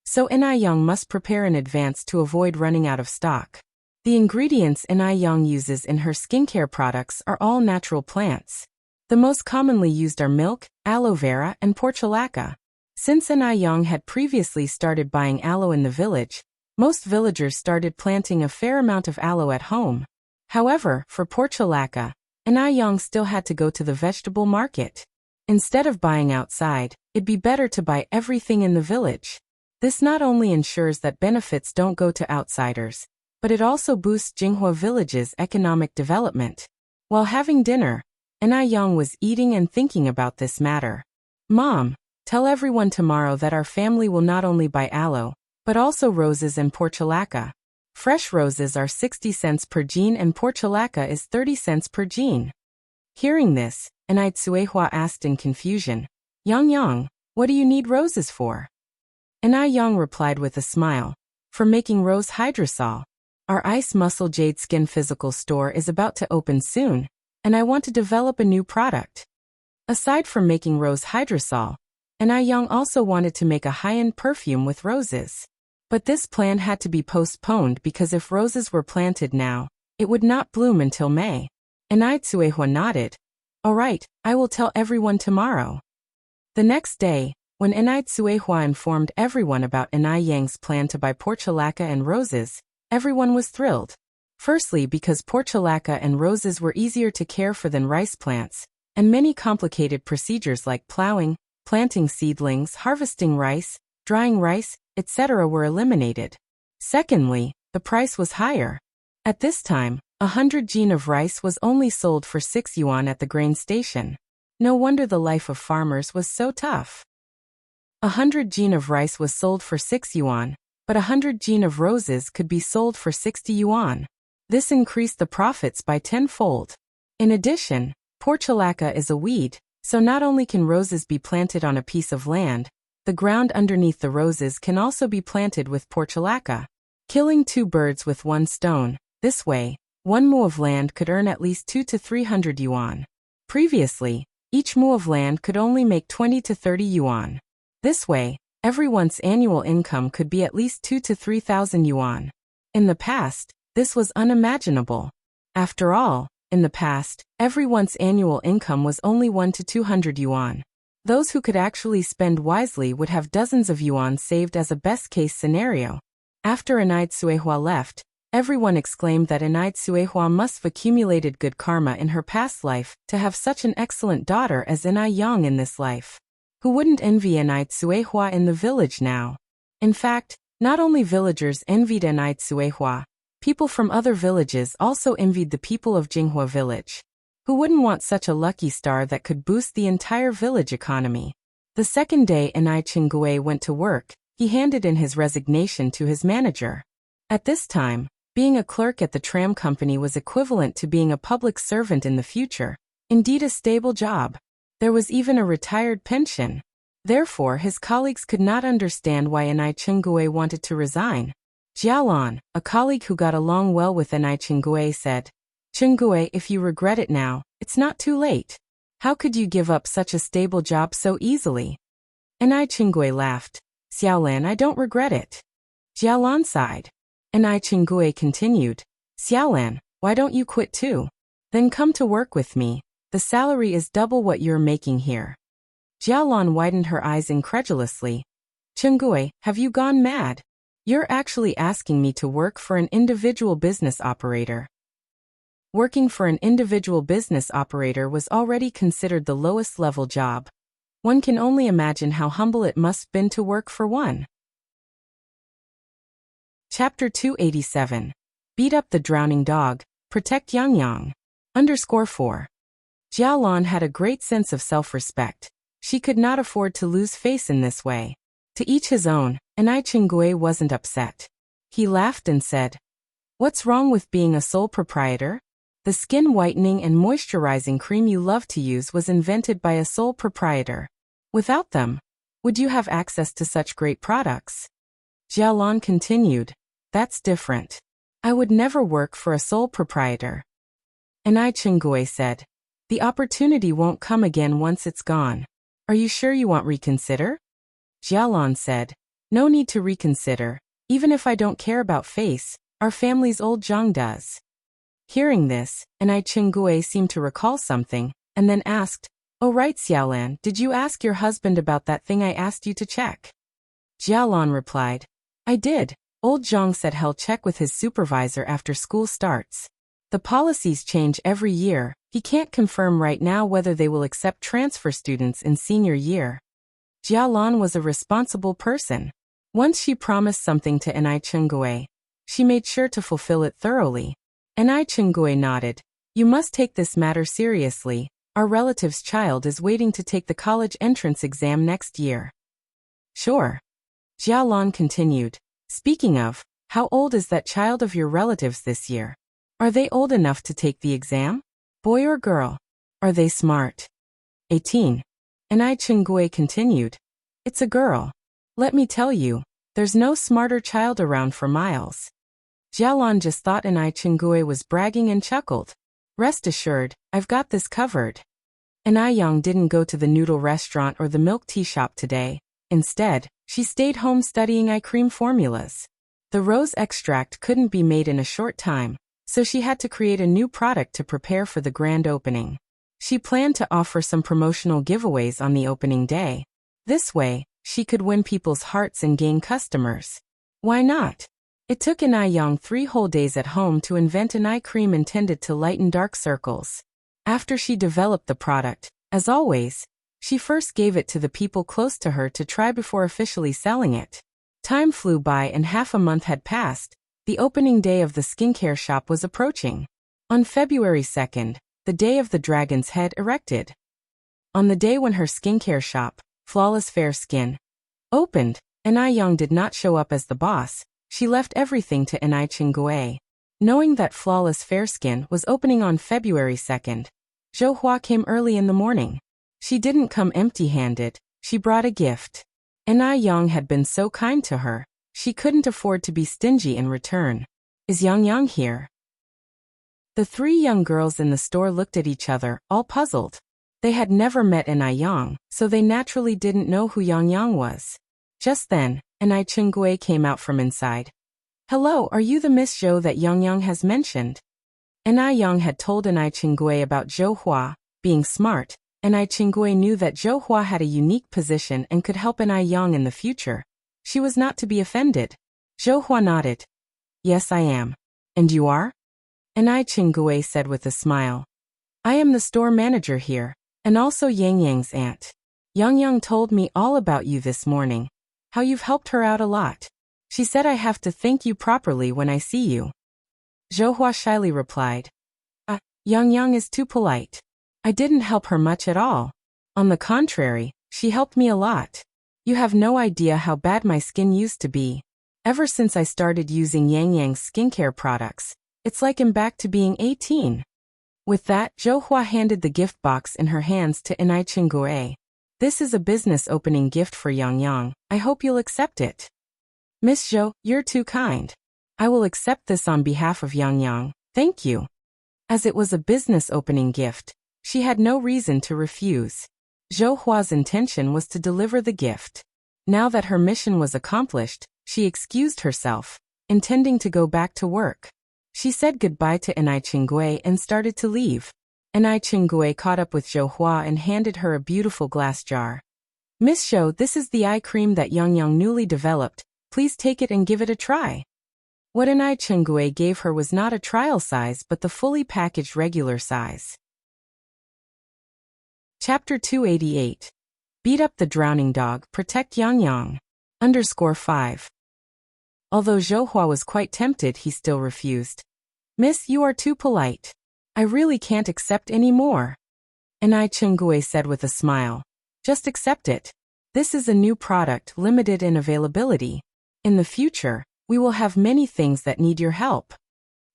So Enai Yang must prepare in advance to avoid running out of stock. The ingredients Enai Yang uses in her skincare products are all natural plants. The most commonly used are milk, aloe vera, and portulaca. Since Enai Yang had previously started buying aloe in the village, most villagers started planting a fair amount of aloe at home. However, for portulaca, Enai Yang still had to go to the vegetable market. Instead of buying outside, it'd be better to buy everything in the village. This not only ensures that benefits don't go to outsiders, but it also boosts Jinghua village's economic development. While having dinner, Enai Yang was eating and thinking about this matter. Mom, tell everyone tomorrow that our family will not only buy aloe, but also roses and portulaca. Fresh roses are 60 cents per jean and portulaca is 30 cents per jean. Hearing this, Enai Tsuehua asked in confusion, Yang, what do you need roses for? Enai Yang replied with a smile, for making rose hydrosol. Our Ice Muscle Jade Skin physical store is about to open soon, and I want to develop a new product. Aside from making rose hydrosol, Enai Yang also wanted to make a high-end perfume with roses. But this plan had to be postponed because if roses were planted now, it would not bloom until May. Enai Tsuehua nodded. All right, I will tell everyone tomorrow. The next day, when Enai Tsuehua informed everyone about Enai Yang's plan to buy portulaca and roses, everyone was thrilled. Firstly, because portulaca and roses were easier to care for than rice plants, and many complicated procedures like plowing, planting seedlings, harvesting rice, drying rice, etc. were eliminated. Secondly, the price was higher. At this time, 100 jean of rice was only sold for 6 yuan at the grain station. No wonder the life of farmers was so tough. 100 jean of rice was sold for 6 yuan, but 100 jean of roses could be sold for 60 yuan. This increased the profits by 10-fold. In addition, portulaca is a weed, so not only can roses be planted on a piece of land, the ground underneath the roses can also be planted with portulaca, killing 2 birds with 1 stone. This way, 1 mu of land could earn at least 2 to 300 yuan. Previously, each mu of land could only make 20 to 30 yuan. This way, everyone's annual income could be at least 2 to 3,000 yuan. In the past, this was unimaginable. After all, in the past, everyone's annual income was only 1 to 200 yuan. Those who could actually spend wisely would have dozens of yuan saved as a best-case scenario. After Enai Tsuehua left, everyone exclaimed that Enai Tsuehua must have accumulated good karma in her past life to have such an excellent daughter as Enai Yang in this life. Who wouldn't envy Enai Tsuehua in the village now? In fact, not only villagers envied Enai Tsuehua, people from other villages also envied the people of Jinghua village. Who wouldn't want such a lucky star that could boost the entire village economy? The second day Enai Chingue went to work, he handed in his resignation to his manager. At this time, being a clerk at the tram company was equivalent to being a public servant in the future, indeed a stable job. There was even a retired pension. Therefore, his colleagues could not understand why Enai Chingui wanted to resign. Jialan, a colleague who got along well with Enai Chingui, said, "Chingui, if you regret it now, it's not too late. How could you give up such a stable job so easily?" Enai Chingui laughed. "Xiaolan, I don't regret it." Jialan sighed. Enai Chingui continued, "Xiaolan, why don't you quit too? Then come to work with me. The salary is double what you're making here." Jialan widened her eyes incredulously. "Chingui, have you gone mad? You're actually asking me to work for an individual business operator." Working for an individual business operator was already considered the lowest level job. One can only imagine how humble it must have been to work for one. Chapter 287. Beat up the drowning dog, protect Yang Yang. _4. Jialan had a great sense of self-respect. She could not afford to lose face in this way. To each his own, Enai Chingui wasn't upset. He laughed and said, "What's wrong with being a sole proprietor? The skin whitening and moisturizing cream you love to use was invented by a sole proprietor. Without them, would you have access to such great products?" Jialan continued, "That's different. I would never work for a sole proprietor." Enai Chingui said, "The opportunity won't come again once it's gone. Are you sure you want reconsider?" Jialan said, "No need to reconsider. Even if I don't care about face, our family's old Zhang does." Hearing this, Enai Chingui seemed to recall something, and then asked, "Oh right, Xiaolan, did you ask your husband about that thing I asked you to check?" Jialan replied, "I did. Old Zhang said he'll check with his supervisor after school starts. The policies change every year. He can't confirm right now whether they will accept transfer students in senior year." Jialan was a responsible person. Once she promised something to Enai Chingui, she made sure to fulfill it thoroughly. Enai Chingui nodded. "You must take this matter seriously. Our relative's child is waiting to take the college entrance exam next year." "Sure." Jialan continued. "Speaking of, how old is that child of your relatives this year? Are they old enough to take the exam? Boy or girl? Are they smart?" 18. Enai Chingui continued. "It's a girl. Let me tell you, there's no smarter child around for miles." Jialan just thought Enai Chingui was bragging and chuckled. "Rest assured, I've got this covered." Enai Yang didn't go to the noodle restaurant or the milk tea shop today. Instead, she stayed home studying eye cream formulas. The rose extract couldn't be made in a short time, so she had to create a new product to prepare for the grand opening. She planned to offer some promotional giveaways on the opening day. This way, she could win people's hearts and gain customers. Why not? It took Enai Yang 3 whole days at home to invent an eye cream intended to lighten dark circles. After she developed the product, as always, she first gave it to the people close to her to try before officially selling it. Time flew by and half a month had passed. The opening day of the skincare shop was approaching. On February 2nd, the day of the dragon's head erected. On the day when her skincare shop, Flawless Fair Skin, opened, Enai Yang did not show up as the boss. She left everything to Enai Chingui. Knowing that Flawless Fair Skin was opening on February 2nd, Zhou Hua came early in the morning. She didn't come empty-handed, she brought a gift. Enai Yang had been so kind to her, she couldn't afford to be stingy in return. "Is Yang Yang here?" The 3 young girls in the store looked at each other, all puzzled. They had never met Enai Yang, so they naturally didn't know who Yang Yang was. Just then, Enai Chingui came out from inside. "Hello, are you the Miss Zhou that Yang Yang has mentioned?" Enai Yang had told Enai Chingui about Zhou Hua being smart. Enai Chingui knew that Zhou Hua had a unique position and could help Enai Yang in the future. She was not to be offended. Zhou Hua nodded. "Yes, I am. And you are?" Enai Chingui said with a smile. "I am the store manager here, and also Yang Yang's aunt. Yang Yang told me all about you this morning. How you've helped her out a lot. She said I have to thank you properly when I see you." Zhou Hua shyly replied. Yang Yang is too polite. I didn't help her much at all. On the contrary, she helped me a lot. You have no idea how bad my skin used to be. Ever since I started using Yang Yang's skincare products, it's like I'm back to being 18. With that, Zhou Hua handed the gift box in her hands to Enai Chingui. This is a business opening gift for Yang Yang. I hope you'll accept it. Miss Zhou, you're too kind. I will accept this on behalf of Yang Yang. Thank you. As it was a business opening gift, she had no reason to refuse. Zhou Hua's intention was to deliver the gift. Now that her mission was accomplished, she excused herself, intending to go back to work. She said goodbye to Enai Qinggui and started to leave. Enai Qinggui caught up with Zhou Hua and handed her a beautiful glass jar. Miss Zhou, this is the eye cream that Yang Yang newly developed. Please take it and give it a try. What Enai Qinggui gave her was not a trial size but the fully packaged regular size. Chapter 288. Beat up the drowning dog, protect Yang Yang. _5. Although Zhou Hua was quite tempted, he still refused. Miss, you are too polite. I really can't accept any more. Enai Qinggui said with a smile. Just accept it. This is a new product, limited in availability. In the future, we will have many things that need your help.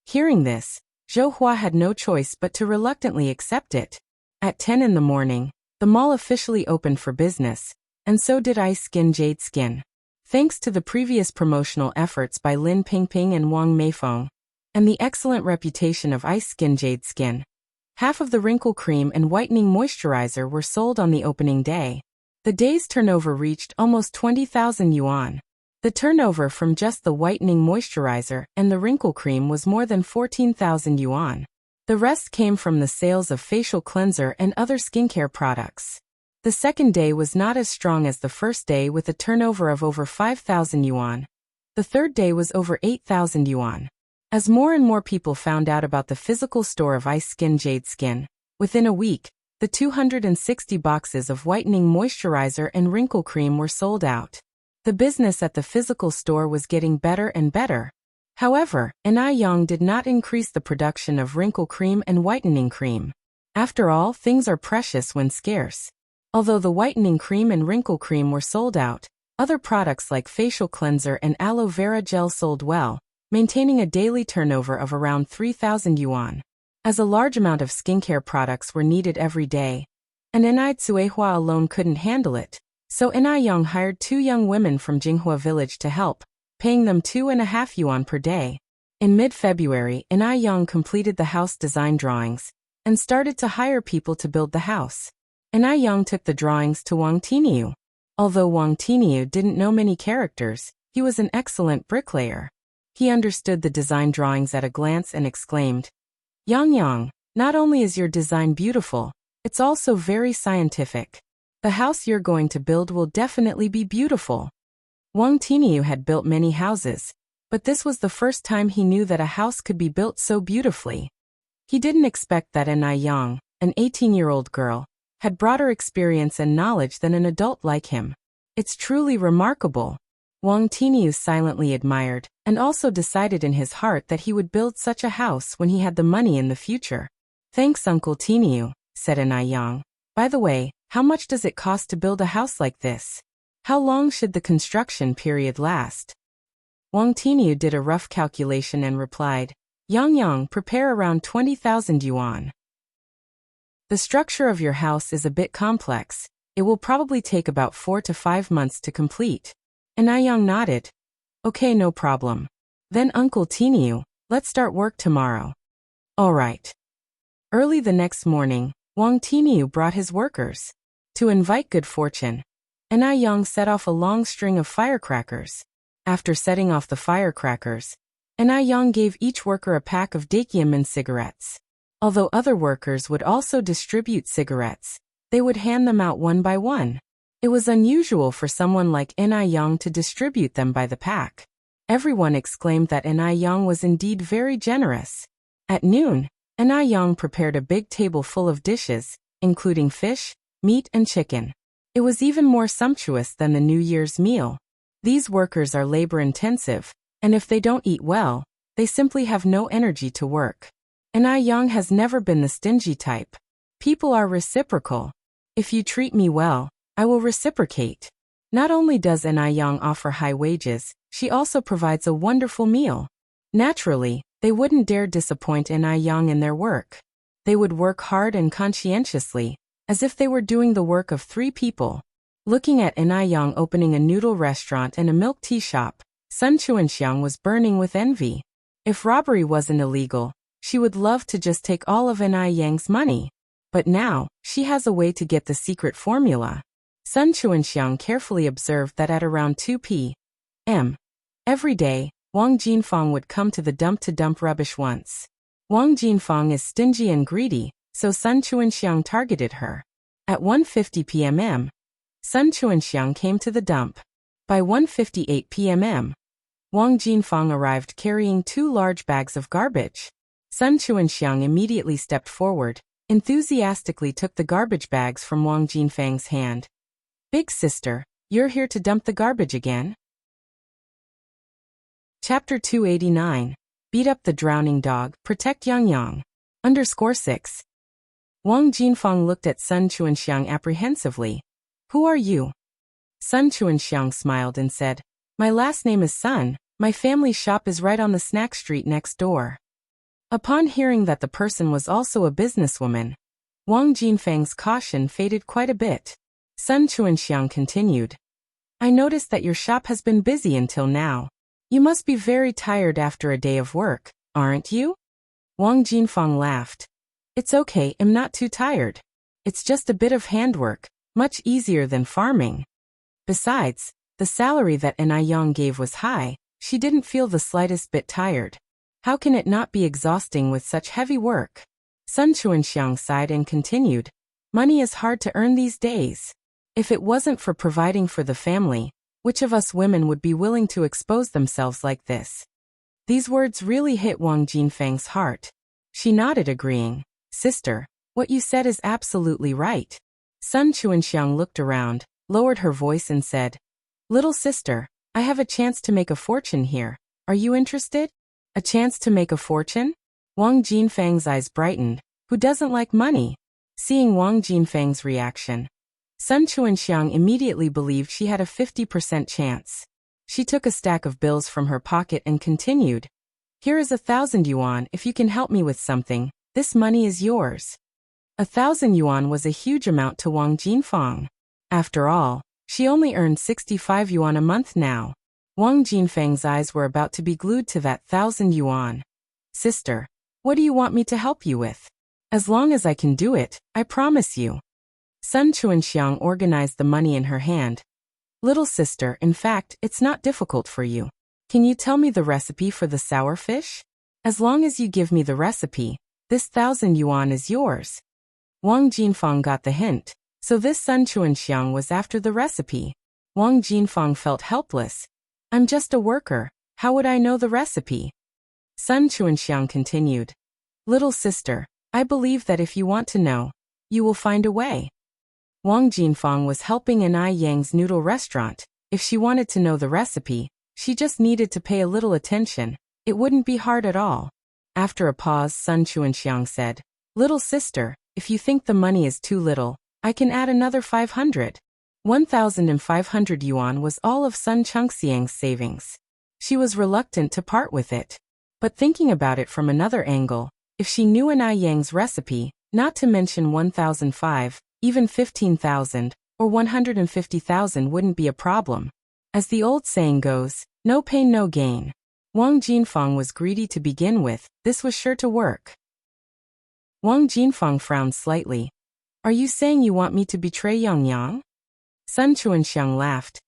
Hearing this, Zhou Hua had no choice but to reluctantly accept it. At 10 in the morning, the mall officially opened for business, and so did Ice Skin Jade Skin. Thanks to the previous promotional efforts by Lin Pingping and Wang Meifeng, and the excellent reputation of Ice Skin Jade Skin, half of the wrinkle cream and whitening moisturizer were sold on the opening day. The day's turnover reached almost 20,000 yuan. The turnover from just the whitening moisturizer and the wrinkle cream was more than 14,000 yuan. The rest came from the sales of facial cleanser and other skincare products. The second day was not as strong as the first day with a turnover of over 5,000 yuan. The third day was over 8,000 yuan. As more and more people found out about the physical store of Ice Skin Jade Skin, within a week, the 260 boxes of whitening moisturizer and wrinkle cream were sold out. The business at the physical store was getting better and better. However, Enai Yang did not increase the production of wrinkle cream and whitening cream. After all, things are precious when scarce. Although the whitening cream and wrinkle cream were sold out, other products like facial cleanser and aloe vera gel sold well, maintaining a daily turnover of around 3,000 yuan. As a large amount of skincare products were needed every day, and Enai Tsuehua alone couldn't handle it, so Enai Yang hired 2 young women from Jinghua village to help, paying them 2.5 yuan per day. In mid-February, Enai Yang completed the house design drawings and started to hire people to build the house. Enai Yang took the drawings to Wang Tiniu. Although Wang Tiniu didn't know many characters, he was an excellent bricklayer. He understood the design drawings at a glance and exclaimed, Yang Yang, not only is your design beautiful, it's also very scientific. The house you're going to build will definitely be beautiful. Wang Tiniu had built many houses, but this was the first time he knew that a house could be built so beautifully. He didn't expect that Enai Yang, an 18-year-old girl, had broader experience and knowledge than an adult like him. It's truly remarkable. Wang Tiniu silently admired, and also decided in his heart that he would build such a house when he had the money in the future. Thanks, Uncle Tiniu, said Enai Yang. By the way, how much does it cost to build a house like this? How long should the construction period last? Wang Tiniu did a rough calculation and replied, Yang Yang, prepare around 20,000 yuan. The structure of your house is a bit complex. It will probably take about 4 to 5 months to complete. Enai Yang nodded. Okay, no problem. Then Uncle Tiniu, let's start work tomorrow. All right. Early the next morning, Wang Tiniu brought his workers. To invite good fortune, Enai Yang set off a long string of firecrackers. After setting off the firecrackers, Enai Yang gave each worker a pack of Dakiamin cigarettes. Although other workers would also distribute cigarettes, they would hand them out one by one. It was unusual for someone like Enai Yang to distribute them by the pack. Everyone exclaimed that Enai Yang was indeed very generous. At noon, Enai Yang prepared a big table full of dishes, including fish, meat and chicken. It was even more sumptuous than the New Year's meal. These workers are labor-intensive, and if they don't eat well, they simply have no energy to work. Enai Yang has never been the stingy type. People are reciprocal. If you treat me well, I will reciprocate. Not only does Enai Yang offer high wages, she also provides a wonderful meal. Naturally, they wouldn't dare disappoint Enai Yang in their work. They would work hard and conscientiously, as if they were doing the work of 3 people. Looking at Yang opening a noodle restaurant and a milk tea shop, Sun Chuanxiang was burning with envy. If robbery wasn't illegal, she would love to just take all of Yang's money. But now, she has a way to get the secret formula. Sun Chuanxiang carefully observed that at around 2 p.m. every day, Wang Jinfang would come to the dump to dump rubbish once. Wang Jinfang is stingy and greedy, so Sun Chuanxiang targeted her. At 1:50 p.m., Sun Chuanxiang came to the dump. By 1:58 p.m., Wang Jinfang arrived carrying 2 large bags of garbage. Sun Chuanxiang immediately stepped forward, enthusiastically took the garbage bags from Wang Jinfang's hand. Big sister, you're here to dump the garbage again? Chapter 289. Beat up the drowning dog, protect Yang. _6. Wang Jinfang looked at Sun Chuanxiang apprehensively. Who are you? Sun Chuanxiang smiled and said, my last name is Sun, my family shop is right on the snack street next door. Upon hearing that the person was also a businesswoman, Wang Jinfang's caution faded quite a bit. Sun Chuanxiang continued. I noticed that your shop has been busy until now. You must be very tired after a day of work, aren't you? Wang Jinfang laughed. It's okay, I'm not too tired. It's just a bit of handwork, much easier than farming. Besides, the salary that Yang gave was high, she didn't feel the slightest bit tired. How can it not be exhausting with such heavy work? Sun Chuanxiang sighed and continued. Money is hard to earn these days. If it wasn't for providing for the family, which of us women would be willing to expose themselves like this? These words really hit Wang Jinfang's heart. She nodded agreeing. Sister, what you said is absolutely right. Sun Chuanxiang looked around, lowered her voice and said, little sister, I have a chance to make a fortune here. Are you interested? A chance to make a fortune? Wang Jinfang's eyes brightened. Who doesn't like money? Seeing Wang Jinfang's reaction, Sun Chuanxiang immediately believed she had a 50% chance. She took a stack of bills from her pocket and continued. Here is 1,000 yuan if you can help me with something. This money is yours. 1,000 yuan was a huge amount to Wang Jinfang. After all, she only earned 65 yuan a month now. Wang Jinfang's eyes were about to be glued to that 1,000 yuan. Sister, what do you want me to help you with? As long as I can do it, I promise you. Sun Chuanxiang organized the money in her hand. Little sister, in fact, it's not difficult for you. Can you tell me the recipe for the sour fish? As long as you give me the recipe, this 1,000 yuan is yours. Wang Jinfang got the hint, so this Sun Chuanxiang was after the recipe. Wang Jinfang felt helpless. I'm just a worker, how would I know the recipe? Sun Chuanxiang continued. Little sister, I believe that if you want to know, you will find a way. Wang Jinfang was helping Yang's noodle restaurant. If she wanted to know the recipe, she just needed to pay a little attention. It wouldn't be hard at all. After a pause, Sun Chuanxiang said, little sister, if you think the money is too little, I can add another 500. 1,500 yuan was all of Sun Chuanxiang's savings. She was reluctant to part with it. But thinking about it from another angle, if she knew Yang's recipe, not to mention 1,500, even 15,000, or 150,000 wouldn't be a problem. As the old saying goes, no pain no gain. Wang Jinfang was greedy to begin with, this was sure to work. Wang Jinfang frowned slightly. Are you saying you want me to betray Yang? Sun Chuanxiang laughed.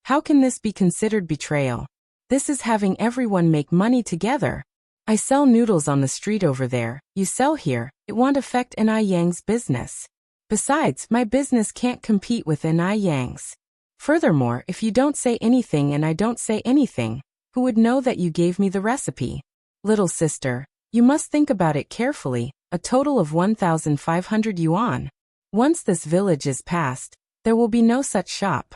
How can this be considered betrayal? This is having everyone make money together. I sell noodles on the street over there, you sell here, it won't affect Yang's business. Besides, my business can't compete with Yang's. Furthermore, if you don't say anything and I don't say anything, who would know that you gave me the recipe? Little sister, you must think about it carefully, a total of 1,500 yuan. Once this village is passed, there will be no such shop.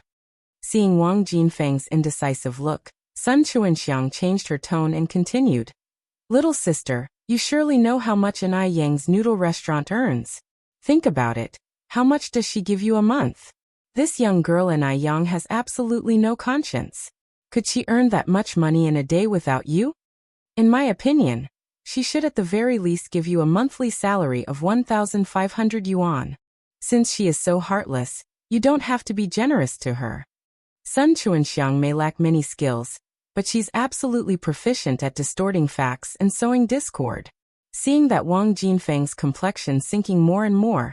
Seeing Wang Jinfang's indecisive look, Sun Chuanxiang changed her tone and continued. Little sister, you surely know how much Yang's noodle restaurant earns. Think about it. How much does she give you a month? This young girl Yang has absolutely no conscience. Could she earn that much money in a day without you? In my opinion, she should at the very least give you a monthly salary of 1,500 yuan. Since she is so heartless, you don't have to be generous to her. Sun Chuanxiang may lack many skills, but she's absolutely proficient at distorting facts and sowing discord. Seeing that Wang Jinfeng's complexion sinking more and more,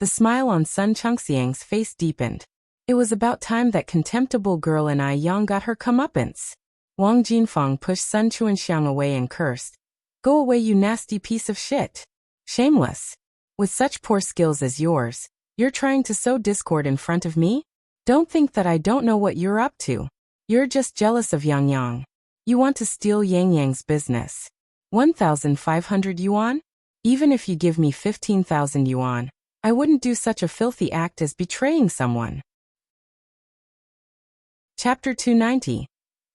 the smile on Sun Chengxiang's face deepened. It was about time that contemptible girl in Ai Yang got her comeuppance. Wang Jinfeng pushed Sun Chuanxiang away and cursed. Go away, you nasty piece of shit. Shameless. With such poor skills as yours, you're trying to sow discord in front of me? Don't think that I don't know what you're up to. You're just jealous of Yang Yang. You want to steal Yang Yang's business. 1,500 yuan? Even if you give me 15,000 yuan, I wouldn't do such a filthy act as betraying someone. Chapter 290.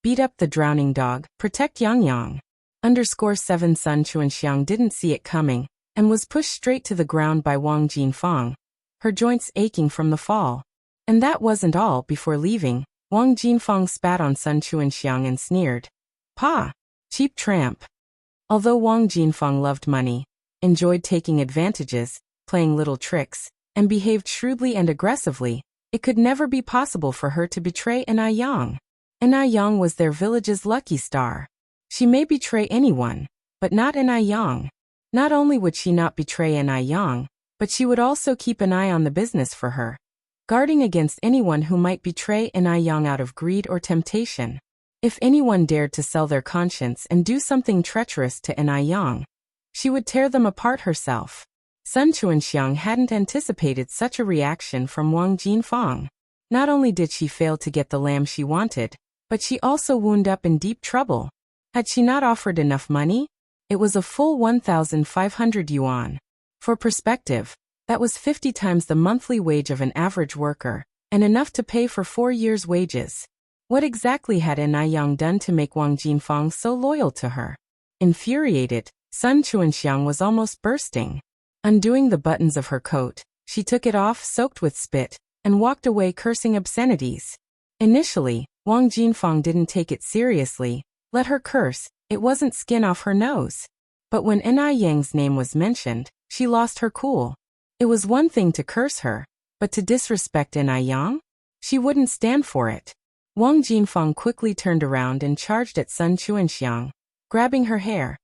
Beat up the drowning dog, protect Yang Yang. _7 Sun Chuanxiang didn't see it coming, and was pushed straight to the ground by Wang Jinfeng, her joints aching from the fall. And that wasn't all. Before leaving, Wang Jinfeng spat on Sun Chuanxiang and sneered. Pa! Cheap tramp. Although Wang Jinfeng loved money, enjoyed taking advantages, playing little tricks, and behaved shrewdly and aggressively, it could never be possible for her to betray Ai Yang. Ai Yang was their village's lucky star. She may betray anyone, but not Ai Yang. Not only would she not betray Ai Yang, but she would also keep an eye on the business for her, guarding against anyone who might betray Ai Yang out of greed or temptation. If anyone dared to sell their conscience and do something treacherous to Ai Yang, she would tear them apart herself. Sun Chuanxiang hadn't anticipated such a reaction from Wang Jinfeng. Not only did she fail to get the lamb she wanted, but she also wound up in deep trouble. Had she not offered enough money? It was a full 1,500 yuan. For perspective, that was 50 times the monthly wage of an average worker, and enough to pay for 4 years' wages. What exactly had Ai Yang done to make Wang Jinfeng so loyal to her? Infuriated, Sun Chuanxiang was almost bursting. Undoing the buttons of her coat, she took it off soaked with spit, and walked away cursing obscenities. Initially, Wang Jinfeng didn't take it seriously. Let her curse, it wasn't skin off her nose. But when Ai Yang's name was mentioned, she lost her cool. It was one thing to curse her, but to disrespect Ai Yang? She wouldn't stand for it. Wang Jinfeng quickly turned around and charged at Sun Chuanxiang, grabbing her hair.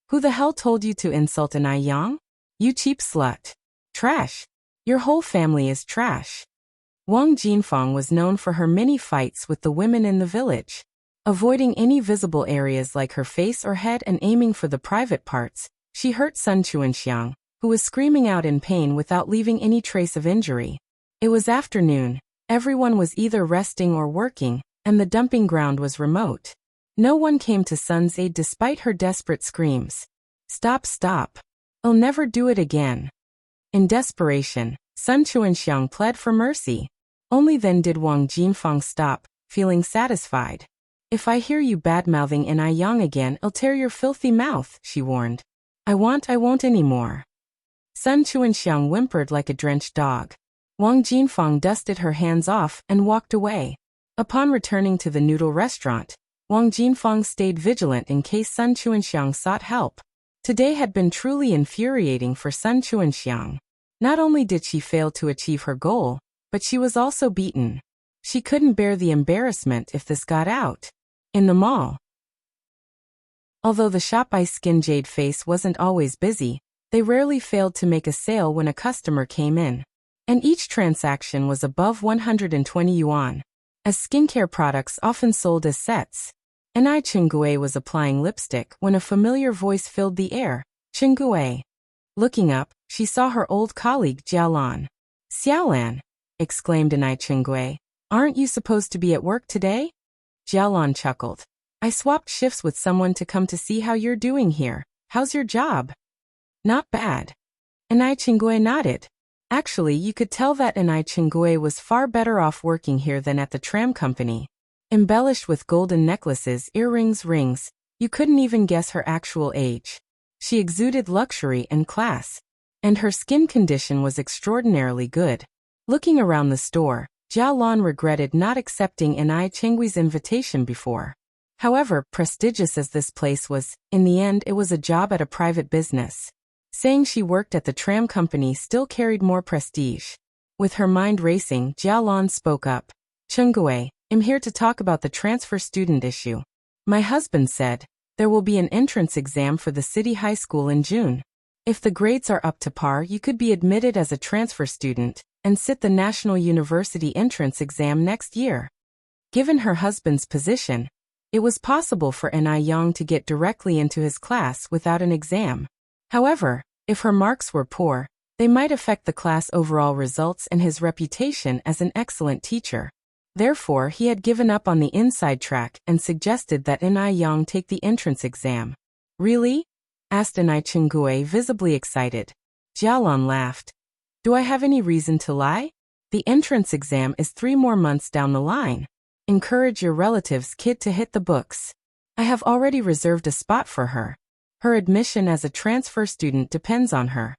Who the hell told you to insult Ai Yang? You cheap slut. Trash. Your whole family is trash. Wang Jinfeng was known for her many fights with the women in the village. Avoiding any visible areas like her face or head and aiming for the private parts, she hurt Sun Chuanxiang, who was screaming out in pain without leaving any trace of injury. It was afternoon, everyone was either resting or working, and the dumping ground was remote. No one came to Sun's aid despite her desperate screams. Stop, stop. I'll never do it again. In desperation, Sun Chuanxiang pled for mercy. Only then did Wang Jinfeng stop, feeling satisfied. If I hear you bad-mouthing Ai Yang again, I'll tear your filthy mouth, she warned. I won't anymore. Sun Chuanxiang whimpered like a drenched dog. Wang Jinfeng dusted her hands off and walked away. Upon returning to the noodle restaurant, Wang Jinfeng stayed vigilant in case Sun Chuanxiang sought help. Today had been truly infuriating for Sun Chuanxiang. Not only did she fail to achieve her goal, but she was also beaten. She couldn't bear the embarrassment if this got out. In the mall. Although the shop Ice Skin Jade Face wasn't always busy, they rarely failed to make a sale when a customer came in. And each transaction was above 120 yuan. As skincare products often sold as sets. Ai Chengue was applying lipstick when a familiar voice filled the air. Chengue. Looking up, she saw her old colleague Jialan. Xiaolan, exclaimed Ai Chengue. Aren't you supposed to be at work today? Jialan chuckled. I swapped shifts with someone to come to see how you're doing here. How's your job? Not bad. Ai Chengue nodded. Actually, you could tell that Ai Chengue was far better off working here than at the tram company. Embellished with golden necklaces, earrings, rings, you couldn't even guess her actual age. She exuded luxury and class. And her skin condition was extraordinarily good. Looking around the store, Jialan regretted not accepting Ai Chengue's invitation before. However, prestigious as this place was, in the end it was a job at a private business. Saying she worked at the tram company still carried more prestige. With her mind racing, Jialan spoke up. Chengui, I'm here to talk about the transfer student issue. My husband said, there will be an entrance exam for the city high school in June. If the grades are up to par, you could be admitted as a transfer student and sit the National University entrance exam next year. Given her husband's position, it was possible for Ni Yang to get directly into his class without an exam. However, if her marks were poor, they might affect the class overall results and his reputation as an excellent teacher. Therefore, he had given up on the inside track and suggested that Ni Yang take the entrance exam. Really? Asked Ni Chengui, visibly excited. Jialan laughed. Do I have any reason to lie? The entrance exam is 3 more months down the line. Encourage your relative's kid to hit the books. I have already reserved a spot for her. Her admission as a transfer student depends on her.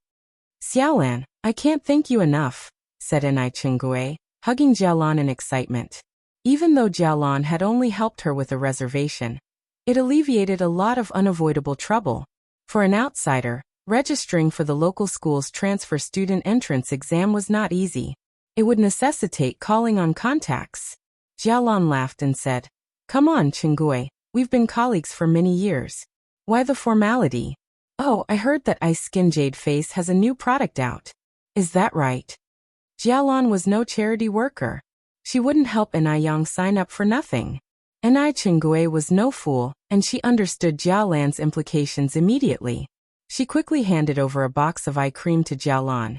Xiaolan, I can't thank you enough, said Ni Chengui, hugging Jialan in excitement. Even though Jialan had only helped her with a reservation, it alleviated a lot of unavoidable trouble. For an outsider, registering for the local school's transfer student entrance exam was not easy. It would necessitate calling on contacts. Jialan laughed and said, Come on, Chengui, we've been colleagues for many years. Why the formality? Oh, I heard that Ice Skin Jade Face has a new product out. Is that right? Jialan was no charity worker. She wouldn't help Ni Yang sign up for nothing. Ni Chengui was no fool, and she understood Jialan's implications immediately. She quickly handed over a box of eye cream to Jialan.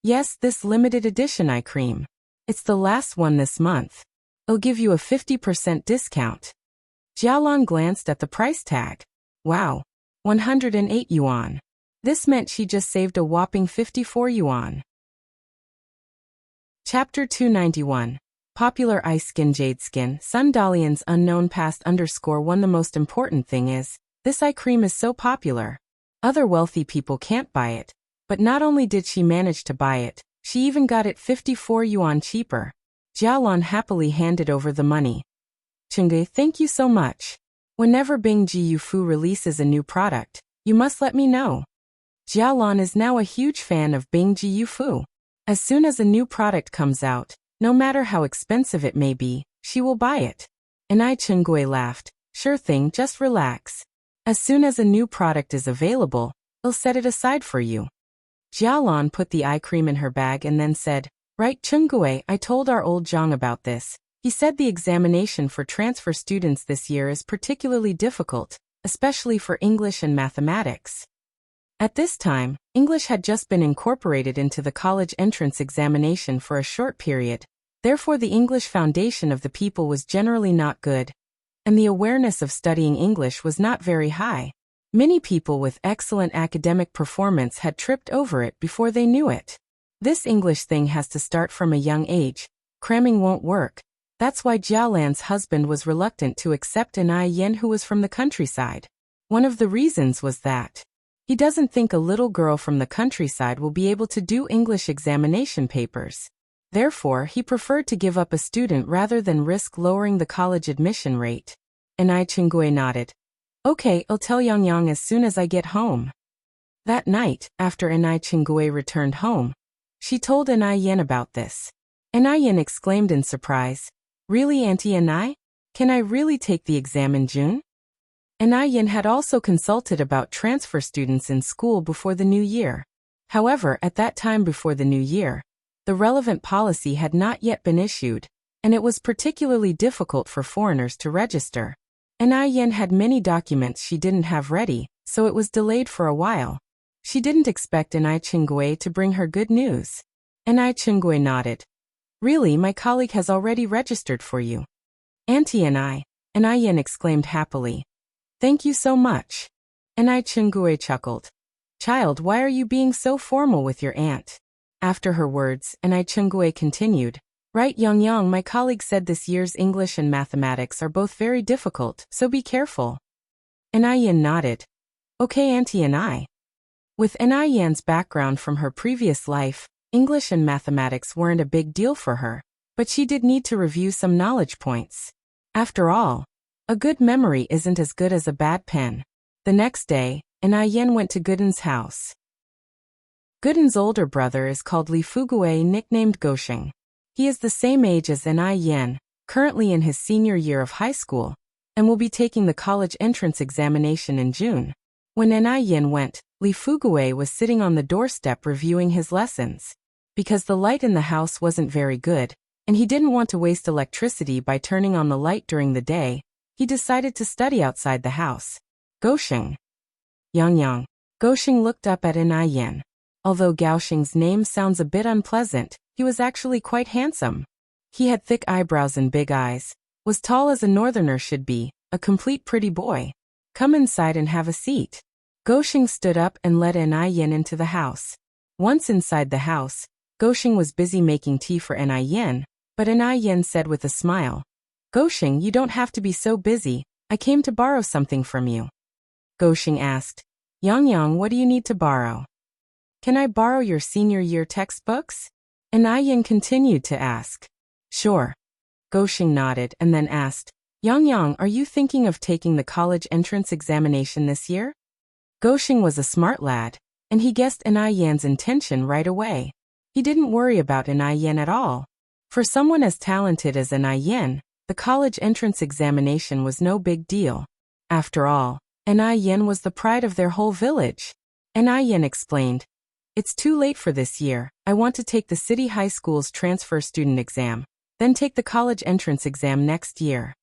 Yes, this limited edition eye cream. It's the last one this month. I'll give you a 50% discount. Jialan glanced at the price tag. Wow, 108 yuan. This meant she just saved a whopping 54 yuan. Chapter 291. Popular Ice Skin Jade Skin. Sun Dalian's unknown past _1. The most important thing is, this eye cream is so popular. Other wealthy people can't buy it. But not only did she manage to buy it, she even got it 54 yuan cheaper. Jialan happily handed over the money. Chengui, thank you so much. Whenever Bingji Yufu releases a new product, you must let me know. Jialan is now a huge fan of Bingji Yufu. As soon as a new product comes out, no matter how expensive it may be, she will buy it. Ni Chengui laughed. Sure thing, just relax. As soon as a new product is available, I'll set it aside for you. Jialan put the eye cream in her bag and then said, Right, Chengui, I told our old Zhang about this. He said the examination for transfer students this year is particularly difficult, especially for English and mathematics. At this time, English had just been incorporated into the college entrance examination for a short period. Therefore, the English foundation of the people was generally not good, and the awareness of studying English was not very high. Many people with excellent academic performance had tripped over it before they knew it. This English thing has to start from a young age. Cramming won't work. That's why Jialan's husband was reluctant to accept Ni Yen, who was from the countryside. One of the reasons was that he doesn't think a little girl from the countryside will be able to do English examination papers. Therefore, he preferred to give up a student rather than risk lowering the college admission rate. Ni Chengui nodded. Okay, I'll tell Yang Yang as soon as I get home. That night, after Ni Chengui returned home, she told Ni Yen about this. Ni Yen exclaimed in surprise, Really, Auntie Ni? Can I really take the exam in June? Ni Yen had also consulted about transfer students in school before the new year. However, at that time before the new year, the relevant policy had not yet been issued, and it was particularly difficult for foreigners to register. Ni Yen had many documents she didn't have ready, so it was delayed for a while. She didn't expect Ni Chengui to bring her good news. Ni Chengui nodded. Really, my colleague has already registered for you. Auntie Ni Yen exclaimed happily. Thank you so much. Ni Chengui chuckled. Child, why are you being so formal with your aunt? After her words, Ni Chengui continued. Right, Yang Yang, my colleague said this year's English and mathematics are both very difficult, so be careful. Ni Yen nodded. Okay, Auntie Ni. With Ni Yen's background from her previous life, English and mathematics weren't a big deal for her, but she did need to review some knowledge points. After all, a good memory isn't as good as a bad pen. The next day, Ni Yen went to Gooden's house. Gooden's older brother is called Li Fugue, nicknamed Gosheng. He is the same age as Enai Yen, currently in his senior year of high school, and will be taking the college entrance examination in June. When Enai Yen went, Li Fugue was sitting on the doorstep reviewing his lessons. Because the light in the house wasn't very good, and he didn't want to waste electricity by turning on the light during the day, he decided to study outside the house. Gosheng. Yang. Gosheng looked up at Enai Yen. Although Gaosheng's name sounds a bit unpleasant, he was actually quite handsome. He had thick eyebrows and big eyes, was tall as a northerner should be, a complete pretty boy. Come inside and have a seat. Gosheng stood up and led Enai Yen into the house. Once inside the house, Gosheng was busy making tea for Enai Yen, but Enai Yen said with a smile, "Gosheng, you don't have to be so busy, I came to borrow something from you." Gosheng asked, Yang, what do you need to borrow? Can I borrow your senior year textbooks? Enai Yen continued to ask. Sure. Gosheng nodded and then asked, Yang, are you thinking of taking the college entrance examination this year? Gosheng was a smart lad, and he guessed Enai Yen's intention right away. He didn't worry about Enai Yen at all. For someone as talented as Enai Yen, the college entrance examination was no big deal. After all, Enai Yen was the pride of their whole village. Enai Yen explained, "It's too late for this year. I want to take the city high school's transfer student exam, then take the college entrance exam next year."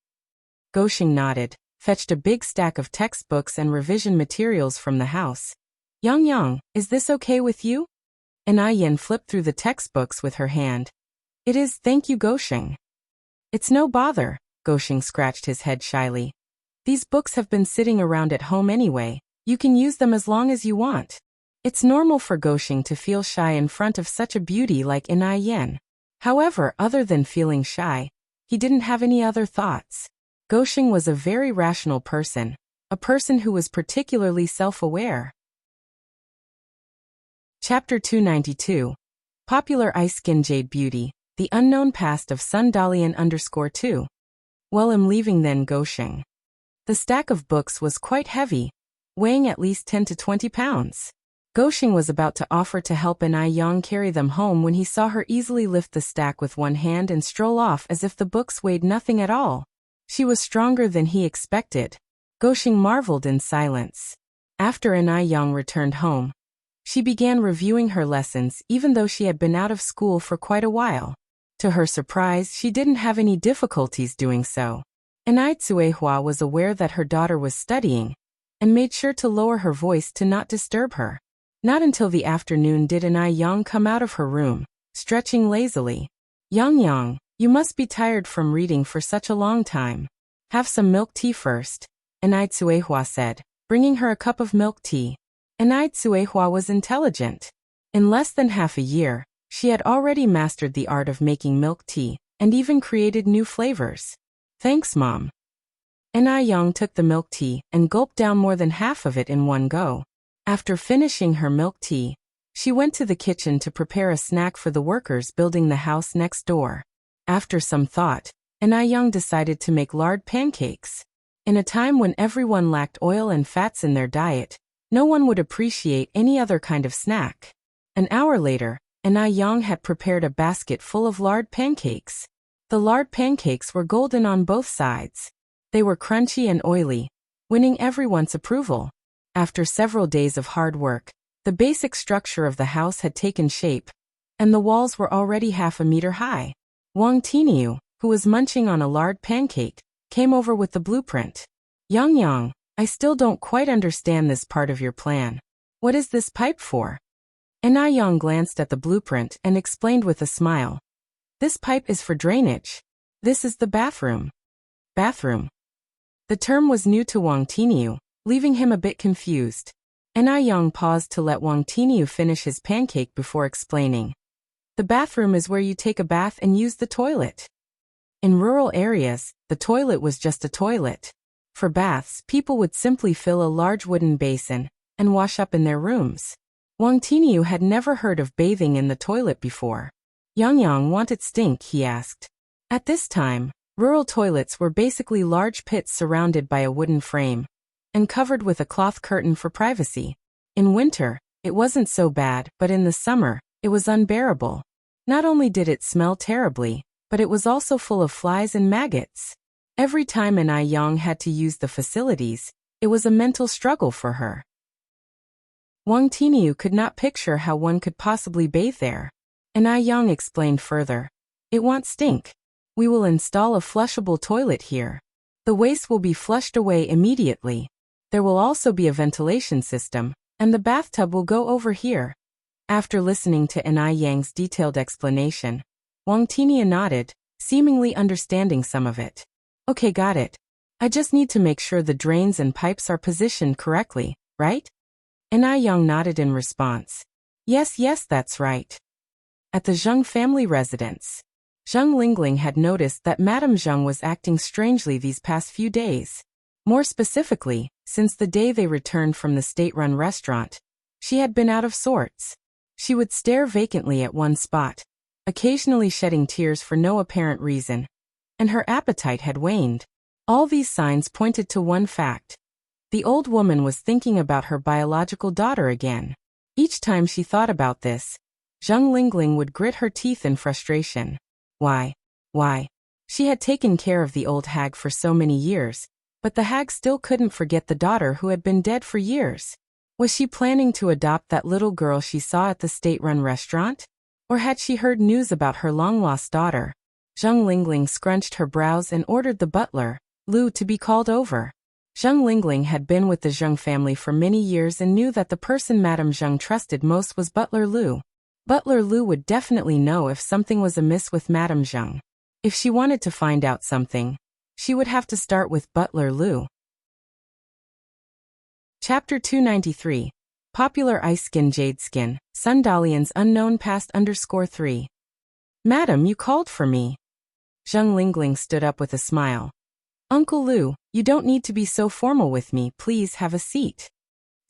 Gosheng nodded, fetched a big stack of textbooks and revision materials from the house. Yang, is this okay with you? Enai Yen flipped through the textbooks with her hand. It is, thank you, Gosheng. It's no bother, Gosheng scratched his head shyly. These books have been sitting around at home anyway. You can use them as long as you want. It's normal for Gosheng to feel shy in front of such a beauty like Enai Yen. However, other than feeling shy, he didn't have any other thoughts. Gosheng was a very rational person, a person who was particularly self-aware. Chapter 292. Popular Ice Skin Jade Beauty, The Unknown Past of Sun Dalian _2. Well, I'm leaving then, Gosheng. The stack of books was quite heavy, weighing at least 10 to 20 pounds. Gosheng was about to offer to help Enai Yang carry them home when he saw her easily lift the stack with one hand and stroll off as if the books weighed nothing at all. She was stronger than he expected. Gosheng marveled in silence. After Enai Yang returned home, she began reviewing her lessons even though she had been out of school for quite a while. To her surprise, she didn't have any difficulties doing so. Enai Tsuehua was aware that her daughter was studying, and made sure to lower her voice to not disturb her. Not until the afternoon did Enai Yang come out of her room, stretching lazily. Yang, you must be tired from reading for such a long time. Have some milk tea first, Enai Tsuehua said, bringing her a cup of milk tea. Enai Tsuehua was intelligent. In less than half a year, she had already mastered the art of making milk tea, and even created new flavors. Thanks, Mom. Enai Yang took the milk tea and gulped down more than half of it in one go. After finishing her milk tea, she went to the kitchen to prepare a snack for the workers building the house next door. After some thought, Enai Yang decided to make lard pancakes. In a time when everyone lacked oil and fats in their diet, no one would appreciate any other kind of snack. An hour later, Enai Yang had prepared a basket full of lard pancakes. The lard pancakes were golden on both sides. They were crunchy and oily, winning everyone's approval. After several days of hard work, the basic structure of the house had taken shape, and the walls were already half a meter high. Wang Tiniu, who was munching on a lard pancake, came over with the blueprint. Yang, I still don't quite understand this part of your plan. What is this pipe for? Enai Yang glanced at the blueprint and explained with a smile. This pipe is for drainage. This is the bathroom. Bathroom. The term was new to Wang Tiniu, leaving him a bit confused. Enai Yang paused to let Wang Tiniu finish his pancake before explaining. The bathroom is where you take a bath and use the toilet. In rural areas, the toilet was just a toilet. For baths, people would simply fill a large wooden basin and wash up in their rooms. Wang Tiniu had never heard of bathing in the toilet before. Yang, want it stink? He asked. At this time, rural toilets were basically large pits surrounded by a wooden frame and covered with a cloth curtain for privacy. In winter, It wasn't so bad, but in the summer, it was unbearable. Not only did it smell terribly, but it was also full of flies and maggots. Every time An Yang had to use the facilities, it was a mental struggle for her. Wang Tiniu could not picture how one could possibly bathe there. An Yang explained further. It won't stink. We will install a flushable toilet here. The waste will be flushed away immediately. There will also be a ventilation system, and the bathtub will go over here. After listening to An Yang's detailed explanation, Wang Tiniu nodded, seemingly understanding some of it. Okay, got it. I just need to make sure the drains and pipes are positioned correctly, right? An Yang nodded in response. Yes, that's right. At the Zheng family residence, Zheng Lingling had noticed that Madame Zheng was acting strangely these past few days. More specifically, since the day they returned from the state-run restaurant, she had been out of sorts. She would stare vacantly at one spot, occasionally shedding tears for no apparent reason, and her appetite had waned. All these signs pointed to one fact. The old woman was thinking about her biological daughter again. Each time she thought about this, Zheng Lingling would grit her teeth in frustration. Why? She had taken care of the old hag for so many years, but the hag still couldn't forget the daughter who had been dead for years. Was she planning to adopt that little girl she saw at the state-run restaurant? Or had she heard news about her long-lost daughter? Zheng Lingling scrunched her brows and ordered the butler, Lu, to be called over. Zheng Lingling had been with the Zheng family for many years and knew that the person Madame Zheng trusted most was Butler Lu. Butler Lu would definitely know if something was amiss with Madame Zheng. If she wanted to find out something, she would have to start with Butler Lu. Chapter 293. Popular Ice Skin Jade Skin, Sundalian's Unknown Past _3. Madam, you called for me. Zheng Lingling stood up with a smile. Uncle Lu, you don't need to be so formal with me, please have a seat.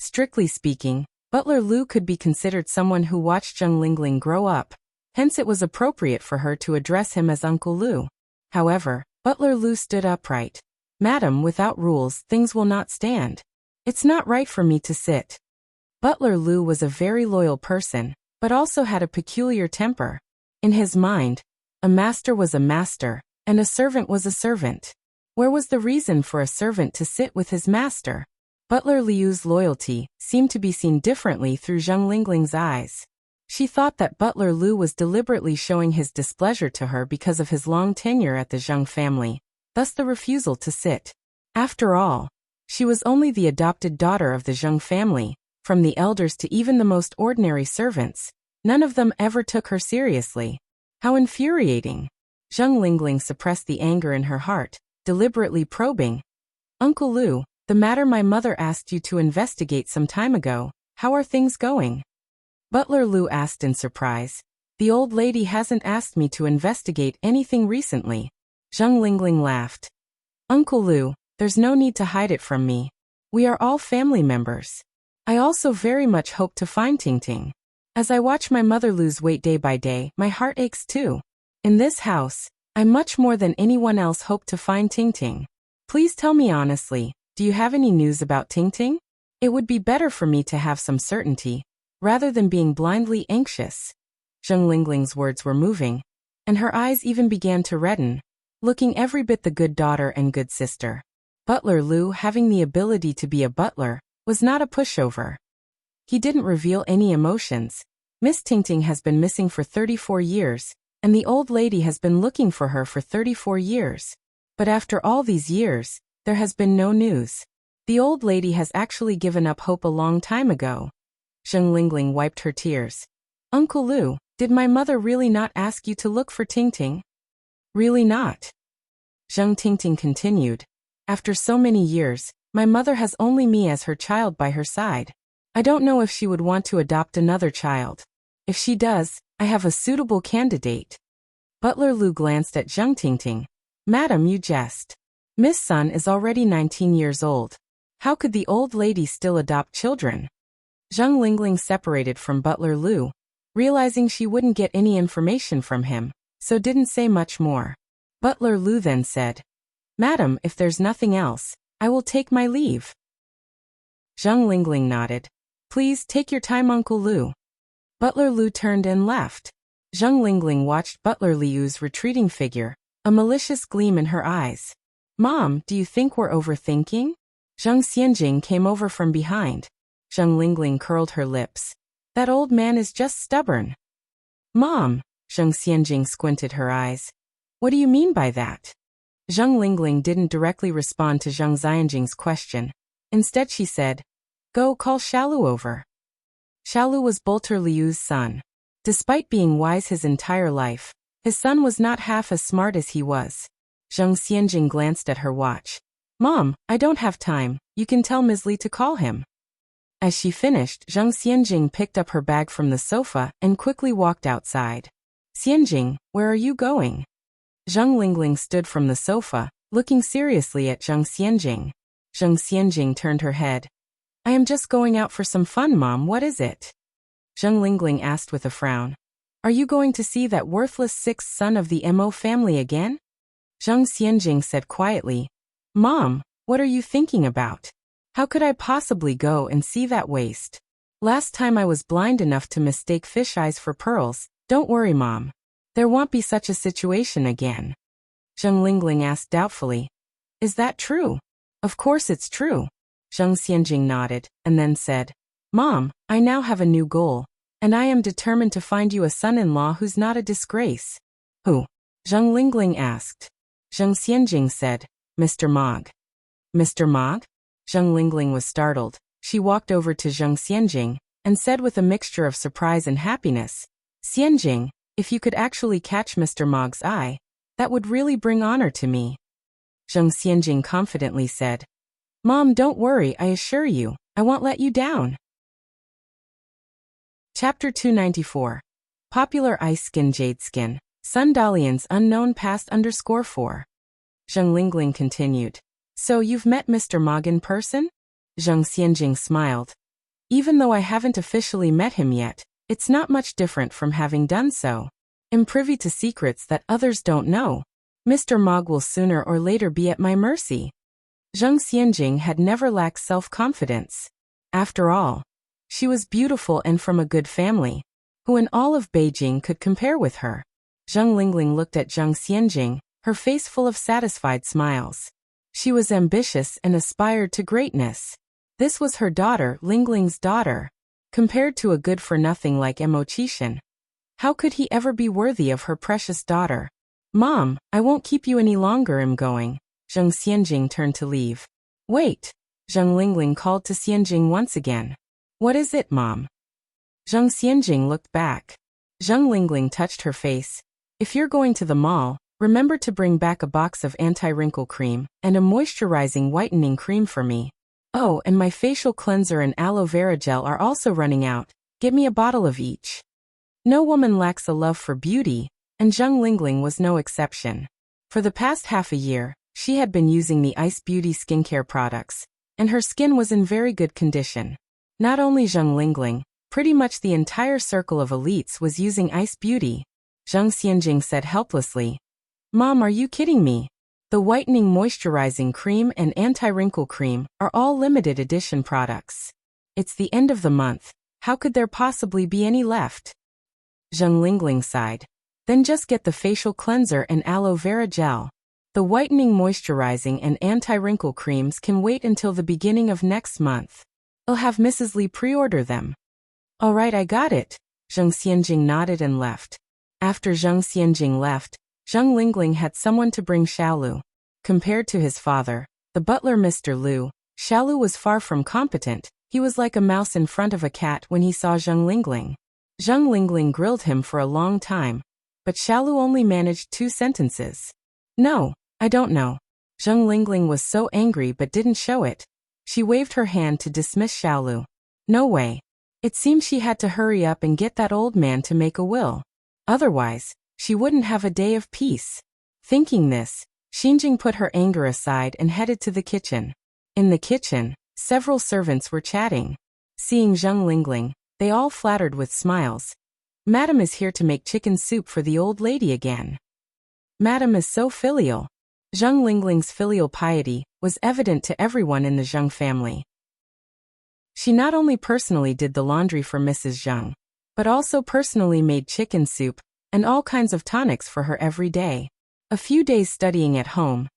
Strictly speaking, Butler Lu could be considered someone who watched Zheng Lingling grow up, hence it was appropriate for her to address him as Uncle Lu. However, Butler Lu stood upright. Madam, without rules, things will not stand. It's not right for me to sit. Butler Lu was a very loyal person, but also had a peculiar temper. In his mind, a master was a master, and a servant was a servant. Where was the reason for a servant to sit with his master? Butler Liu's loyalty seemed to be seen differently through Zheng Lingling's eyes. She thought that Butler Lu was deliberately showing his displeasure to her because of his long tenure at the Zheng family, thus the refusal to sit. After all, she was only the adopted daughter of the Zheng family. From the elders to even the most ordinary servants, none of them ever took her seriously. How infuriating! Zheng Lingling suppressed the anger in her heart, deliberately probing. Uncle Lu, the matter my mother asked you to investigate some time ago, how are things going? Butler Lu asked in surprise. The old lady hasn't asked me to investigate anything recently. Zheng Lingling laughed. Uncle Lu, there's no need to hide it from me. We are all family members. I also very much hope to find Tingting. As I watch my mother lose weight day by day, my heart aches too. In this house, I much more than anyone else hope to find Tingting. Please tell me honestly, do you have any news about Tingting? It would be better for me to have some certainty, rather than being blindly anxious. Zheng Lingling's words were moving, and her eyes even began to redden, looking every bit the good daughter and good sister. Butler Lu, having the ability to be a butler, was not a pushover. He didn't reveal any emotions. Miss Tingting has been missing for 34 years, and the old lady has been looking for her for 34 years. But after all these years, there has been no news. The old lady has actually given up hope a long time ago. Zheng Lingling wiped her tears. Uncle Lu, did my mother really not ask you to look for Tingting? Really not. Zheng Tingting continued. After so many years, my mother has only me as her child by her side. I don't know if she would want to adopt another child. If she does, I have a suitable candidate. Butler Lu glanced at Zheng Tingting. Madam, you jest. Miss Sun is already 19 years old. How could the old lady still adopt children? Zheng Lingling separated from Butler Lu, realizing she wouldn't get any information from him, so didn't say much more. Butler Lu then said, Madam, if there's nothing else, I will take my leave. Zheng Lingling nodded. Please take your time, Uncle Liu. Butler Liu turned and left. Zheng Lingling watched Butler Liu's retreating figure, a malicious gleam in her eyes. Mom, do you think we're overthinking? Zhang Xianjing came over from behind. Zheng Lingling curled her lips. That old man is just stubborn. Mom, Zhang Xianjing squinted her eyes. What do you mean by that? Zheng Lingling didn't directly respond to Zhang Xianjing's question. Instead she said, Go call Xiaolu over. Xiaolu was Bolter Liu's son. Despite being wise his entire life, his son was not half as smart as he was. Zhang Xianjing glanced at her watch. Mom, I don't have time, you can tell Ms. Li to call him. As she finished, Zhang Xianjing picked up her bag from the sofa and quickly walked outside. Xianjing, where are you going? Zheng Lingling stood from the sofa, looking seriously at Zhang Xianjing. Zhang Xianjing turned her head. I am just going out for some fun, Mom, what is it? Zheng Lingling asked with a frown. Are you going to see that worthless sixth son of the Mo family again? Zhang Xianjing said quietly. Mom, what are you thinking about? How could I possibly go and see that waste? Last time I was blind enough to mistake fish eyes for pearls. Don't worry, Mom. There won't be such a situation again. Zheng Lingling asked doubtfully. Is that true? Of course it's true. Zhang Xianjing nodded, and then said, Mom, I now have a new goal, and I am determined to find you a son-in-law who's not a disgrace. Who? Zheng Lingling asked. Zhang Xianjing said, Mr. Mog. Mr. Mog? Zheng Lingling was startled. She walked over to Zhang Xianjing, and said with a mixture of surprise and happiness, Xianjing, if you could actually catch Mr. Mog's eye, that would really bring honor to me. Zhang Xianjing confidently said, Mom, don't worry, I assure you, I won't let you down. Chapter 294. Popular Ice Skin Jade Skin, Sun Dalian's Unknown Past _4. Zheng Lingling continued. So you've met Mr. Mog in person? Zhang Xianjing smiled. Even though I haven't officially met him yet, it's not much different from having done so. I'm privy to secrets that others don't know. Mr. Mog will sooner or later be at my mercy. Zhang Xianjing had never lacked self-confidence. After all, she was beautiful and from a good family. Who in all of Beijing could compare with her? Zheng Lingling looked at Zhang Xianjing, her face full of satisfied smiles. She was ambitious and aspired to greatness. This was her daughter, Lingling's daughter. Compared to a good-for-nothing like Mo Qishan, how could he ever be worthy of her precious daughter? Mom, I won't keep you any longer, I'm going. Zhang Xianjing turned to leave. Wait! Zheng Lingling called to Xianjing once again. What is it, Mom? Zhang Xianjing looked back. Zheng Lingling touched her face. If you're going to the mall, remember to bring back a box of anti-wrinkle cream and a moisturizing whitening cream for me. Oh, and my facial cleanser and aloe vera gel are also running out. Get me a bottle of each. No woman lacks a love for beauty, and Zheng Lingling was no exception. For the past half a year, she had been using the Ice Beauty skincare products, and her skin was in very good condition. Not only Zheng Lingling, pretty much the entire circle of elites was using Ice Beauty. Zhang Xianjing said helplessly. Mom, are you kidding me? The whitening moisturizing cream and anti-wrinkle cream are all limited edition products. It's the end of the month. How could there possibly be any left? Zheng Lingling sighed. Then just get the facial cleanser and aloe vera gel. The whitening moisturizing and anti-wrinkle creams can wait until the beginning of next month. I'll have Mrs. Li pre-order them. All right, I got it. Zhang Xianjing nodded and left. After Zhang Xianjing left, Zheng Lingling had someone to bring Xiaolu. Compared to his father, the butler Mr. Liu, Xiaolu was far from competent. He was like a mouse in front of a cat when he saw Zheng Lingling. Zheng Lingling grilled him for a long time, but Xiaolu only managed 2 sentences. No, I don't know. Zheng Lingling was so angry but didn't show it. She waved her hand to dismiss Xiaolu. No way. It seemed she had to hurry up and get that old man to make a will. Otherwise, she wouldn't have a day of peace. Thinking this, Xinjing put her anger aside and headed to the kitchen. In the kitchen, several servants were chatting. Seeing Zheng Lingling, they all flattered with smiles. Madam is here to make chicken soup for the old lady again. Madam is so filial. Zheng Lingling's filial piety was evident to everyone in the Zheng family. She not only personally did the laundry for Mrs. Zhang, but also personally made chicken soup and all kinds of tonics for her every day. A few days studying at home,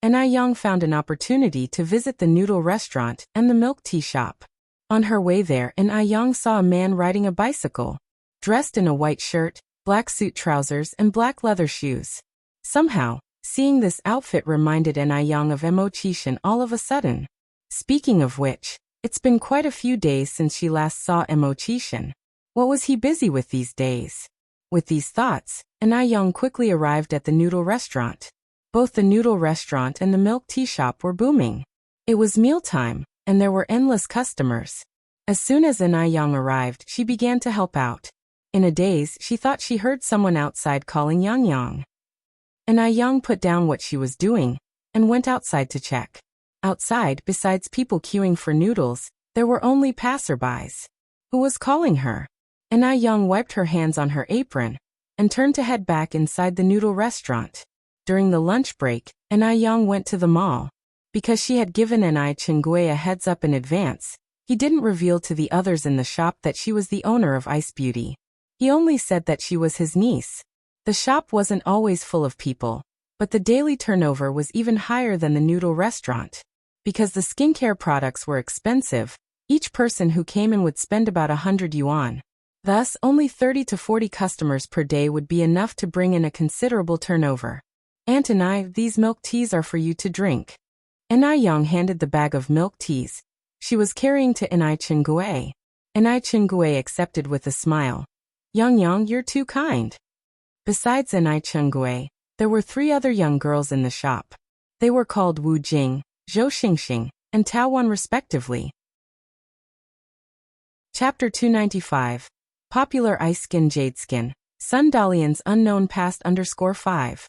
Yang found an opportunity to visit the noodle restaurant and the milk tea shop. On her way there, Yang saw a man riding a bicycle, dressed in a white shirt, black suit trousers, and black leather shoes. Somehow, seeing this outfit reminded Yang of Mo Qishan all of a sudden. Speaking of which, it's been quite a few days since she last saw Mo Qishan. What was he busy with these days? With these thoughts, Yang quickly arrived at the noodle restaurant. Both the noodle restaurant and the milk tea shop were booming. It was mealtime, and there were endless customers. As soon as Yang arrived, she began to help out. In a daze, she thought she heard someone outside calling Yang. Yang put down what she was doing and went outside to check. Outside, besides people queuing for noodles, there were only passerbys. Who was calling her? Yang wiped her hands on her apron and turned to head back inside the noodle restaurant. During the lunch break, Yang went to the mall. Because she had given Chingui a heads up in advance, he didn't reveal to the others in the shop that she was the owner of Ice Beauty. He only said that she was his niece. The shop wasn't always full of people, but the daily turnover was even higher than the noodle restaurant. Because the skincare products were expensive, each person who came in would spend about 100 yuan. Thus, only 30 to 40 customers per day would be enough to bring in a considerable turnover. "Aunt, these milk teas are for you to drink." Yang handed the bag of milk teas she was carrying to Chingui. Chingui accepted with a smile. "Yang, you're too kind." Besides Chingui, there were 3 other young girls in the shop. They were called Wu Jing, Zhou Xingxing, and Tao Wan respectively. Chapter 295. Popular Ice Skin Jade Skin, Sun Dalian's Unknown Past _5.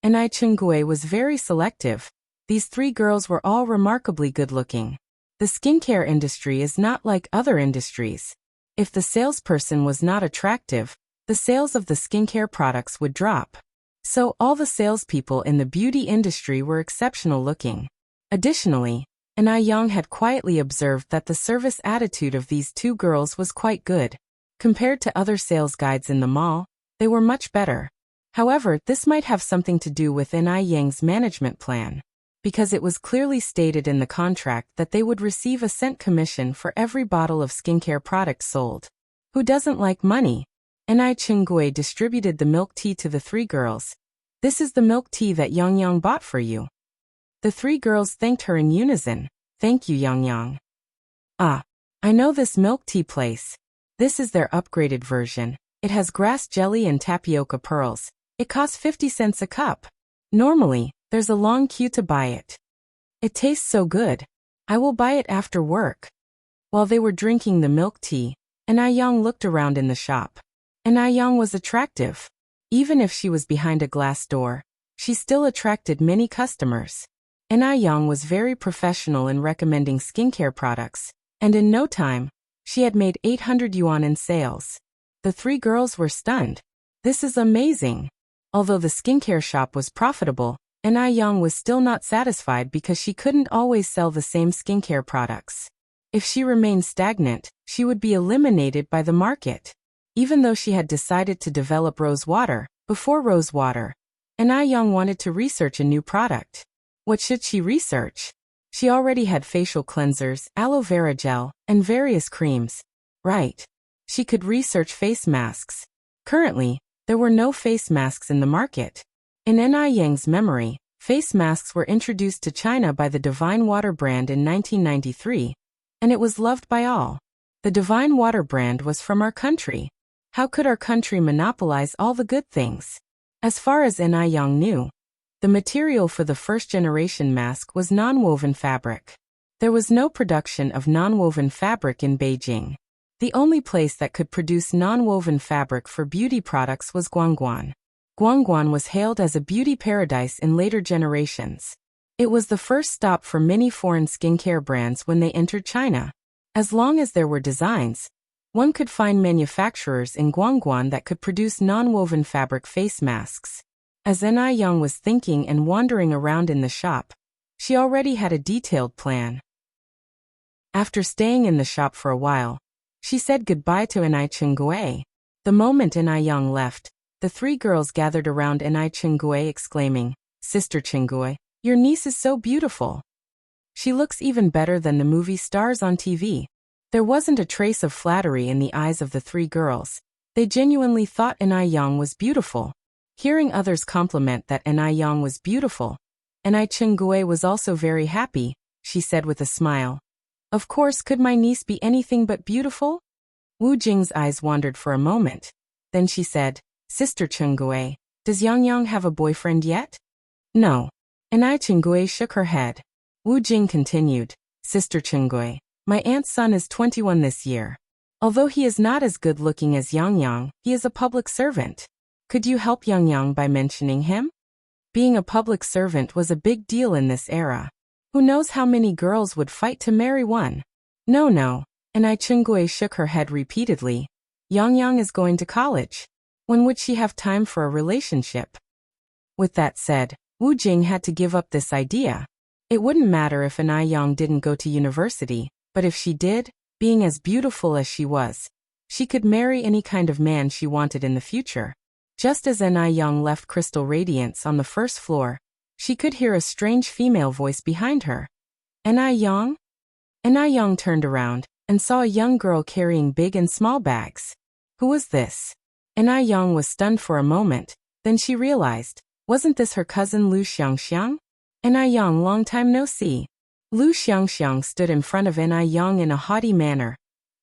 Chingui was very selective. These 3 girls were all remarkably good-looking. The skincare industry is not like other industries. If the salesperson was not attractive, the sales of the skincare products would drop. So all the salespeople in the beauty industry were exceptional looking. Additionally, Yang had quietly observed that the service attitude of these 2 girls was quite good. Compared to other sales guides in the mall, they were much better. However, this might have something to do with Yang's management plan, because it was clearly stated in the contract that they would receive a cent commission for every bottle of skincare products sold. Who doesn't like money? Chingui distributed the milk tea to the 3 girls. "This is the milk tea that Yang bought for you." The 3 girls thanked her in unison. "Thank you, Yang." "Ah, I know this milk tea place. This is their upgraded version. It has grass jelly and tapioca pearls. It costs 50 cents a cup. Normally, there's a long queue to buy it. It tastes so good. I will buy it after work." While they were drinking the milk tea, Yang looked around in the shop. Yang was attractive. Even if she was behind a glass door, she still attracted many customers. Yang was very professional in recommending skincare products, and in no time, she had made 800 yuan in sales. The 3 girls were stunned. "This is amazing." Although the skincare shop was profitable, Yang was still not satisfied because she couldn't always sell the same skincare products. If she remained stagnant, she would be eliminated by the market. Even though she had decided to develop rose water, before rose water, Yang wanted to research a new product. What should she research? She already had facial cleansers, aloe vera gel, and various creams. Right. She could research face masks. Currently, there were no face masks in the market. In Yang's memory, face masks were introduced to China by the Divine Water brand in 1993, and it was loved by all. The Divine Water brand was from our country. How could our country monopolize all the good things? As far as Yang knew, the material for the first-generation mask was non-woven fabric. There was no production of non-woven fabric in Beijing. The only place that could produce non-woven fabric for beauty products was Guangguan. Guangguan was hailed as a beauty paradise in later generations. It was the first stop for many foreign skincare brands when they entered China. As long as there were designs, one could find manufacturers in Guangguan that could produce non-woven fabric face masks. As Yang was thinking and wandering around in the shop, she already had a detailed plan. After staying in the shop for a while, she said goodbye to Enai Chingui. The moment Enai Yang left, the three girls gathered around Enai Chingui exclaiming, "Sister Chingui, your niece is so beautiful. She looks even better than the movie stars on TV." There wasn't a trace of flattery in the eyes of the three girls. They genuinely thought Enai Yang was beautiful. Hearing others compliment that Enai Yang was beautiful, Enai Chingui was also very happy. She said with a smile, "Of course, could my niece be anything but beautiful?" Wu Jing's eyes wandered for a moment. Then she said, "Sister Chingui, does Yang Yang have a boyfriend yet?" "No." Enai Chingui shook her head. Wu Jing continued, "Sister Chingui, my aunt's son is 21 this year. Although he is not as good looking as Yang Yang, he is a public servant. Could you help Yang Yang by mentioning him?" Being a public servant was a big deal in this era. Who knows how many girls would fight to marry one? No. Enai Chingui shook her head repeatedly. Yang Yang is going to college. When would she have time for a relationship? With that said, Wu Jing had to give up this idea. It wouldn't matter if Enai Yang didn't go to university, but if she did, being as beautiful as she was, she could marry any kind of man she wanted in the future. Just as Enai Yang left Crystal Radiance on the first floor, she could hear a strange female voice behind her. "Enai Yang?" Enai Yang turned around and saw a young girl carrying big and small bags. Who was this? Enai Yang was stunned for a moment, then she realized, wasn't this her cousin Lu Xiangxiang? "Enai Yang, long time no see." Lu Xiangxiang stood in front of Enai Yang in a haughty manner.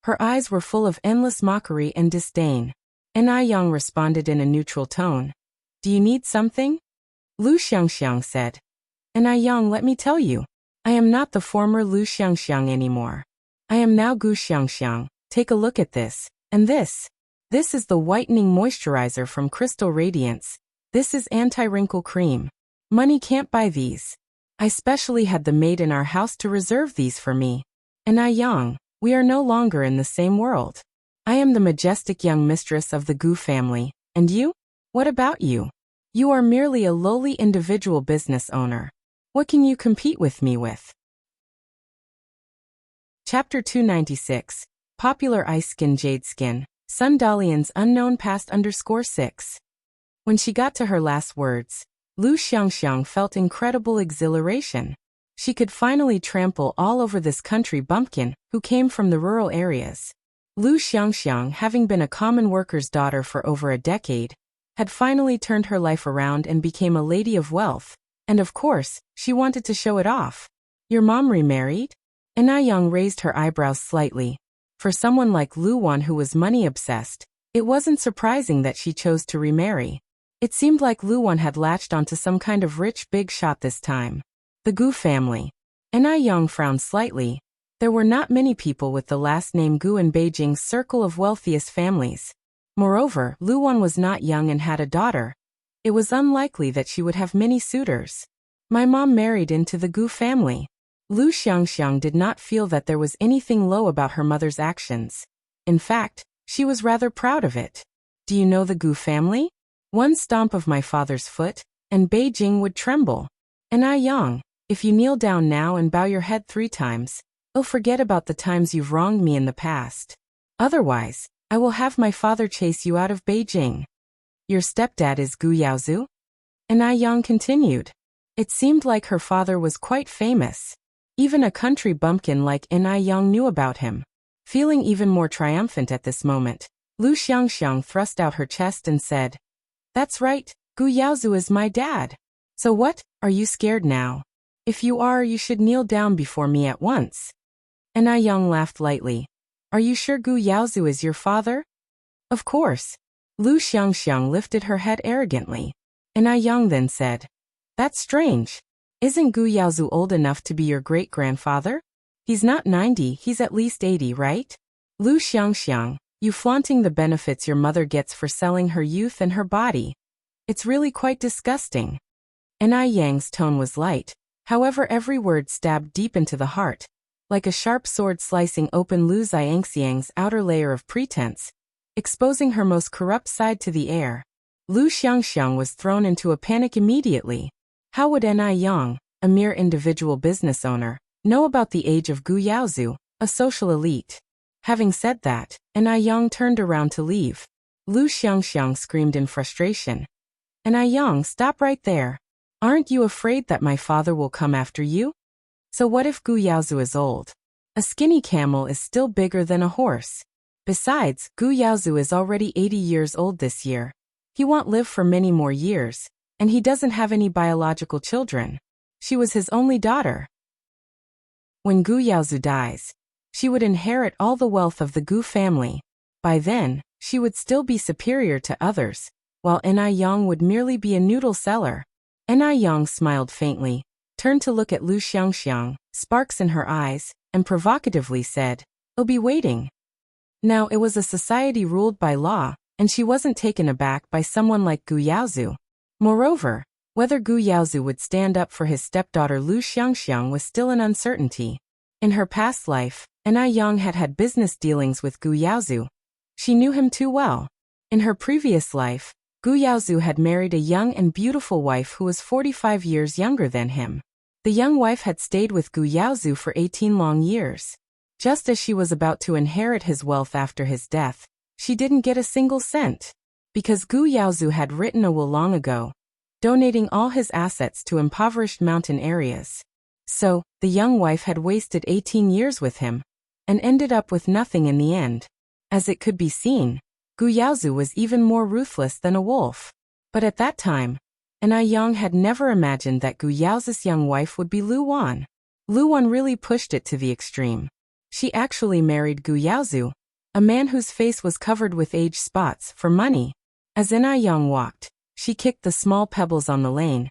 Her eyes were full of endless mockery and disdain. Enai Yang responded in a neutral tone. "Do you need something?" Lu Xiangxiang said. "Enai Yang, let me tell you, I am not the former Lu Xiangxiang anymore. I am now Gu Xiangxiang. Take a look at this, and this. This is the whitening moisturizer from Crystal Radiance. This is anti-wrinkle cream. Money can't buy these. I specially had the maid in our house to reserve these for me. Enai Yang, we are no longer in the same world. I am the majestic young mistress of the Gu family, and you? What about you? You are merely a lowly individual business owner. What can you compete with me with?" Chapter 296, Popular Ice Skin Jade Skin, Sun Dalian's Unknown Past _6. When she got to her last words, Lu Xiangxiang felt incredible exhilaration. She could finally trample all over this country bumpkin who came from the rural areas. Lu Xiangxiang, having been a common worker's daughter for over a decade, had finally turned her life around and became a lady of wealth, and of course, she wanted to show it off. "Your mom remarried?" Enai Yang raised her eyebrows slightly. For someone like Lu Wan who was money-obsessed, it wasn't surprising that she chose to remarry. It seemed like Lu Wan had latched onto some kind of rich big shot this time. The Gu family. Enai Yang frowned slightly. There were not many people with the last name Gu in Beijing's circle of wealthiest families. Moreover, Lu Wan was not young and had a daughter. It was unlikely that she would have many suitors. "My mom married into the Gu family." Lu Xiangxiang did not feel that there was anything low about her mother's actions. In fact, she was rather proud of it. "Do you know the Gu family? One stomp of my father's foot, and Beijing would tremble. Enai Yang, if you kneel down now and bow your head 3 times, I'll forget about the times you've wronged me in the past. Otherwise, I will have my father chase you out of Beijing." "Your stepdad is Gu Yaozu?" Enai Yang continued. It seemed like her father was quite famous. Even a country bumpkin like Enai Yang knew about him. Feeling even more triumphant at this moment, Lu Xiangxiang thrust out her chest and said, "That's right, Gu Yaozu is my dad. So what, are you scared now? If you are, you should kneel down before me at once." Enai Yang laughed lightly. "Are you sure Gu Yaozu is your father?" "Of course." Lu Xiangxiang lifted her head arrogantly. Enai Yang then said, "That's strange. Isn't Gu Yaozu old enough to be your great-grandfather? He's not 90, he's at least 80, right? Lu Xiangxiang, you flaunting the benefits your mother gets for selling her youth and her body. It's really quite disgusting." Enai Yang's tone was light, however every word stabbed deep into the heart, like a sharp sword slicing open Lu Xiangxiang's outer layer of pretense, exposing her most corrupt side to the air. Lu Xiangxiang was thrown into a panic immediately. How would Enai Yang, a mere individual business owner, know about the age of Gu Yaozu, A social elite. Having said that, Yang turned around to leave. Lu Xiangxiang screamed in frustration. Yang, stop right there. Aren't you afraid that my father will come after you? So what if Gu Yaozu is old? A skinny camel is still bigger than a horse. Besides, Gu Yaozu is already 80 years old this year. He won't live for many more years, and he doesn't have any biological children. She was his only daughter. When Gu Yaozu dies, she would inherit all the wealth of the Gu family. By then, she would still be superior to others, while Yang would merely be a noodle seller. Yang smiled faintly, turned to look at Lu Xiangxiang, sparks in her eyes, and provocatively said, "I'll be waiting." Now it was a society ruled by law, and she wasn't taken aback by someone like Gu Yaozu. Moreover, whether Gu Yaozu would stand up for his stepdaughter Lu Xiangxiang was still an uncertainty. In her past life, Yang had had business dealings with Gu Yaozu. She knew him too well. In her previous life, Gu Yaozu had married a young and beautiful wife who was 45 years younger than him. The young wife had stayed with Gu Yaozu for 18 long years. Just as she was about to inherit his wealth after his death, she didn't get a single cent. Because Gu Yaozu had written a will long ago, donating all his assets to impoverished mountain areas. So, the young wife had wasted 18 years with him, and ended up with nothing in the end. As it could be seen, Gu Yaozu was even more ruthless than a wolf. But at that time, Yang had never imagined that Gu Yaozu's young wife would be Lu Wan. Lu Wan really pushed it to the extreme. She actually married Gu Yaozu, a man whose face was covered with age spots, for money. As Yang walked, she kicked the small pebbles on the lane,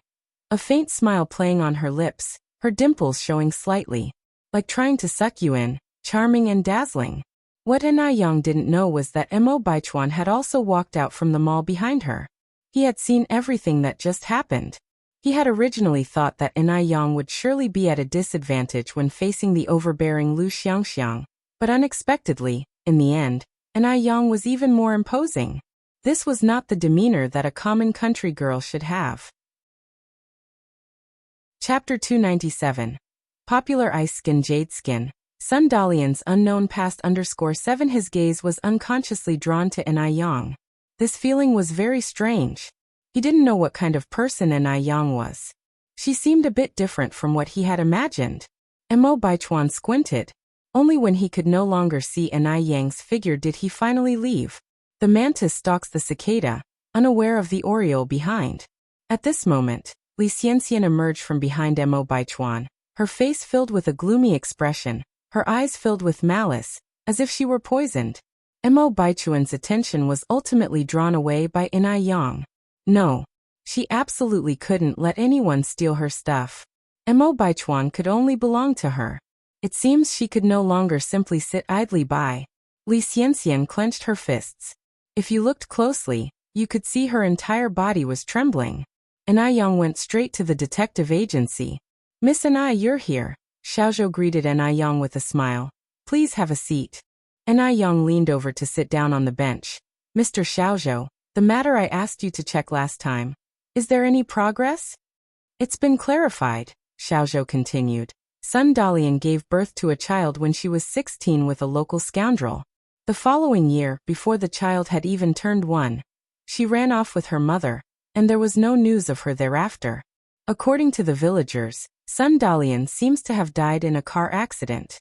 a faint smile playing on her lips, her dimples showing slightly, like trying to suck you in, charming and dazzling. What Yang didn't know was that Mo Baichuan had also walked out from the mall behind her. He had seen everything that just happened. He had originally thought that Yang would surely be at a disadvantage when facing the overbearing Lu Xiangxiang, but unexpectedly, in the end, Yang was even more imposing. This was not the demeanor that a common country girl should have. Chapter 297. Popular Ice Skin Jade Skin. Sun Dalian's unknown past _7. His gaze was unconsciously drawn to Yang. This feeling was very strange. He didn't know what kind of person Yang was. She seemed a bit different from what he had imagined. Mo Baichuan squinted. Only when he could no longer see Yang's figure did he finally leave. The mantis stalks the cicada, unaware of the oriole behind. At this moment, Li Xianxian emerged from behind Mo Baichuan, her face filled with a gloomy expression, her eyes filled with malice, as if she were poisoned. Mo Baichuan's attention was ultimately drawn away by Yang. No, she absolutely couldn't let anyone steal her stuff. Mo Baichuan could only belong to her. It seems she could no longer simply sit idly by. Li Xianxian clenched her fists. If you looked closely, you could see her entire body was trembling. Yang went straight to the detective agency. "Miss you're here." Xiaozhou greeted Yang with a smile. "Please have a seat." Yang leaned over to sit down on the bench. "Mr. Xiaozhou, the matter I asked you to check last time. Is there any progress?" "It's been clarified," Xiaozhou continued. "Sun Dalian gave birth to a child when she was 16 with a local scoundrel. The following year, before the child had even turned 1, she ran off with her mother, and there was no news of her thereafter. According to the villagers, Sun Dalian seems to have died in a car accident."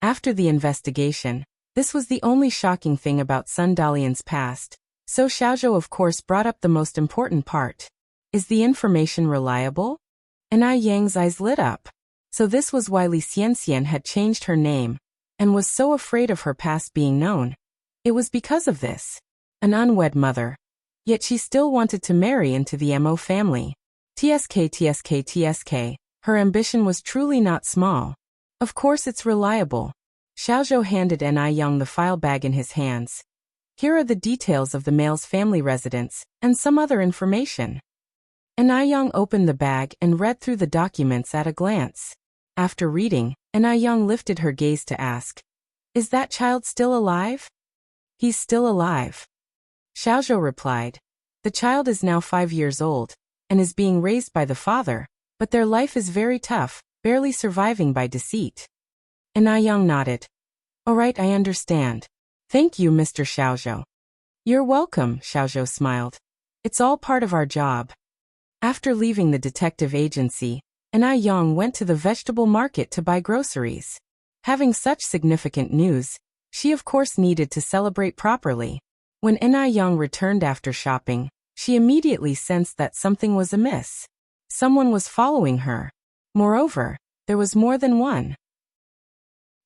After the investigation, this was the only shocking thing about Sun Dalian's past, so Xiaozhou of course brought up the most important part. "Is the information reliable?" Yang's eyes lit up. So this was why Li Xianxian had changed her name, and was so afraid of her past being known. It was because of this. An unwed mother. Yet she still wanted to marry into the Mo family. TSK. Her ambition was truly not small. "Of course it's reliable." Xiaozhou handed Yang the file bag in his hands. "Here are the details of the male's family residence, and some other information." Yang opened the bag and read through the documents at a glance. After reading, Yang lifted her gaze to ask, "Is that child still alive?" "He's still alive," Xiaozhou replied. "The child is now 5 years old, and is being raised by the father, but their life is very tough, barely surviving by deceit." Yang nodded. Alright, I understand. Thank you, Mr. Xiaozhou. You're welcome, Xiaozhou smiled. It's all part of our job. After leaving the detective agency, Anai Yang went to the vegetable market to buy groceries. Having such significant news, she of course needed to celebrate properly. When Anai Yang returned after shopping, she immediately sensed that something was amiss. Someone was following her. Moreover, there was more than one.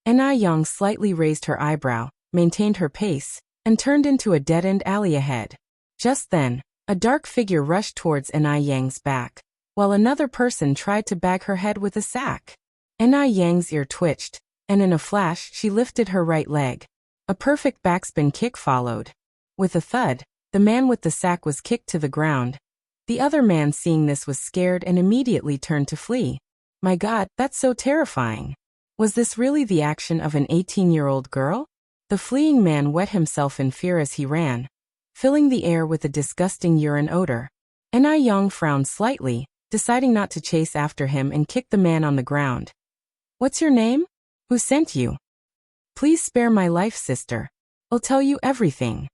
Anai Yang slightly raised her eyebrow, maintained her pace, and turned into a dead-end alley ahead. Just then, a dark figure rushed towards Anai Yang's back, while another person tried to bag her head with a sack. Anai Yang's ear twitched, and in a flash she lifted her right leg. A perfect backspin kick followed. With a thud, the man with the sack was kicked to the ground. The other man, seeing this, was scared and immediately turned to flee. My God, that's so terrifying. Was this really the action of an 18-year-old girl? The fleeing man wet himself in fear as he ran, filling the air with a disgusting urine odor. Anai Yang frowned slightly, deciding not to chase after him, and kicked the man on the ground. What's your name? Who sent you? Please spare my life, sister. I'll tell you everything.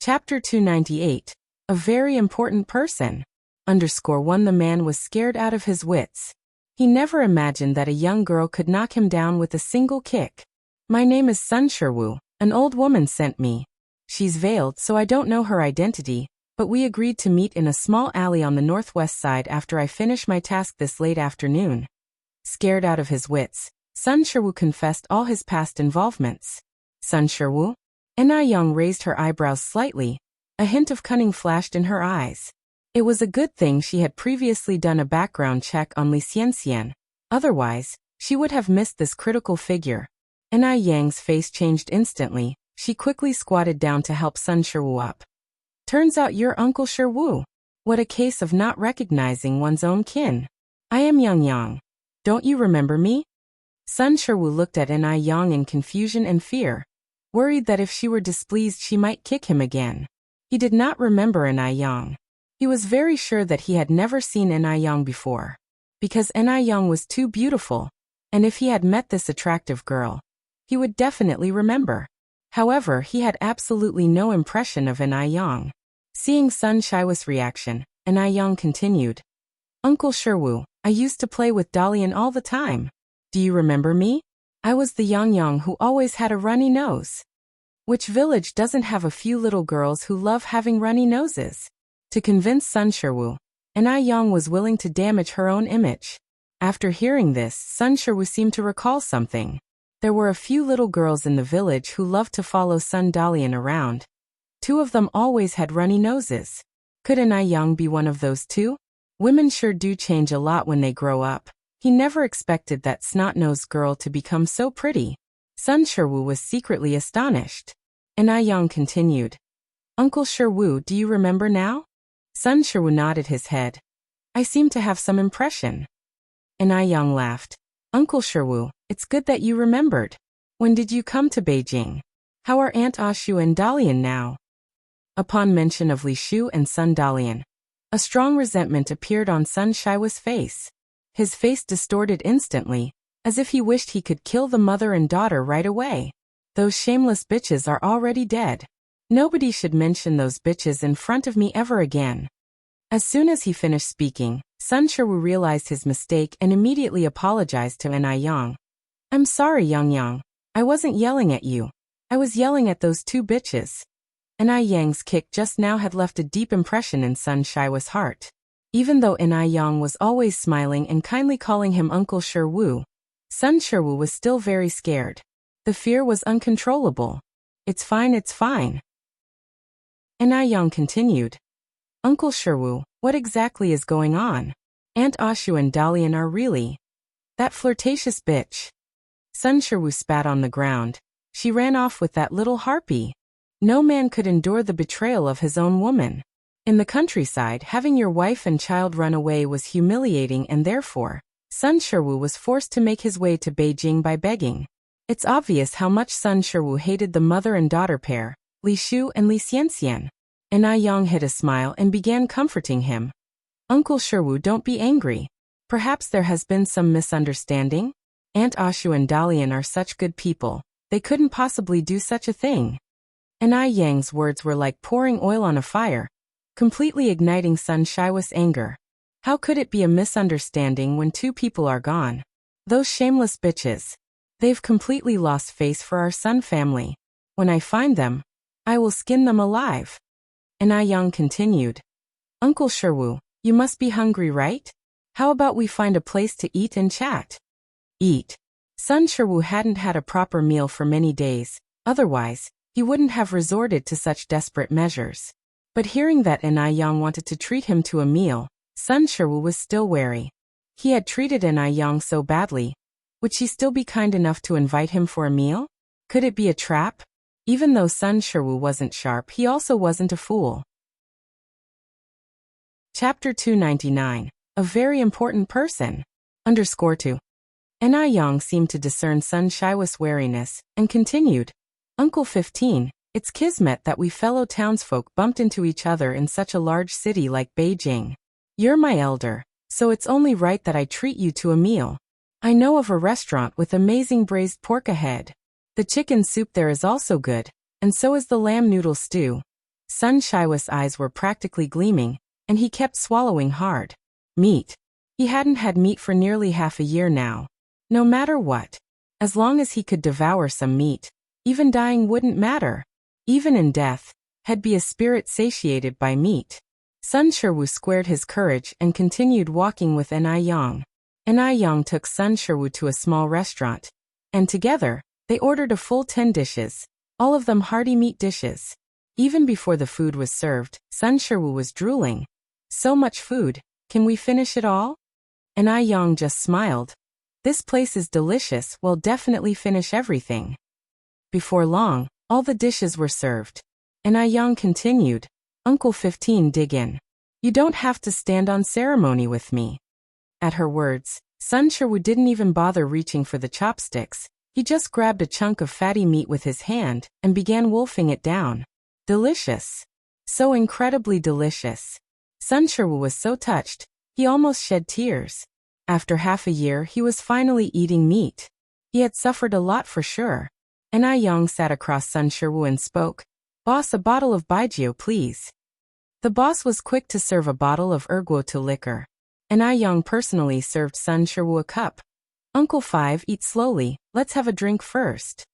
Chapter 298. A very important person. _1 The man was scared out of his wits. He never imagined that a young girl could knock him down with a single kick. My name is Sun Shiwu. An old woman sent me. She's veiled, so I don't know her identity, but we agreed to meet in a small alley on the northwest side after I finish my task this late afternoon. Scared out of his wits, Sun Shiwu confessed all his past involvements. Sun Shiwu? Anai Yang raised her eyebrows slightly. A hint of cunning flashed in her eyes. It was a good thing she had previously done a background check on Li Xianxian. Otherwise, she would have missed this critical figure. Anai Yang's face changed instantly. She quickly squatted down to help Sun Shiwu up. Turns out you're Uncle Shiwu. What a case of not recognizing one's own kin. I am Yang Yang. Don't you remember me? Sun Shiwu looked at Anai Yang in confusion and fear, worried that if she were displeased she might kick him again. He did not remember Anai Yang. He was very sure that he had never seen Anai Yang before, because Anai Yang was too beautiful, and if he had met this attractive girl, he would definitely remember. However, he had absolutely no impression of Anai Yang. Seeing Sun Shiwu's reaction, Anai Yang continued. Uncle Shiwu, I used to play with Dalian all the time. Do you remember me? I was the Yang Yang who always had a runny nose. Which village doesn't have a few little girls who love having runny noses? To convince Sun Shiwu, Anai Yang was willing to damage her own image. After hearing this, Sun Shiwu seemed to recall something. There were a few little girls in the village who loved to follow Sun Dalian around. 2 of them always had runny noses. Could Anai Yang be one of those 2? Women sure do change a lot when they grow up. He never expected that snot-nosed girl to become so pretty. Sun Shiwu was secretly astonished. Anai Yang continued. Uncle Shiwu, do you remember now? Sun Shiwu nodded his head. I seem to have some impression. Anai Yang laughed. Uncle Shiwu, it's good that you remembered. When did you come to Beijing? How are Aunt Ashu and Dalian now? Upon mention of Li Shu and Sun Dalian, a strong resentment appeared on Sun Shiwu's face. His face distorted instantly, as if he wished he could kill the mother and daughter right away. Those shameless bitches are already dead. Nobody should mention those bitches in front of me ever again. As soon as he finished speaking, Sun Shiwu realized his mistake and immediately apologized to Anai Yang. I'm sorry, Yang Yang. I wasn't yelling at you. I was yelling at those 2 bitches. Anai Yang's kick just now had left a deep impression in Sun Shiwu's heart. Even though Anai Yang was always smiling and kindly calling him Uncle Shiwu, Sun Shiwu was still very scared. The fear was uncontrollable. It's fine, it's fine. Anai Yang continued. Uncle Shiwu, what exactly is going on? Aunt Ashu and Dalian are really that flirtatious bitch. Sun Shiwu spat on the ground. She ran off with that little harpy. No man could endure the betrayal of his own woman. In the countryside, having your wife and child run away was humiliating, and therefore, Sun Shiwu was forced to make his way to Beijing by begging. It's obvious how much Sun Shiwu hated the mother and daughter pair, Li Shu and Li Xianxian. Anai Yang hid a smile and began comforting him. Uncle Shiwu, don't be angry. Perhaps there has been some misunderstanding? Aunt Ashu and Dalian are such good people. They couldn't possibly do such a thing. And Yang's words were like pouring oil on a fire, completely igniting Sun Shiwa's anger. How could it be a misunderstanding when two people are gone? Those shameless bitches. They've completely lost face for our Sun family. When I find them, I will skin them alive. And Yang continued. Uncle Sherwu, you must be hungry, right? How about we find a place to eat and chat? Eat. Sun Sherwu hadn't had a proper meal for many days, otherwise, he wouldn't have resorted to such desperate measures. But hearing that Yang wanted to treat him to a meal, Sun Sherwu was still wary. He had treated Yang so badly. Would she still be kind enough to invite him for a meal? Could it be a trap? Even though Sun Sherwu wasn't sharp, he also wasn't a fool. Chapter 299. A very important person. _2. Yang seemed to discern Sun Shiwa's wariness, and continued. Uncle 15, it's kismet that we fellow townsfolk bumped into each other in such a large city like Beijing. You're my elder, so it's only right that I treat you to a meal. I know of a restaurant with amazing braised pork ahead. The chicken soup there is also good, and so is the lamb noodle stew. Sun Shiwa's eyes were practically gleaming, and he kept swallowing hard. Meat. He hadn't had meat for nearly half a year now. No matter what. As long as he could devour some meat, even dying wouldn't matter. Even in death, had be a spirit satiated by meat. Sun Sherwu squared his courage and continued walking with Yang. Yang took Sun Sherwu to a small restaurant, and together, they ordered a full 10 dishes, all of them hearty meat dishes. Even before the food was served, Sun Sherwu was drooling. So much food, can we finish it all? Yang just smiled. This place is delicious, we'll definitely finish everything. Before long, all the dishes were served. Yang continued, Uncle 15, dig in. You don't have to stand on ceremony with me. At her words, Sun Sherwu didn't even bother reaching for the chopsticks. He just grabbed a chunk of fatty meat with his hand and began wolfing it down. Delicious. So incredibly delicious. Sun Sherwu was so touched, he almost shed tears. After half a year, he was finally eating meat. He had suffered a lot for sure. Yang sat across Sun Sherwu and spoke. Boss, a bottle of baijiu, please. The boss was quick to serve a bottle of erguo liquor. Yang personally served Sun Sherwu a cup. Uncle 5, eat slowly, let's have a drink first.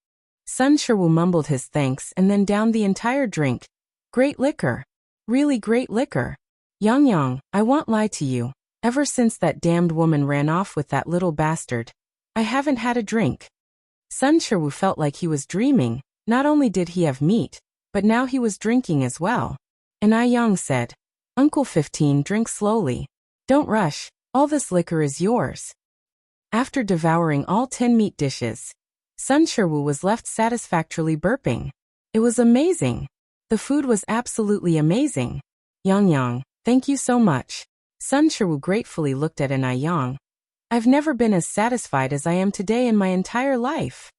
Sun Sherwu mumbled his thanks and then downed the entire drink. Great liquor. Really great liquor. Yang, I won't lie to you. Ever since that damned woman ran off with that little bastard, I haven't had a drink. Sun Sherwu felt like he was dreaming. Not only did he have meat, but now he was drinking as well. Yang said, Uncle 15, drink slowly. Don't rush, all this liquor is yours. After devouring all 10 meat dishes, Sun Sherwu was left satisfactorily burping. It was amazing. The food was absolutely amazing. Yang, thank you so much. Sun Sherwu gratefully looked at Yang. I've never been as satisfied as I am today in my entire life.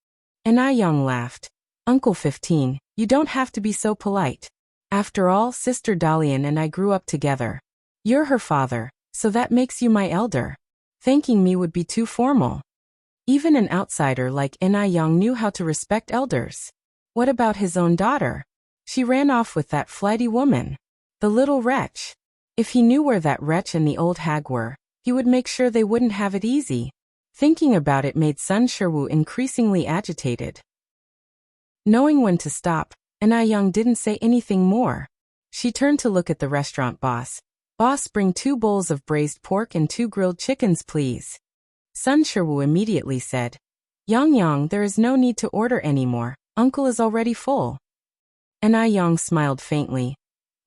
Yang laughed. Uncle 15, you don't have to be so polite. After all, Sister Dalian and I grew up together. You're her father, so that makes you my elder. Thanking me would be too formal. Even an outsider like Yang knew how to respect elders. What about his own daughter? She ran off with that flighty woman. The little wretch. If he knew where that wretch and the old hag were, he would make sure they wouldn't have it easy. Thinking about it made Sun Sherwu increasingly agitated. Knowing when to stop, Yang didn't say anything more. She turned to look at the restaurant boss. Boss, bring 2 bowls of braised pork and 2 grilled chickens, please. Sun Sherwu immediately said, Yang, there is no need to order anymore. Uncle is already full. Yang smiled faintly.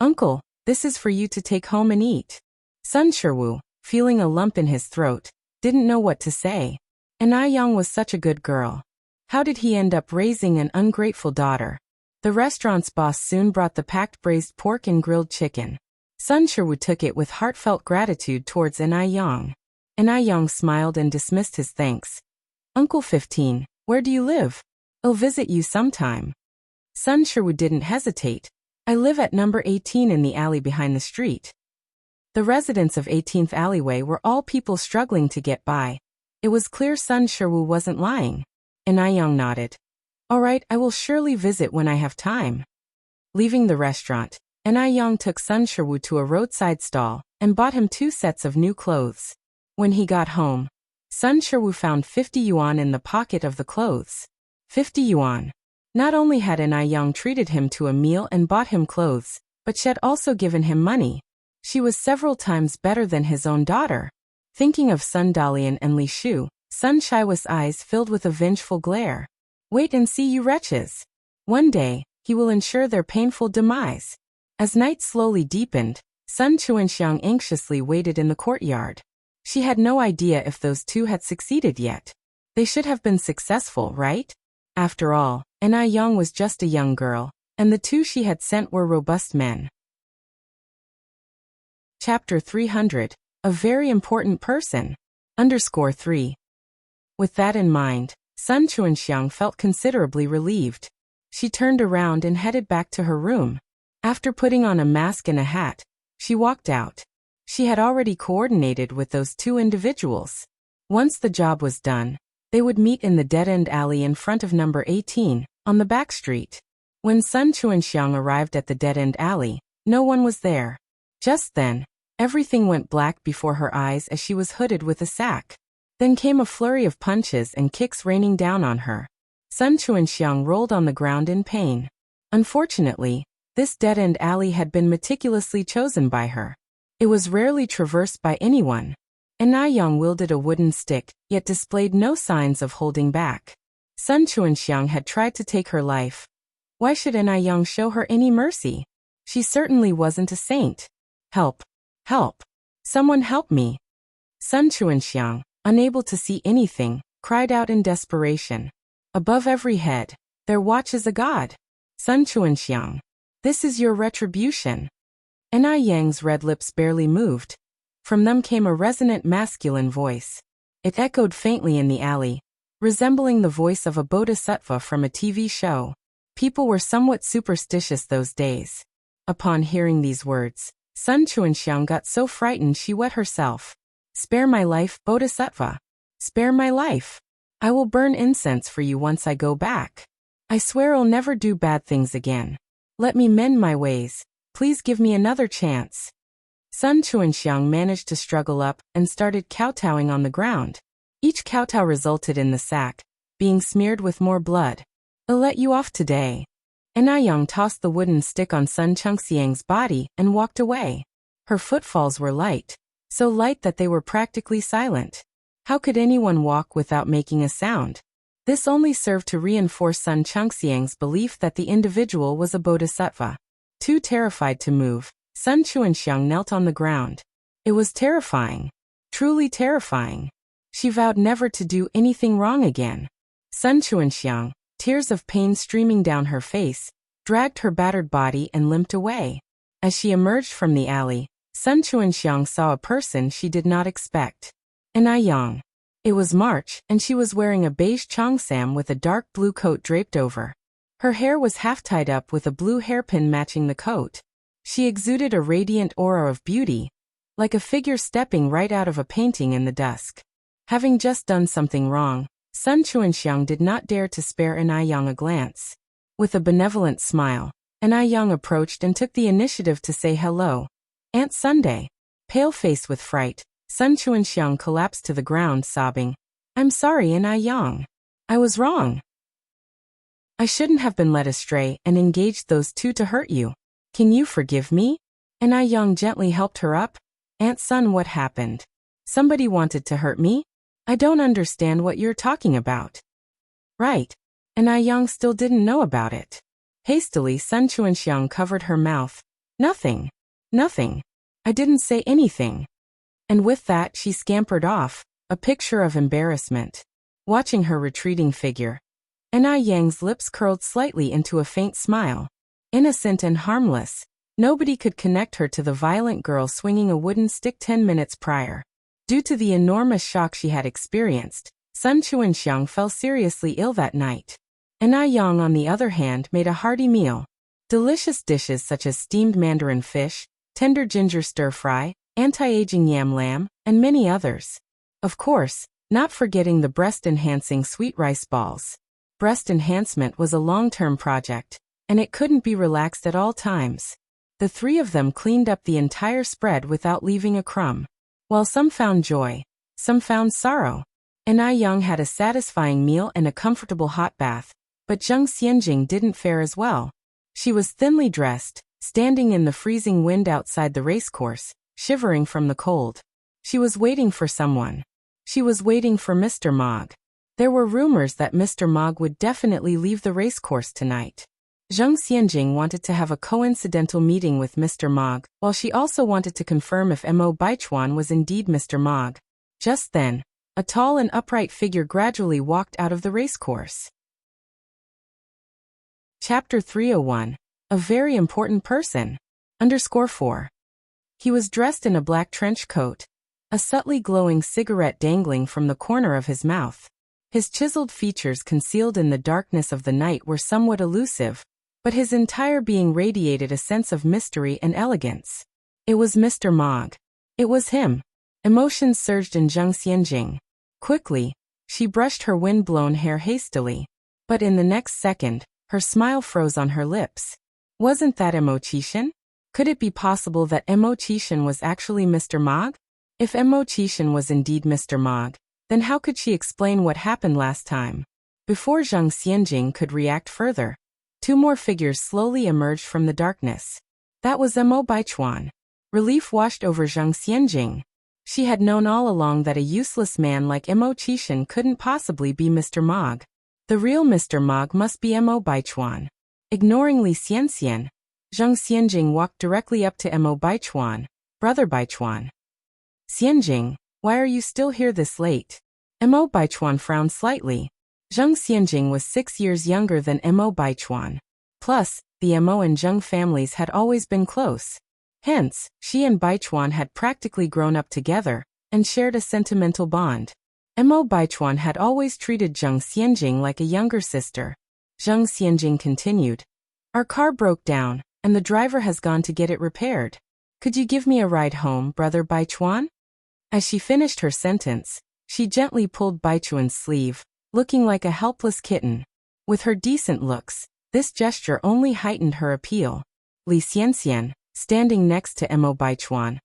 Uncle, this is for you to take home and eat. Sun Sherwu, feeling a lump in his throat, didn't know what to say. Yang was such a good girl. How did he end up raising an ungrateful daughter? The restaurant's boss soon brought the packed braised pork and grilled chicken. Sun Sherwu took it with heartfelt gratitude towards Yang. Yang smiled and dismissed his thanks. Uncle 15, where do you live? I'll visit you sometime. Sun Sherwu didn't hesitate. I live at number 18 in the alley behind the street. The residents of 18th alleyway were all people struggling to get by. It was clear Sun Sherwoo wasn't lying. And Young nodded. All right, I will surely visit when I have time. Leaving the restaurant, Young took Sun Sherwoo to a roadside stall and bought him 2 sets of new clothes. When he got home, Sun Sherwoo found 50 yuan in the pocket of the clothes. 50 yuan. Not only had Young treated him to a meal and bought him clothes, but she had also given him money. She was several times better than his own daughter. Thinking of Sun Dalian and Li Shu, Sun Shiwa's eyes filled with a vengeful glare. Wait and see, you wretches. One day, he will ensure their painful demise. As night slowly deepened, Sun Chuanxiang anxiously waited in the courtyard. She had no idea if those 2 had succeeded yet. They should have been successful, right? After all, Young was just a young girl, and the 2 she had sent were robust men. Chapter 300. A very important person. _3. With that in mind, Sun Chuanxiang felt considerably relieved. She turned around and headed back to her room. After putting on a mask and a hat, she walked out. She had already coordinated with those 2 individuals. Once the job was done, they would meet in the dead-end alley in front of number 18, on the back street. When Sun Chuanxiang arrived at the dead-end alley, no one was there. Just then, everything went black before her eyes as she was hooded with a sack. Then came a flurry of punches and kicks raining down on her. Sun Chuanxiang rolled on the ground in pain. Unfortunately, this dead-end alley had been meticulously chosen by her. It was rarely traversed by anyone. Young wielded a wooden stick, yet displayed no signs of holding back. Sun Chuanxiang had tried to take her life. Why should Young show her any mercy? She certainly wasn't a saint. Help! Help! Someone help me! Sun Chuanxiang, unable to see anything, cried out in desperation. Above every head, there watches a god. Sun Chuanxiang, this is your retribution. Yang's red lips barely moved. From them came a resonant masculine voice. It echoed faintly in the alley, resembling the voice of a bodhisattva from a TV show. People were somewhat superstitious those days. Upon hearing these words, Sun Chuanxiang got so frightened she wet herself. Spare my life, bodhisattva. Spare my life. I will burn incense for you once I go back. I swear I'll never do bad things again. Let me mend my ways. Please give me another chance. Sun Chuanxiang managed to struggle up and started kowtowing on the ground. Each kowtow resulted in the sack being smeared with more blood. I'll let you off today. Young tossed the wooden stick on Sun Chunxiang's body and walked away. Her footfalls were light, so light that they were practically silent. How could anyone walk without making a sound? This only served to reinforce Sun Chunxiang's belief that the individual was a bodhisattva. Too terrified to move, Sun Chuanxiang knelt on the ground. It was terrifying. Truly terrifying. She vowed never to do anything wrong again. Sun Chuanxiang, tears of pain streaming down her face, dragged her battered body and limped away. As she emerged from the alley, Sun Chuanxiang saw a person she did not expect. Young. It was March, and she was wearing a beige cheongsam with a dark blue coat draped over. Her hair was half tied up with a blue hairpin matching the coat. She exuded a radiant aura of beauty, like a figure stepping right out of a painting in the dusk. Having just done something wrong, Sun Chuanxiang did not dare to spare Young a glance. With a benevolent smile, Young approached and took the initiative to say hello. Aunt Sunday. Pale-faced with fright, Sun Chuanxiang collapsed to the ground sobbing, I'm sorry, Young. I was wrong. I shouldn't have been led astray and engaged those 2 to hurt you. Can you forgive me? Young gently helped her up. Aunt Sun, what happened? Somebody wanted to hurt me? I don't understand what you're talking about. Right. Young still didn't know about it. Hastily, Sun Chuanxiang covered her mouth. Nothing. Nothing. I didn't say anything. And with that she scampered off, a picture of embarrassment. Watching her retreating figure, Yang's lips curled slightly into a faint smile. Innocent and harmless, nobody could connect her to the violent girl swinging a wooden stick 10 minutes prior. Due to the enormous shock she had experienced, Sun Chuanxiang fell seriously ill that night. Young, on the other hand, made a hearty meal. Delicious dishes such as steamed mandarin fish, tender ginger stir-fry, anti-aging yam lamb, and many others. Of course, Not forgetting the breast-enhancing sweet rice balls. Breast enhancement was a long-term project, and it couldn't be relaxed at all times. The three of them cleaned up the entire spread without leaving a crumb. While some found joy, some found sorrow. Ai Yang had a satisfying meal and a comfortable hot bath, but Zhang Xianjing didn't fare as well. She was thinly dressed, standing in the freezing wind outside the racecourse, shivering from the cold. She was waiting for someone. She was waiting for Mr. Mog. There were rumors that Mr. Mog would definitely leave the racecourse tonight. Zhang Xianjing wanted to have a coincidental meeting with Mr. Mog, while she also wanted to confirm if Mo Baichuan was indeed Mr. Mog. Just then, a tall and upright figure gradually walked out of the racecourse. Chapter 301. A very important person. _4. He was dressed in a black trench coat, a subtly glowing cigarette dangling from the corner of his mouth. His chiseled features concealed in the darkness of the night were somewhat elusive, but his entire being radiated a sense of mystery and elegance. It was Mr. Mog. It was him. Emotions surged in Zhang Xianjing. Quickly, she brushed her wind-blown hair hastily. But in the next second, her smile froze on her lips. Wasn't that Mo Qishan? Could it be possible that Mo Qishan was actually Mr. Mog? If Mo Qishan was indeed Mr. Mog, then how could she explain what happened last time? Before Zhang Xianjing could react further, two more figures slowly emerged from the darkness. That was Mo Baichuan. Relief washed over Zhang Xianjing. She had known all along that a useless man like Mo Qishan couldn't possibly be Mr. Mog. The real Mr. Mog must be Mo Baichuan. Ignoring Li Xianxian, Zhang Xianjing walked directly up to Mo Baichuan. Brother Baichuan. Xianjing, why are you still here this late? Mo Baichuan frowned slightly. Zhang Xianjing was 6 years younger than Mo Baichuan. Plus, the Mo and Zheng families had always been close. Hence, she and Baichuan had practically grown up together, and shared a sentimental bond. Mo Baichuan had always treated Zhang Xianjing like a younger sister. Zhang Xianjing continued. Our car broke down, and the driver has gone to get it repaired. Could you give me a ride home, Brother Baichuan? As she finished her sentence, she gently pulled Baichuan's sleeve, looking like a helpless kitten. With her decent looks, this gesture only heightened her appeal. Li Xianxian, standing next to Mo Baichuan,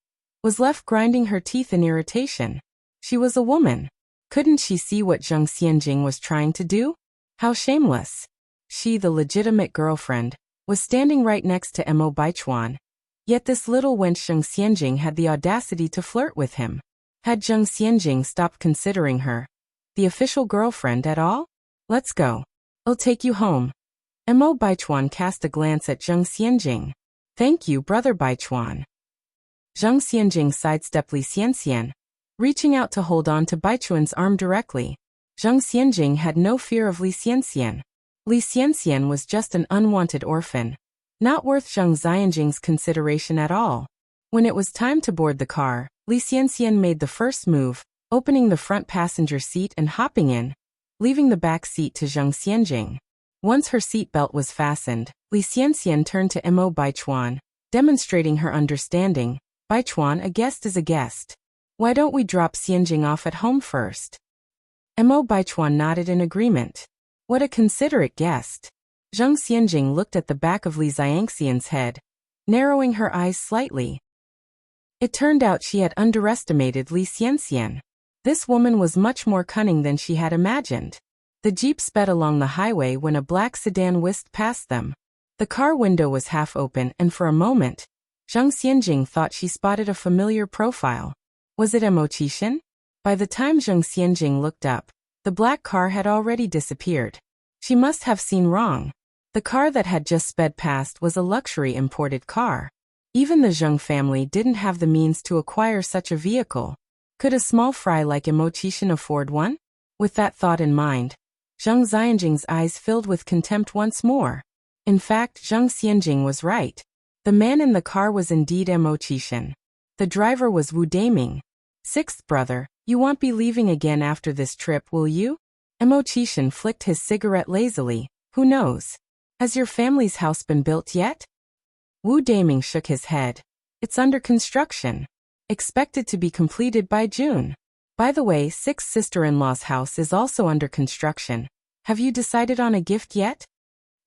was left grinding her teeth in irritation. She was a woman. Couldn't she see what Zhang Xianjing was trying to do? How shameless. She, the legitimate girlfriend, was standing right next to Mo Baichuan. Yet this little wench Zhang Xianjing had the audacity to flirt with him. Had Zhang Xianjing stopped considering her the official girlfriend at all? Let's go. I'll take you home. Mo Baichuan cast a glance at Zhang Xianjing. Thank you, Brother Baichuan. Zhang Xianjing sidestepped Li Xianxian, reaching out to hold on to Baichuan's arm directly. Zhang Xianjing had no fear of Li Xianxian. Li Xianxian was just an unwanted orphan, not worth Zhang Xianjing's consideration at all. When it was time to board the car, Li Xianxian made the first move, opening the front passenger seat and hopping in, leaving the back seat to Zhang Xianjing. Once her seatbelt was fastened, Li Xianxian turned to Mo Baichuan, demonstrating her understanding. Baichuan, a guest is a guest. Why don't we drop Xianjing off at home first? Mo Baichuan nodded in agreement. What a considerate guest. Zhang Xianjing looked at the back of Li Xianxian's head, narrowing her eyes slightly. It turned out she had underestimated Li Xianxian. This woman was much more cunning than she had imagined. The jeep sped along the highway when a black sedan whisked past them. The car window was half open and for a moment, Zhang Xianjing thought she spotted a familiar profile. Was it Mo Qishan? By the time Zhang Xianjing looked up, the black car had already disappeared. She must have seen wrong. The car that had just sped past was a luxury imported car. Even the Zheng family didn't have the means to acquire such a vehicle. Could a small fry like Mo Qishan afford one? With that thought in mind, Zhang Xianjing's eyes filled with contempt once more. In fact, Zhang Xianjing was right. The man in the car was indeed Mo Qishan. The driver was Wu Daming. Sixth brother, you won't be leaving again after this trip, will you? Mo Qishan flicked his cigarette lazily. Who knows? Has your family's house been built yet? Wu Daming shook his head. It's under construction. Expected to be completed by June. By the way, Six's sister-in-law's house is also under construction. Have you decided on a gift yet?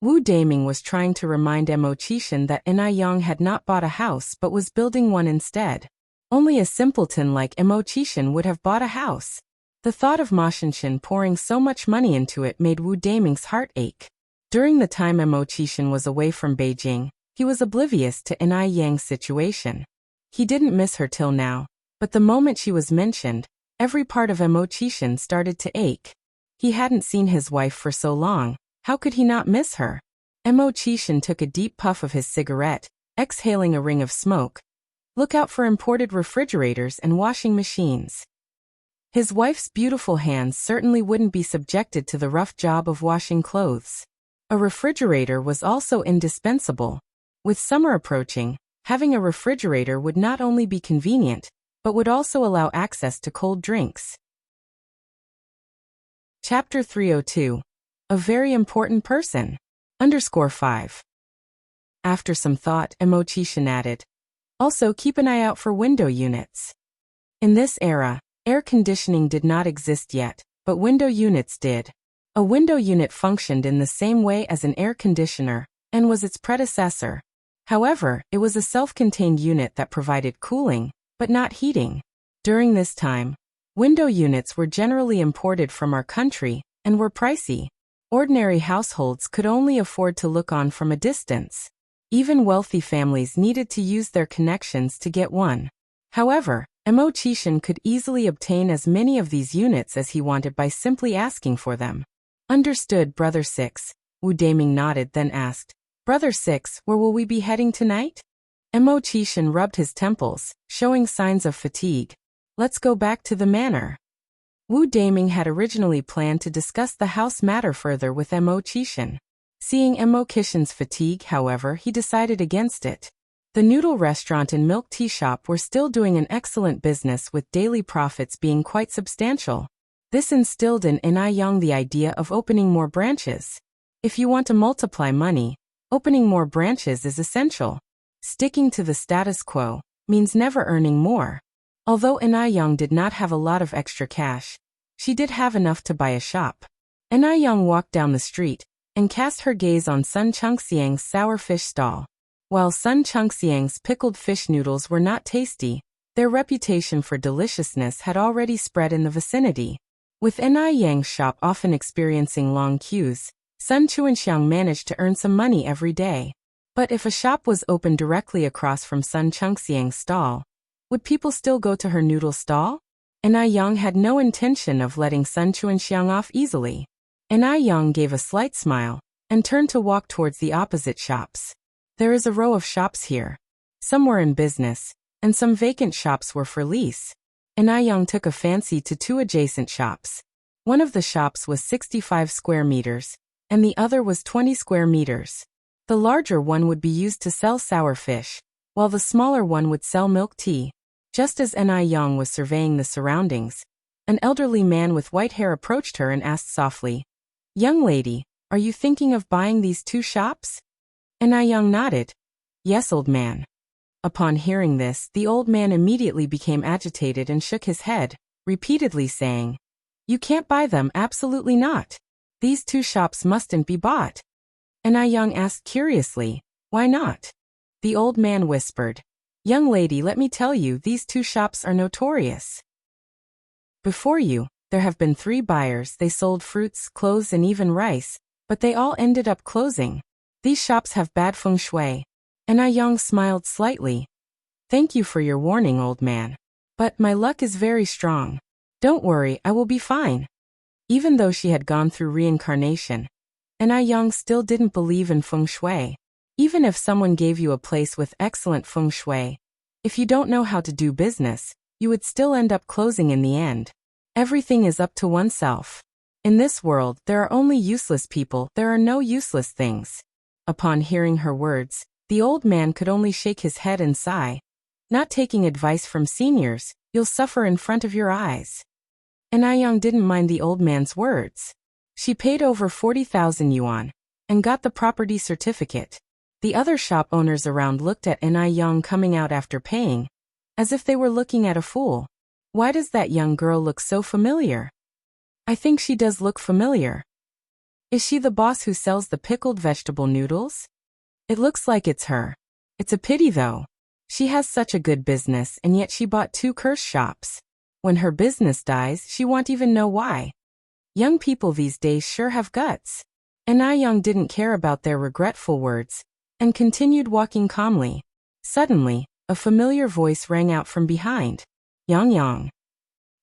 Wu Daming was trying to remind Mo Qishan that Ina Yang had not bought a house but was building one instead. Only a simpleton like Mo Qishan would have bought a house. The thought of Ma Shinshin pouring so much money into it made Wu Daming's heart ache. During the time Mo Qishan was away from Beijing, he was oblivious to Ina Yang's situation. He didn't miss her till now, but the moment she was mentioned, every part of Mo Qishan started to ache. He hadn't seen his wife for so long, how could he not miss her? Mo Qishan took a deep puff of his cigarette, exhaling a ring of smoke. Look out for imported refrigerators and washing machines. His wife's beautiful hands certainly wouldn't be subjected to the rough job of washing clothes. A refrigerator was also indispensable. With summer approaching, having a refrigerator would not only be convenient, but would also allow access to cold drinks. Chapter 302. A very important person. _5. After some thought, Mo Qishan added, also keep an eye out for window units. In this era, air conditioning did not exist yet, but window units did. A window unit functioned in the same way as an air conditioner, and was its predecessor. However, it was a self-contained unit that provided cooling, but not heating. During this time, window units were generally imported from our country, and were pricey. Ordinary households could only afford to look on from a distance. Even wealthy families needed to use their connections to get one. However, Mo Qishan could easily obtain as many of these units as he wanted by simply asking for them. Understood, Brother Six. Wu Daming nodded, then asked, Brother Six, where will we be heading tonight? Mo Qishan rubbed his temples, showing signs of fatigue. Let's go back to the manor. Wu Daming had originally planned to discuss the house matter further with Mo Qishan. Seeing Mo Qishan's fatigue, however, he decided against it. The noodle restaurant and milk tea shop were still doing an excellent business with daily profits being quite substantial. This instilled in Ina Yang the idea of opening more branches. If you want to multiply money, opening more branches is essential. Sticking to the status quo means never earning more. Although Ina Yang did not have a lot of extra cash, she did have enough to buy a shop. Ina Yang walked down the street and cast her gaze on Sun Chengxiang's sour fish stall. While Sun Chengxiang's pickled fish noodles were not tasty, their reputation for deliciousness had already spread in the vicinity. With Ina Yang's shop often experiencing long queues, Sun Chuanxiang managed to earn some money every day. But if a shop was opened directly across from Sun Chengxiang's stall, would people still go to her noodle stall? Ina Yang had no intention of letting Sun Chuanxiang off easily. Ina Yang gave a slight smile and turned to walk towards the opposite shops. There is a row of shops here. Some were in business, and some vacant shops were for lease. Ina Yang took a fancy to two adjacent shops. One of the shops was 65 square meters, and the other was 20 square meters. The larger one would be used to sell sour fish, while the smaller one would sell milk tea. Just as Ina Yang was surveying the surroundings, an elderly man with white hair approached her and asked softly, Young lady, are you thinking of buying these two shops? Ina Yang nodded. Yes, old man. Upon hearing this, the old man immediately became agitated and shook his head, repeatedly saying, You can't buy them, absolutely not. These two shops mustn't be bought. Ina Yang asked curiously, Why not? The old man whispered, Young lady, let me tell you, these two shops are notorious. Before you, there have been 3 buyers. They sold fruits, clothes, and even rice, but they all ended up closing. These shops have bad feng shui. Ina Yang smiled slightly. Thank you for your warning, old man. But my luck is very strong. Don't worry, I will be fine. Even though she had gone through reincarnation, Ina Yang still didn't believe in feng shui. Even if someone gave you a place with excellent feng shui, if you don't know how to do business, you would still end up closing in the end. Everything is up to oneself. In this world, there are only useless people, there are no useless things. Upon hearing her words, the old man could only shake his head and sigh. Not taking advice from seniors, you'll suffer in front of your eyes. Ina Yang didn't mind the old man's words. She paid over 40,000 yuan and got the property certificate. The other shop owners around looked at Ina Yang coming out after paying, as if they were looking at a fool. Why does that young girl look so familiar? I think she does look familiar. Is she the boss who sells the pickled vegetable noodles? It looks like it's her. It's a pity though. She has such a good business and yet she bought 2 curse shops. When her business dies, she won't even know why. Young people these days sure have guts. And Young didn't care about their regretful words, and continued walking calmly. Suddenly, a familiar voice rang out from behind. Yang.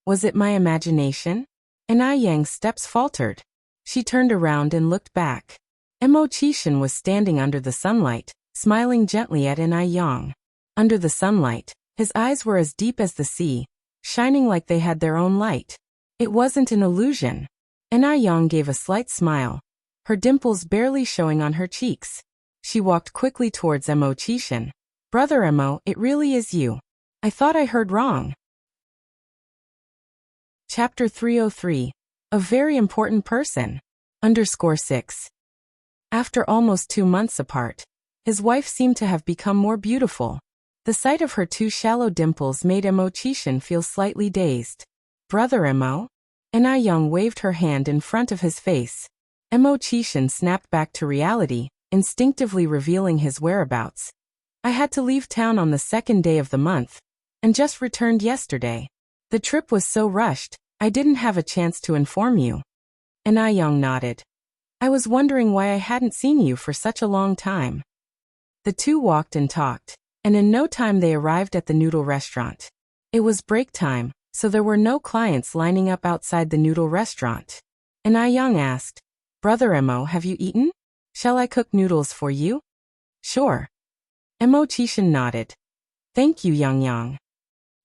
Was it my imagination? And Yang's steps faltered. She turned around and looked back. Mo Qishan was standing under the sunlight, smiling gently at Yang. Under the sunlight, his eyes were as deep as the sea, shining like they had their own light. It wasn't an illusion. Yang gave a slight smile, her dimples barely showing on her cheeks. She walked quickly towards Mo Qishan. Brother Mo, it really is you. I thought I heard wrong. Chapter 303. A very important person. _6. After almost 2 months apart, his wife seemed to have become more beautiful. The sight of her 2 shallow dimples made Mo Qishan feel slightly dazed. Brother Mo? Young waved her hand in front of his face. Mo Qishan snapped back to reality, instinctively revealing his whereabouts. I had to leave town on the 2nd day of the month, and just returned yesterday. The trip was so rushed, I didn't have a chance to inform you. Young nodded. I was wondering why I hadn't seen you for such a long time. The 2 walked and talked, and in no time they arrived at the noodle restaurant. It was break time, so there were no clients lining up outside the noodle restaurant. Young asked, Brother Mo, have you eaten? Shall I cook noodles for you? Sure. Mo Qishan nodded. Thank you, Yang.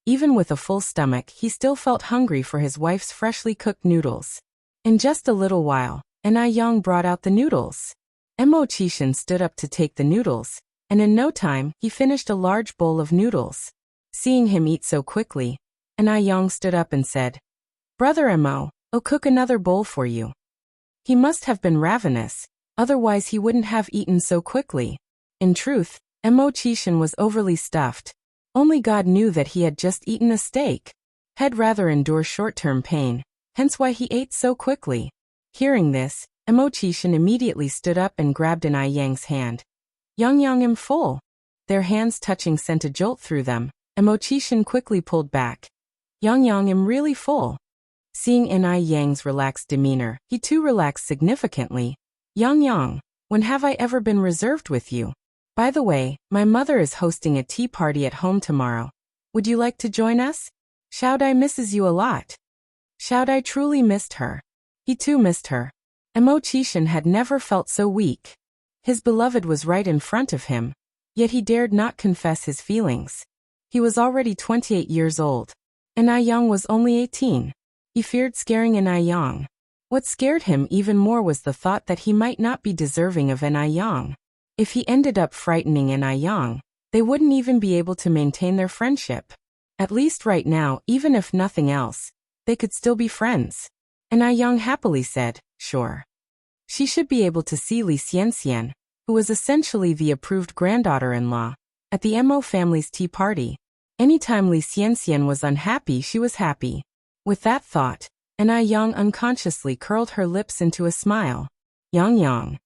Even with a full stomach, he still felt hungry for his wife's freshly cooked noodles. In just a little while, Yang brought out the noodles. Mo Qishan stood up to take the noodles, and in no time, he finished a large bowl of noodles. Seeing him eat so quickly, Yang stood up and said, Brother Mo, I'll cook another bowl for you. He must have been ravenous, otherwise he wouldn't have eaten so quickly. In truth, Mo Qishan was overly stuffed. Only God knew that he had just eaten a steak. He'd rather endure short-term pain, hence why he ate so quickly. Hearing this, Mo Qishan immediately stood up and grabbed Yang's hand. Yang am full. Their hands touching sent a jolt through them. Mo Qishan quickly pulled back. Yang am really full. Seeing Yang's relaxed demeanor, he too relaxed significantly. Yang, when have I ever been reserved with you? By the way, my mother is hosting a tea party at home tomorrow. Would you like to join us? Xiaodai misses you a lot. Xiaodai truly missed her. He too missed her. Mo Qishan had never felt so weak. His beloved was right in front of him, yet he dared not confess his feelings. He was already 28 years old, and Yang was only 18. He feared scaring Yang. What scared him even more was the thought that he might not be deserving of Yang. If he ended up frightening Yang, they wouldn't even be able to maintain their friendship. At least right now, even if nothing else, they could still be friends. Yang happily said, sure. She should be able to see Li Xianxian, who was essentially the approved granddaughter-in-law, at the Mo family's tea party. Anytime Li Xianxian was unhappy, she was happy. With that thought, Yang unconsciously curled her lips into a smile. Yang.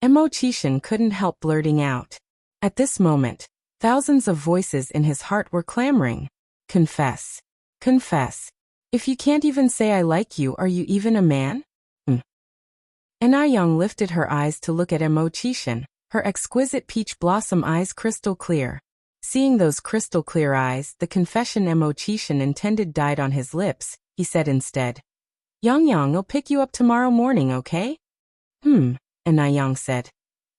Mo Qishan couldn't help blurting out. At this moment, thousands of voices in his heart were clamoring. Confess. Confess. If you can't even say I like you, are you even a man? Yang lifted her eyes to look at Mo Qishan, her exquisite peach blossom eyes crystal clear. Seeing those crystal clear eyes, the confession Mo Qishan intended died on his lips. He said instead, Yang, I'll pick you up tomorrow morning, okay? Yang said.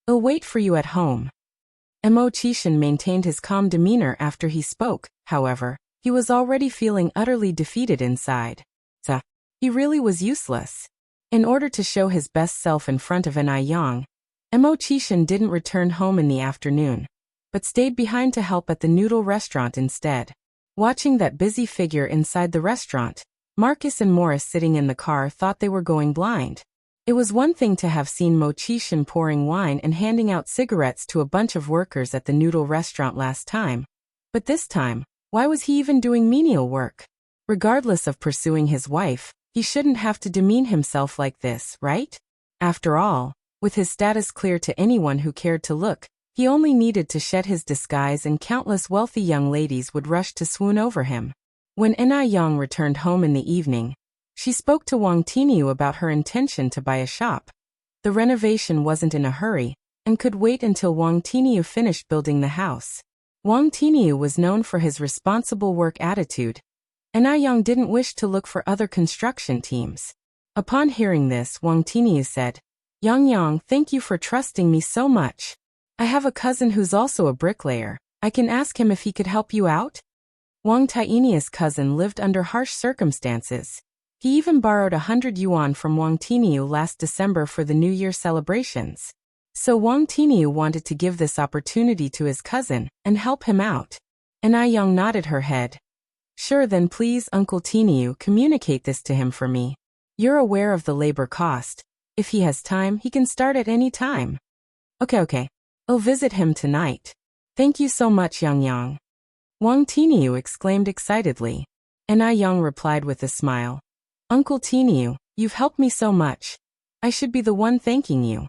I'll wait for you at home. Mo Qishan maintained his calm demeanor after he spoke, however, he was already feeling utterly defeated inside. He really was useless. In order to show his best self in front of Yang, Mo Qishan didn't return home in the afternoon, but stayed behind to help at the noodle restaurant instead. Watching that busy figure inside the restaurant, Marcus and Morris sitting in the car thought they were going blind. It was one thing to have seen Mo Qishan pouring wine and handing out cigarettes to a bunch of workers at the noodle restaurant last time. But this time, why was he even doing menial work? Regardless of pursuing his wife, he shouldn't have to demean himself like this, right? After all, with his status clear to anyone who cared to look, he only needed to shed his disguise and countless wealthy young ladies would rush to swoon over him. When En-Ai-Yang returned home in the evening, she spoke to Wang Tiniu about her intention to buy a shop. The renovation wasn't in a hurry, and could wait until Wang Tiniu finished building the house. Wang Tiniu was known for his responsible work attitude, and En-Ai-Yang didn't wish to look for other construction teams. Upon hearing this, Wang Tiniu said, Yang, thank you for trusting me so much. I have a cousin who's also a bricklayer. I can ask him if he could help you out? Wang Tiniu's cousin lived under harsh circumstances. He even borrowed 100 yuan from Wang Tiniu last December for the New Year celebrations. So Wang Tiniu wanted to give this opportunity to his cousin and help him out. En-Ai-Yang nodded her head. Sure, then please, Uncle Tiniu, communicate this to him for me. You're aware of the labor cost. If he has time, he can start at any time. Okay. I'll visit him tonight. Thank you so much, Yang. Wang Tiniu exclaimed excitedly. En-Ai-Yang replied with a smile. Uncle Tiniu, you've helped me so much. I should be the one thanking you.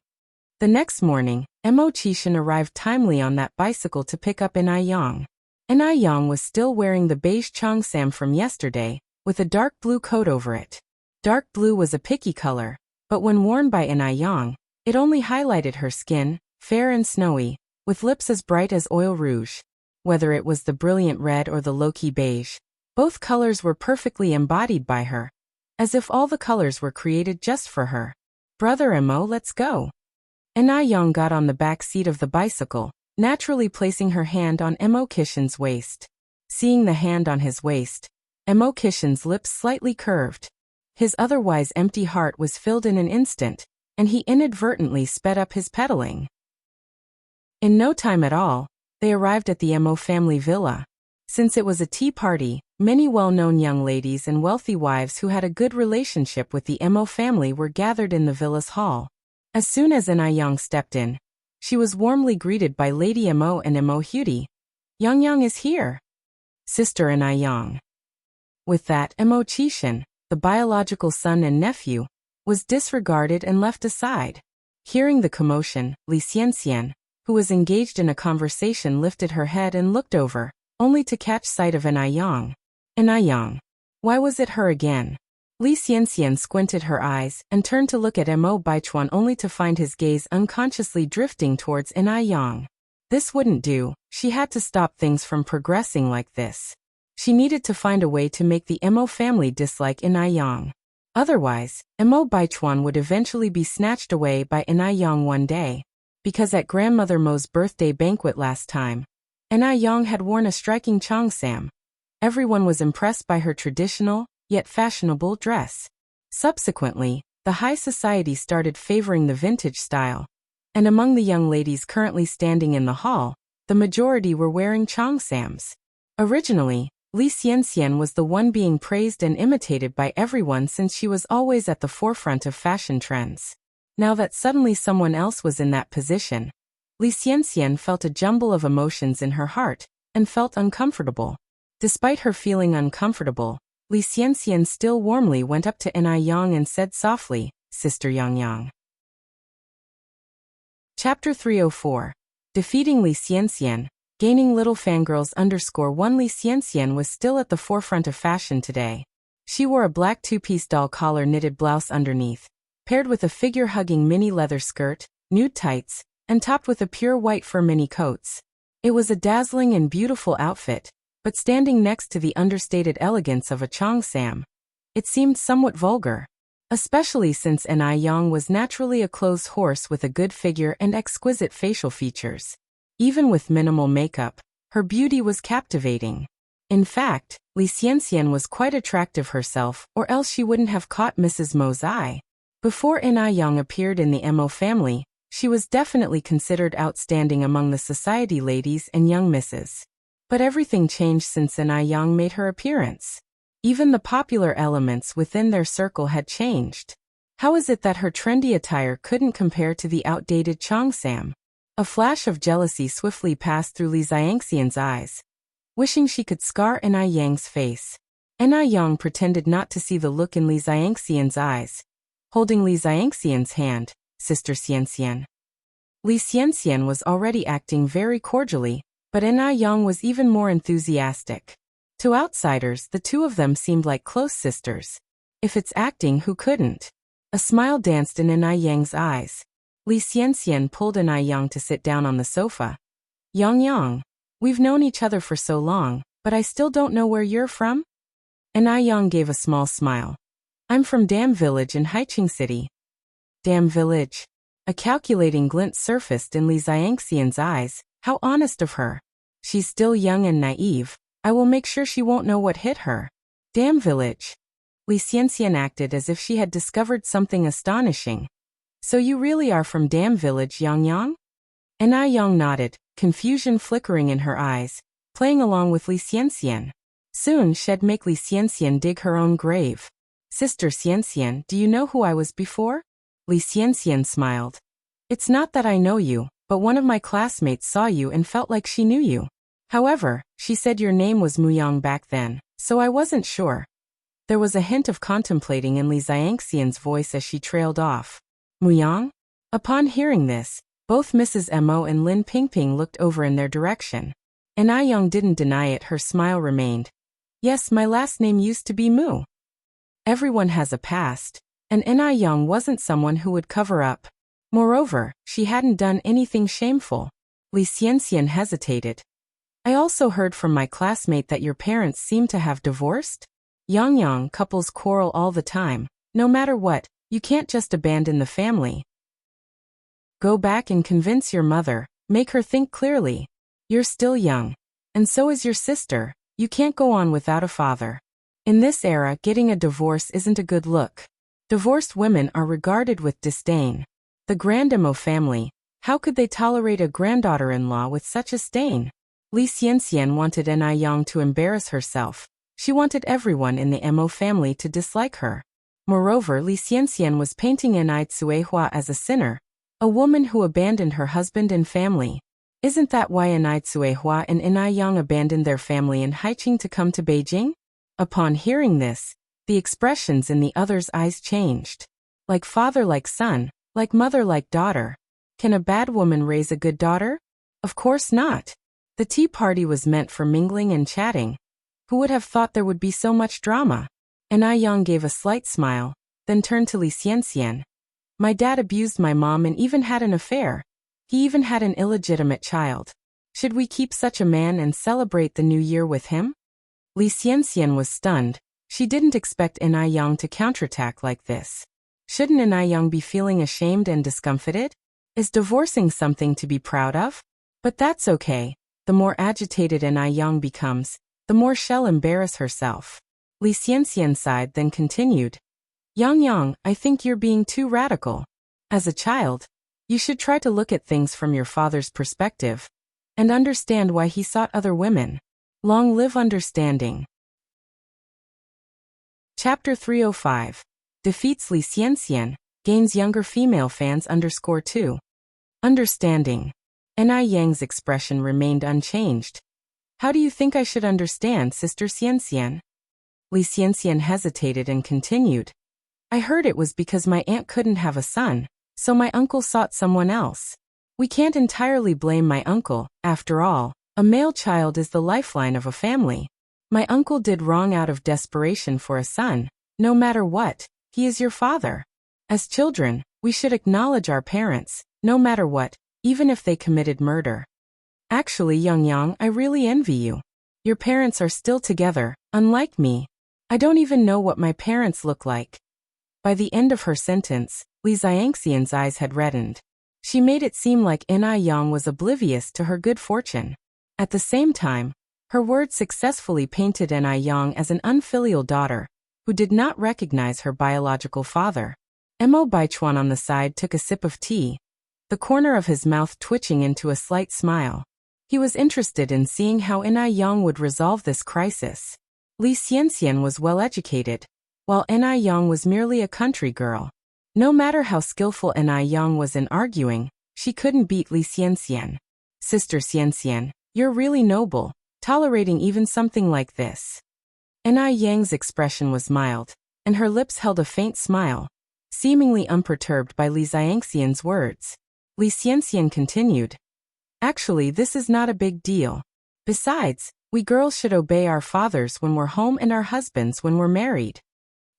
The next morning, Mo Qishan arrived timely on that bicycle to pick up En-Ai-Yang. En-Ai-Yang was still wearing the beige cheongsam from yesterday, with a dark blue coat over it. Dark blue was a picky color, but when worn by En-Ai-Yang, it only highlighted her skin, fair and snowy, with lips as bright as oil rouge. Whether it was the brilliant red or the low-key beige, both colors were perfectly embodied by her, as if all the colors were created just for her. Brother Mo, let's go. En-Ai-Yang got on the back seat of the bicycle, naturally placing her hand on Mo Qishan's waist. Seeing the hand on his waist, Mo Qishan's lips slightly curved. His otherwise empty heart was filled in an instant, and he inadvertently sped up his pedaling. In no time at all, they arrived at the Mo family villa. Since it was a tea party, many well-known young ladies and wealthy wives who had a good relationship with the Mo family were gathered in the villa's hall. As soon as En-Ai-Yang stepped in, she was warmly greeted by Lady Mo and Mo Hudy. Yang is here. Sister En-Ai-Yang. With that, Mo Qishan, the biological son and nephew, was disregarded and left aside. Hearing the commotion, Li Xianxian, who was engaged in a conversation, lifted her head and looked over, only to catch sight of En-Ai-Yang. En-Ai-Yang. Why was it her again? Li Xianxian squinted her eyes and turned to look at Mo Baichuan, only to find his gaze unconsciously drifting towards En-Ai-Yang. This wouldn't do. She had to stop things from progressing like this. She needed to find a way to make the Mo family dislike En-Ai-Yang. Otherwise, Mo Baichuan would eventually be snatched away by En-Ai-Yang one day. Because at Grandmother Mo's birthday banquet last time, En-Ai-Yang had worn a striking cheongsam. Everyone was impressed by her traditional, yet fashionable dress. Subsequently, the high society started favoring the vintage style. And among the young ladies currently standing in the hall, the majority were wearing cheongsams. Originally, Li Xianxian was the one being praised and imitated by everyone, since she was always at the forefront of fashion trends. Now that suddenly someone else was in that position, Li Xianxian felt a jumble of emotions in her heart, and felt uncomfortable. Despite her feeling uncomfortable, Li Xianxian still warmly went up to En-Ai-Yang and said softly, Sister Yang. Chapter 304. Defeating Li Xianxian, gaining little fangirls _1. Li Xianxian was still at the forefront of fashion today. She wore a black two-piece doll collar knitted blouse underneath, paired with a figure-hugging mini leather skirt, nude tights, and topped with a pure white fur mini coats. It was a dazzling and beautiful outfit, but standing next to the understated elegance of a cheongsam, it seemed somewhat vulgar. Especially since En-Ai-Yang was naturally a clothes horse with a good figure and exquisite facial features. Even with minimal makeup, her beauty was captivating. In fact, Li Xianxian was quite attractive herself, or else she wouldn't have caught Mrs. Mo's eye. Before En-Ai-Yang appeared in the Mo family, she was definitely considered outstanding among the society ladies and young misses. But everything changed since En-Ai-Yang made her appearance. Even the popular elements within their circle had changed. How is it that her trendy attire couldn't compare to the outdated cheongsam? A flash of jealousy swiftly passed through Li Xianxian's eyes, wishing she could scar En-Ai-Yang's face. Na Yang pretended not to see the look in Li Xiangxian's eyes, holding Li Xiangxian's hand. Sister Xianxian. Li Xianxian was already acting very cordially, but Na Yang was even more enthusiastic. To outsiders, the two of them seemed like close sisters. If it's acting, who couldn't? A smile danced in Na Yang's eyes. Li Xianxian pulled Na Yang to sit down on the sofa. Yang, we've known each other for so long, but I still don't know where you're from? Na Yang gave a small smile. I'm from Dam Village in Haiqing City. Dam Village. A calculating glint surfaced in Li Xiangxian's eyes. How honest of her. She's still young and naive. I will make sure she won't know what hit her. Dam Village. Li Xianxian acted as if she had discovered something astonishing. So you really are from Dam Village, Yang? Na Yang nodded, confusion flickering in her eyes, playing along with Li Xianxian. Soon she'd make Li Xianxian dig her own grave. Sister Xianxian, do you know who I was before? Li Xianxian smiled. It's not that I know you, but one of my classmates saw you and felt like she knew you. However, she said your name was Muyang back then, so I wasn't sure. There was a hint of contemplating in Li Xiangxian's voice as she trailed off. Muyang? Upon hearing this, both Mrs. Mo and Lin Pingping looked over in their direction. Na Yang didn't deny it, her smile remained. Yes, my last name used to be Mu. Everyone has a past, and Na Yang wasn't someone who would cover up. Moreover, she hadn't done anything shameful. Li Xianxian hesitated. I also heard from my classmate that your parents seem to have divorced? Yang, couples quarrel all the time. No matter what, you can't just abandon the family. Go back and convince your mother, make her think clearly. You're still young. And so is your sister. You can't go on without a father. In this era, getting a divorce isn't a good look. Divorced women are regarded with disdain. The Grandemo family, how could they tolerate a granddaughter-in-law with such a stain? Li Xianxian wanted Na Yang to embarrass herself. She wanted everyone in the Mo family to dislike her. Moreover, Li Xianxian was painting Na Tsuehua as a sinner, a woman who abandoned her husband and family. Isn't that why Na Tsuehua and Na Yang abandoned their family in Haiqing to come to Beijing? Upon hearing this, the expressions in the other's eyes changed. Like father like son, like mother like daughter. Can a bad woman raise a good daughter? Of course not. The tea party was meant for mingling and chatting. Who would have thought there would be so much drama? Na Yang gave a slight smile, then turned to Li Xianxian. My dad abused my mom and even had an affair. He even had an illegitimate child. Should we keep such a man and celebrate the new year with him? Li Xianxian was stunned. She didn't expect Na Yang to counterattack like this. Shouldn't Na Yang be feeling ashamed and discomfited? Is divorcing something to be proud of? But that's okay. The more agitated Na Yang becomes, the more she'll embarrass herself. Li Xianxian sighed, then continued. Yang, I think you're being too radical. As a child, you should try to look at things from your father's perspective and understand why he sought other women. Long live understanding. Chapter 305. Defeats Li Xianxian, gains younger female fans _2. Understanding. Na Yang's expression remained unchanged. How do you think I should understand, Sister Xianxian? Li Xianxian hesitated and continued. I heard it was because my aunt couldn't have a son, so my uncle sought someone else. We can't entirely blame my uncle, after all, a male child is the lifeline of a family. My uncle did wrong out of desperation for a son. No matter what, he is your father. As children, we should acknowledge our parents, no matter what, even if they committed murder. Actually, Yang, I really envy you. Your parents are still together, unlike me. I don't even know what my parents look like. By the end of her sentence, Li Xiangxian's eyes had reddened. She made it seem like Na Yang was oblivious to her good fortune. At the same time, her words successfully painted Na Yang as an unfilial daughter, who did not recognize her biological father. Mo Baichuan on the side took a sip of tea, the corner of his mouth twitching into a slight smile. He was interested in seeing how Na Yang would resolve this crisis. Li Xianxian was well educated, while Na Yang was merely a country girl. No matter how skillful Na Yang was in arguing, she couldn't beat Li Xianxian. Sister Xianxian, you're really noble, tolerating even something like this. Ni Yang's expression was mild, and her lips held a faint smile, seemingly unperturbed by Li Xiangxian's words. Li Xianxian continued. Actually, this is not a big deal. Besides, we girls should obey our fathers when we're home and our husbands when we're married.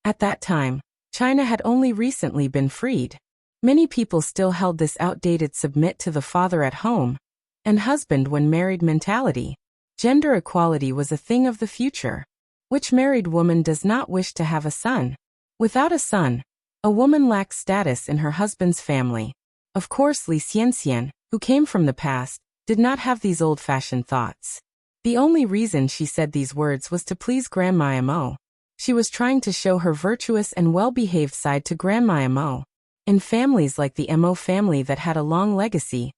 At that time, China had only recently been freed. Many people still held this outdated submit to the father at home and husband when married mentality. Gender equality was a thing of the future. Which married woman does not wish to have a son? Without a son, a woman lacks status in her husband's family. Of course, Li Xianxian, who came from the past, did not have these old-fashioned thoughts. The only reason she said these words was to please Grandma Mo. She was trying to show her virtuous and well-behaved side to Grandma Mo. In families like the Mo family that had a long legacy,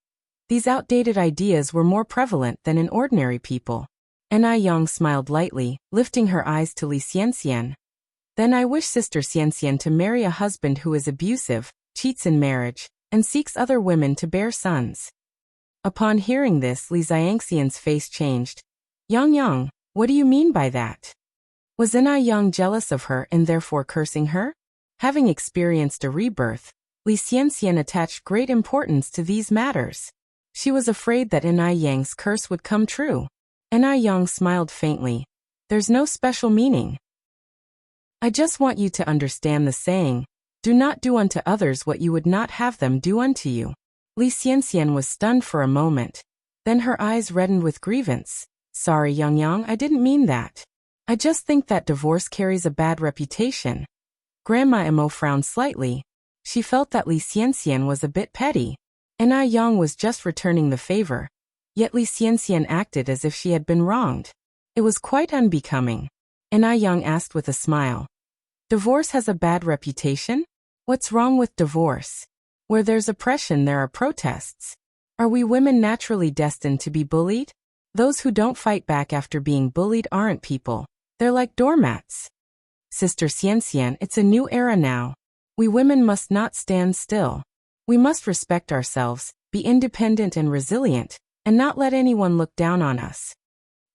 these outdated ideas were more prevalent than in ordinary people. Ni Yang smiled lightly, lifting her eyes to Li Xianxian. Then I wish Sister Xianxian to marry a husband who is abusive, cheats in marriage, and seeks other women to bear sons. Upon hearing this, Li Xiangxian's face changed. Yang, what do you mean by that? Was Ni Yang jealous of her and therefore cursing her? Having experienced a rebirth, Li Xianxian attached great importance to these matters. She was afraid that Ni Yang's curse would come true. Ni Yang smiled faintly. There's no special meaning. I just want you to understand the saying, do not do unto others what you would not have them do unto you. Li Xianxian was stunned for a moment. Then her eyes reddened with grievance. Sorry, Yang, I didn't mean that. I just think that divorce carries a bad reputation. Grandma Mo frowned slightly. She felt that Li Xianxian was a bit petty. Ni Yang was just returning the favor. Yet Li Xianxian acted as if she had been wronged. It was quite unbecoming. Ni Yang asked with a smile. Divorce has a bad reputation? What's wrong with divorce? Where there's oppression, there are protests. Are we women naturally destined to be bullied? Those who don't fight back after being bullied aren't people. They're like doormats. Sister Xianxian, it's a new era now. We women must not stand still. We must respect ourselves, be independent and resilient, and not let anyone look down on us.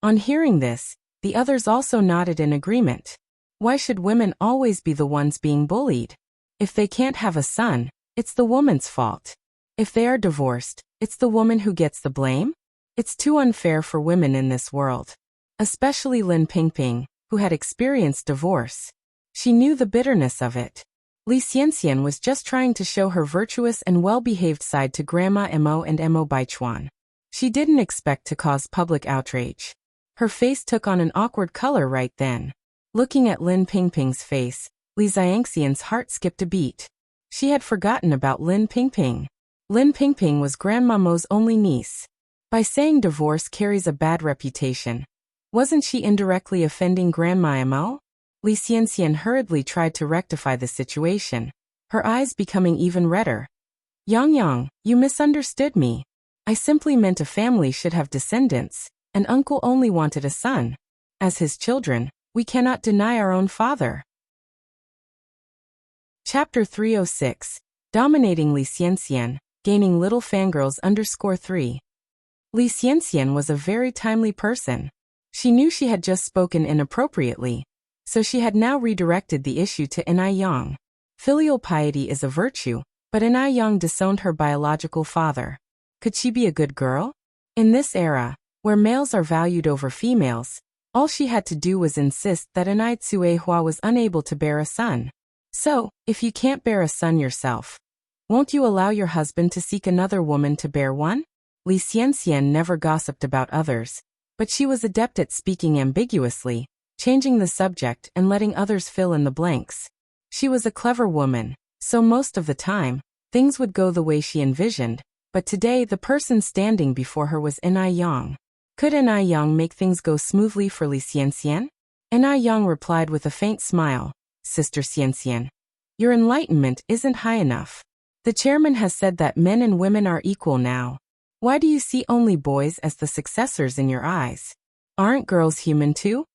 On hearing this, the others also nodded in agreement. Why should women always be the ones being bullied? If they can't have a son, it's the woman's fault. If they are divorced, it's the woman who gets the blame? It's too unfair for women in this world. Especially Lin Pingping, who had experienced divorce. She knew the bitterness of it. Li Xianxian was just trying to show her virtuous and well-behaved side to Grandma Mo and Mo Baichuan. She didn't expect to cause public outrage. Her face took on an awkward color right then. Looking at Lin Pingping's face, Li Xiangxian's heart skipped a beat. She had forgotten about Lin Pingping. Lin Pingping was Grandma Mo's only niece. By saying divorce carries a bad reputation, wasn't she indirectly offending Grandma Mo? Li Xianxian hurriedly tried to rectify the situation, her eyes becoming even redder. Yang, you misunderstood me. I simply meant a family should have descendants, and uncle only wanted a son. As his children, we cannot deny our own father. Chapter 306. Dominating Li Xianxian, gaining little fangirls _3. Li Xianxian was a very timely person. She knew she had just spoken inappropriately, so she had now redirected the issue to Ni Yang. Filial piety is a virtue, but Ni Yang disowned her biological father. Could she be a good girl? In this era, where males are valued over females, all she had to do was insist that Ni Tsuehua was unable to bear a son. So, if you can't bear a son yourself, won't you allow your husband to seek another woman to bear one? Li Xianxian never gossiped about others, but she was adept at speaking ambiguously, changing the subject and letting others fill in the blanks. She was a clever woman, so most of the time, things would go the way she envisioned, but today the person standing before her was Ni Yang. Could Ni Yang make things go smoothly for Li Xianxian? Ni Yang replied with a faint smile. Sister Xianxian, your enlightenment isn't high enough. The chairman has said that men and women are equal now. Why do you see only boys as the successors in your eyes? Aren't girls human too?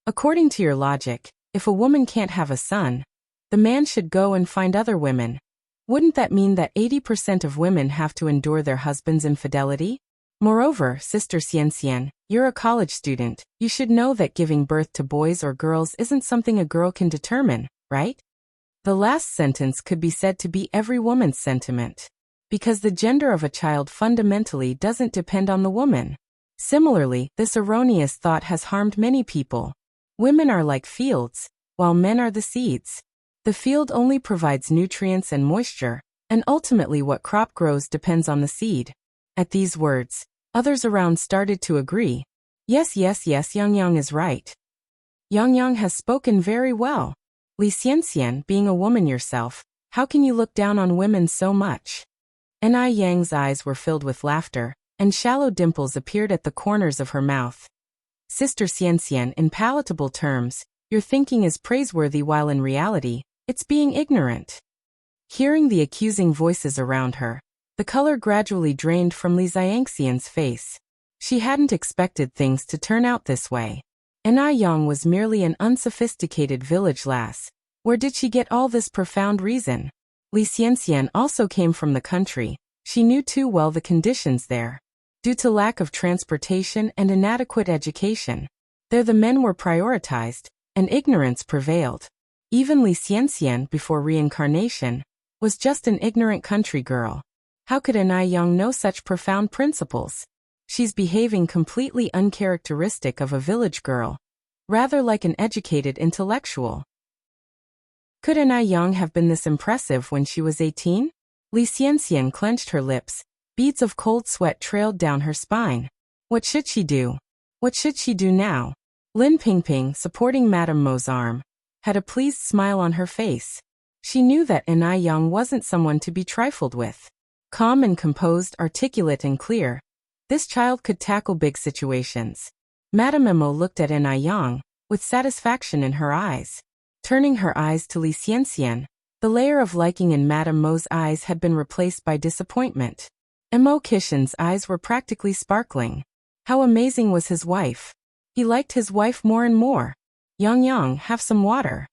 According to your logic, if a woman can't have a son, the man should go and find other women. Wouldn't that mean that 80% of women have to endure their husband's infidelity? Moreover, Sister Xian, you're a college student. You should know that giving birth to boys or girls isn't something a girl can determine, right? The last sentence could be said to be every woman's sentiment. Because the gender of a child fundamentally doesn't depend on the woman. Similarly, this erroneous thought has harmed many people. Women are like fields, while men are the seeds. The field only provides nutrients and moisture, and ultimately what crop grows depends on the seed. At these words, others around started to agree. Yes, Yang is right. Yang has spoken very well. Li Xianxian, being a woman yourself, how can you look down on women so much? Yang's eyes were filled with laughter, and shallow dimples appeared at the corners of her mouth. Sister Xian, in palatable terms, your thinking is praiseworthy while in reality, it's being ignorant. Hearing the accusing voices around her, the color gradually drained from Li Xianxian's face. She hadn't expected things to turn out this way. Yang was merely an unsophisticated village lass. Where did she get all this profound reason? Li Xianxian also came from the country. She knew too well the conditions there. Due to lack of transportation and inadequate education, there the men were prioritized, and ignorance prevailed. Even Li Xianxian, before reincarnation, was just an ignorant country girl. How could Yang know such profound principles? She's behaving completely uncharacteristic of a village girl, rather like an educated intellectual. Could Yang have been this impressive when she was 18? Li Xianxian clenched her lips. Beads of cold sweat trailed down her spine. What should she do? What should she do now? Lin Pingping, supporting Madame Mo's arm, had a pleased smile on her face. She knew that Yang wasn't someone to be trifled with. Calm and composed, articulate and clear, this child could tackle big situations. Madame Mo looked at Yang with satisfaction in her eyes. Turning her eyes to Li Xianxian, the layer of liking in Madame Mo's eyes had been replaced by disappointment. Mo Kishin's eyes were practically sparkling. How amazing was his wife. He liked his wife more and more. Yang, have some water.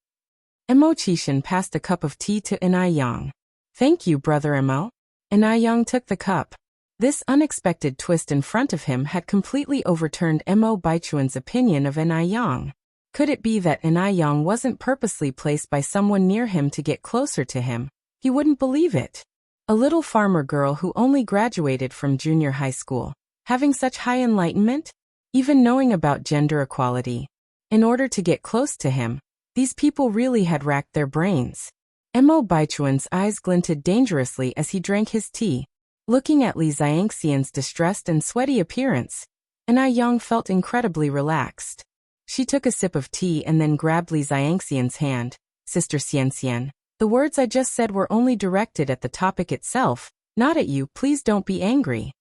Mo Chishin passed a cup of tea to Yang. Thank you, brother Mo. Yang took the cup. This unexpected twist in front of him had completely overturned Mo Baichuan's opinion of Yang. Could it be that Yang wasn't purposely placed by someone near him to get closer to him? He wouldn't believe it. A little farmer girl who only graduated from junior high school, having such high enlightenment, even knowing about gender equality. In order to get close to him, these people really had racked their brains. Mo Baichuan's eyes glinted dangerously as he drank his tea. Looking at Li Xianxian's distressed and sweaty appearance, Yang felt incredibly relaxed. She took a sip of tea and then grabbed Li Xianxian's hand. Sister Xianxian, the words I just said were only directed at the topic itself, not at you. Please don't be angry.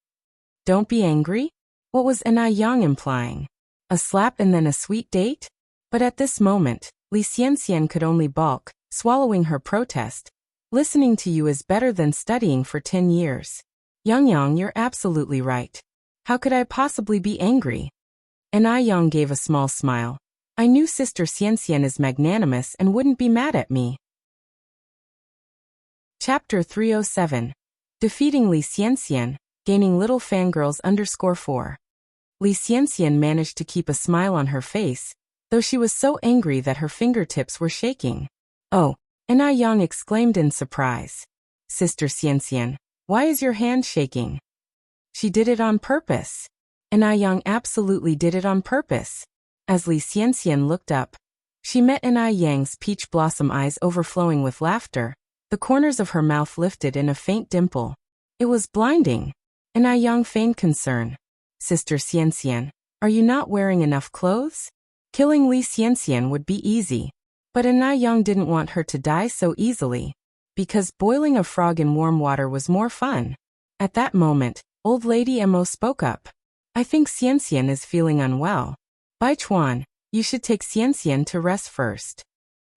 Don't be angry? What was Yang implying? A slap and then a sweet date? But at this moment, Li Xianxian could only balk, swallowing her protest. Listening to you is better than studying for 10 years. Yang, you're absolutely right. How could I possibly be angry? Yang gave a small smile. I knew Sister Xianxian is magnanimous and wouldn't be mad at me. Chapter 307. Defeating Li Xianxian, gaining little fangirls _4. Li Xianxian managed to keep a smile on her face, though she was so angry that her fingertips were shaking. Oh, Yang exclaimed in surprise. Sister Xianxian, why is your hand shaking? She did it on purpose. Yang absolutely did it on purpose. As Li Xianxian looked up, she met Yang's peach blossom eyes overflowing with laughter. The corners of her mouth lifted in a faint dimple. It was blinding. Yang feigned concern. Sister Xianxian, are you not wearing enough clothes? Killing Li Xianxian would be easy. But Yang didn't want her to die so easily. Because boiling a frog in warm water was more fun. At that moment, old lady Mo spoke up. I think Xianxian is feeling unwell. Baichuan, you should take Xianxian to rest first.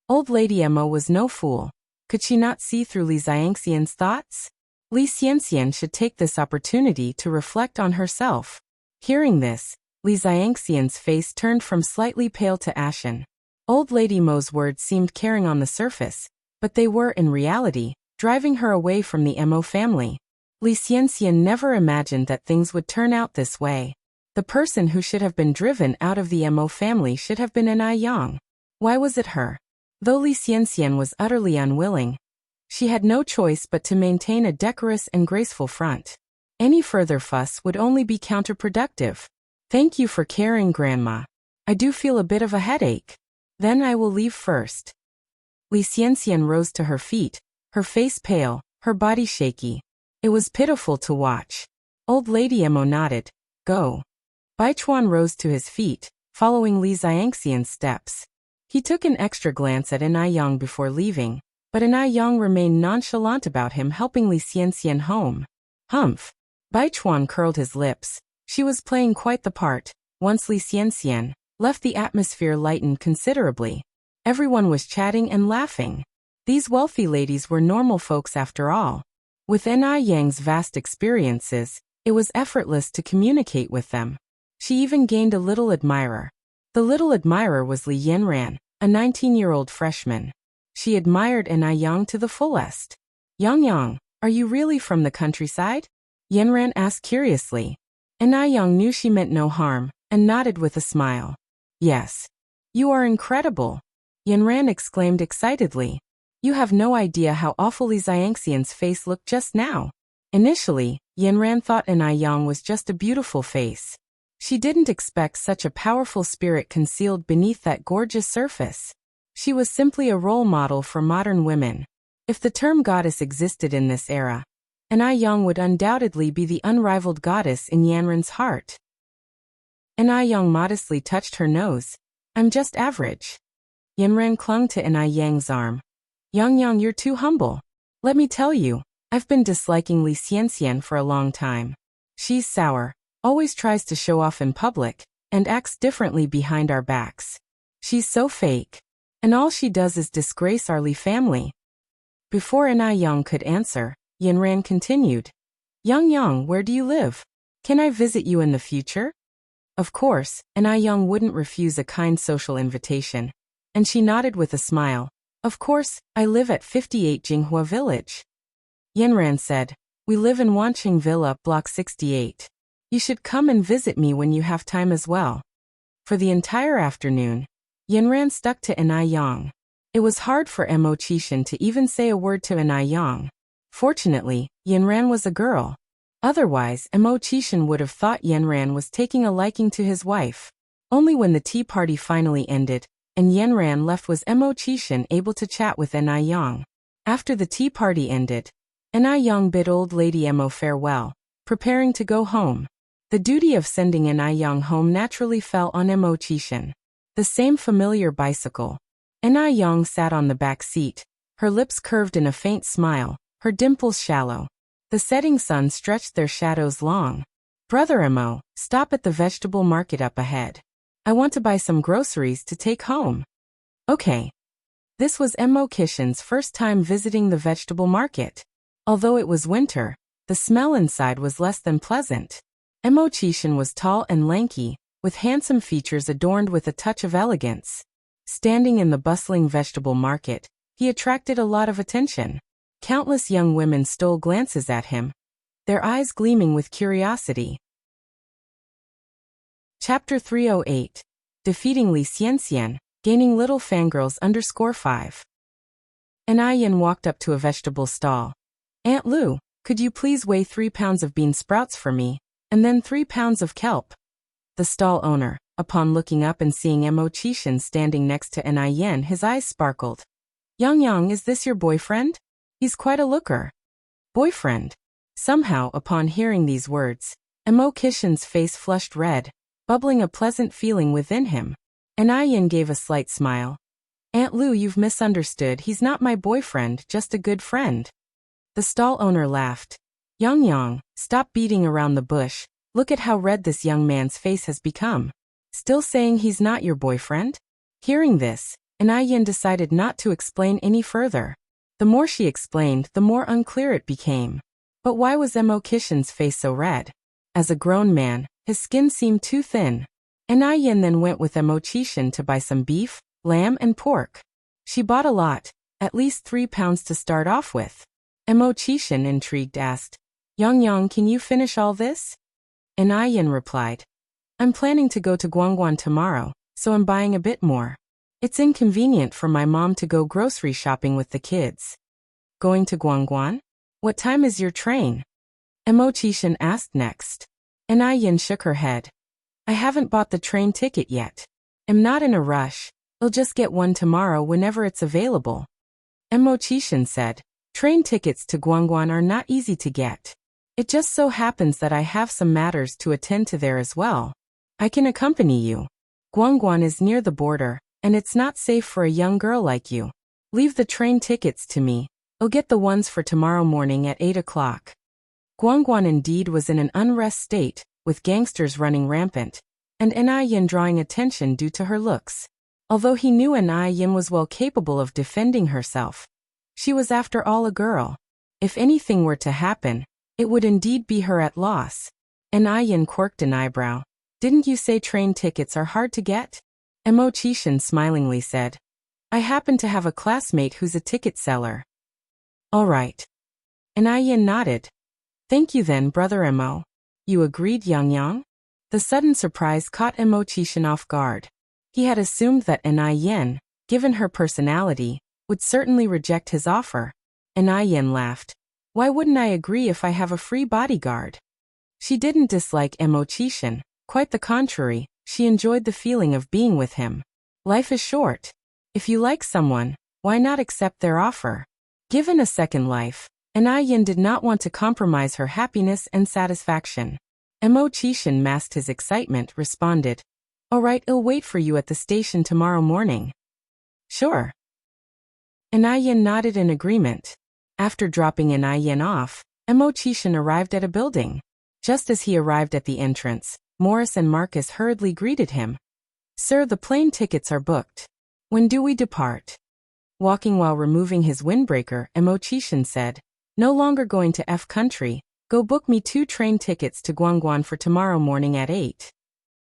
Old lady Mo was no fool. Could she not see through Li Xianxian's thoughts? Li Xianxian should take this opportunity to reflect on herself. Hearing this, Li Xianxian's face turned from slightly pale to ashen. Old Lady Mo's words seemed caring on the surface, but they were, in reality, driving her away from the Mo family. Li Xianxian never imagined that things would turn out this way. The person who should have been driven out of the Mo family should have been Ai Yang. Why was it her? Though Li Xianxian was utterly unwilling, she had no choice but to maintain a decorous and graceful front. Any further fuss would only be counterproductive. Thank you for caring, Grandma. I do feel a bit of a headache. Then I will leave first. Li Xianxian rose to her feet, her face pale, her body shaky. It was pitiful to watch. Old Lady Mo nodded. Go. Baichuan rose to his feet, following Li Xianxian's steps. He took an extra glance at Ai Yang before leaving, but Ai Yang remained nonchalant about him helping Li Xianxian home. Humph. Baichuan curled his lips. She was playing quite the part. Once Li Xianxian left, the atmosphere lightened considerably. Everyone was chatting and laughing. These wealthy ladies were normal folks after all. With Ai Yang's vast experiences, it was effortless to communicate with them. She even gained a little admirer. The little admirer was Li Yanran, a 19-year-old freshman. She admired Ai Yang to the fullest. Yang, are you really from the countryside? Yanran asked curiously. Ai Yang knew she meant no harm, and nodded with a smile. Yes. You are incredible. Yanran exclaimed excitedly. You have no idea how awful Li Xianxian's face looked just now. Initially, Yanran thought Ai Yang was just a beautiful face. She didn't expect such a powerful spirit concealed beneath that gorgeous surface. She was simply a role model for modern women. If the term goddess existed in this era, Ai Yang would undoubtedly be the unrivaled goddess in Yanran's heart. Ai Yang modestly touched her nose. I'm just average. Yanran clung to Ai Yang's arm. Yang, you're too humble. Let me tell you, I've been disliking Li Xianxian for a long time. She's sour, always tries to show off in public, and acts differently behind our backs. She's so fake. And all she does is disgrace our Li family. Before Ai Yang could answer, Yanran continued. Yang, where do you live? Can I visit you in the future? Of course, Ai Yang wouldn't refuse a kind social invitation. And she nodded with a smile. Of course, I live at 58 Jinghua Village. Yanran said, we live in Wanqing Villa, Block 68. You should come and visit me when you have time as well. For the entire afternoon, Yanran stuck to Ai Yang. It was hard for Mo Qishan to even say a word to Ai Yang. Fortunately, Yanran was a girl. Otherwise, Mo Qishan would have thought Yanran was taking a liking to his wife. Only when the tea party finally ended, and Yanran left was Mo Qishan able to chat with Ai Yang. After the tea party ended, Ai Yang bid old Lady Mo farewell, preparing to go home. The duty of sending Ai Yang home naturally fell on Mo Qishan. The same familiar bicycle. Ai Yang sat on the back seat, her lips curved in a faint smile, her dimples shallow. The setting sun stretched their shadows long. Brother Mo, stop at the vegetable market up ahead. I want to buy some groceries to take home. Okay. This was Mo Qishan's first time visiting the vegetable market. Although it was winter, the smell inside was less than pleasant. Mo Qishan was tall and lanky, with handsome features adorned with a touch of elegance. Standing in the bustling vegetable market, he attracted a lot of attention. Countless young women stole glances at him, their eyes gleaming with curiosity. Chapter 308. Defeating Li Xianxian, gaining little fangirls _5. Ai Yan walked up to a vegetable stall. Aunt Lu, could you please weigh 3 pounds of bean sprouts for me, and then 3 pounds of kelp? The stall owner, upon looking up and seeing Mo Qishan standing next to Ai Yan, his eyes sparkled. Yang, is this your boyfriend? He's quite a looker. Boyfriend. Somehow, upon hearing these words, Mo Qishan's face flushed red, bubbling a pleasant feeling within him. Ai Yan gave a slight smile. Aunt Lu, you've misunderstood. He's not my boyfriend, just a good friend. The stall owner laughed. Yang, stop beating around the bush. Look at how red this young man's face has become. Still saying he's not your boyfriend? Hearing this, Ai Yan decided not to explain any further. The more she explained, the more unclear it became. But why was Mo Qishan's face so red? As a grown man, his skin seemed too thin. Ai Yan then went with Mo Qishan to buy some beef, lamb and pork. She bought a lot, at least 3 pounds to start off with. Mo Qishan, intrigued, asked, Yang, can you finish all this? And Yin replied, I'm planning to go to Guangguan tomorrow, so I'm buying a bit more. It's inconvenient for my mom to go grocery shopping with the kids. Going to Guangguan? What time is your train? Mo Qishan asked next. And Yin shook her head. I haven't bought the train ticket yet. I'm not in a rush. I'll just get one tomorrow whenever it's available. Mo Qishan said, train tickets to Guangguan are not easy to get. It just so happens that I have some matters to attend to there as well. I can accompany you. Guangguan is near the border, and it's not safe for a young girl like you. Leave the train tickets to me. I'll get the ones for tomorrow morning at 8 o'clock. Guangguan indeed was in an unrest state, with gangsters running rampant, and Yin drawing attention due to her looks. Although he knew Yin was well capable of defending herself, she was after all a girl. If anything were to happen, it would indeed be her at loss. Yin quirked an eyebrow. Didn't you say train tickets are hard to get? Mo Qishan smilingly said, I happen to have a classmate who's a ticket seller. All right. Yin nodded. Thank you then, Brother Mo. You agreed, Yang? The sudden surprise caught Mo Qishan off guard. He had assumed that Yin, given her personality, would certainly reject his offer. Yin laughed. Why wouldn't I agree if I have a free bodyguard? She didn't dislike Mo Qishan. Quite the contrary, she enjoyed the feeling of being with him. Life is short. If you like someone, why not accept their offer? Given a second life, Yin did not want to compromise her happiness and satisfaction. Mo Qishan masked his excitement, responded, All right, I'll wait for you at the station tomorrow morning. Sure. Yin nodded in agreement. After dropping Yin off, Mo Qishan arrived at a building. Just as he arrived at the entrance, Morris and Marcus hurriedly greeted him. Sir, the plane tickets are booked. When do we depart? Walking while removing his windbreaker, Mo Qishan said, No longer going to F country. Go book me 2 train tickets to Guangguan for tomorrow morning at 8.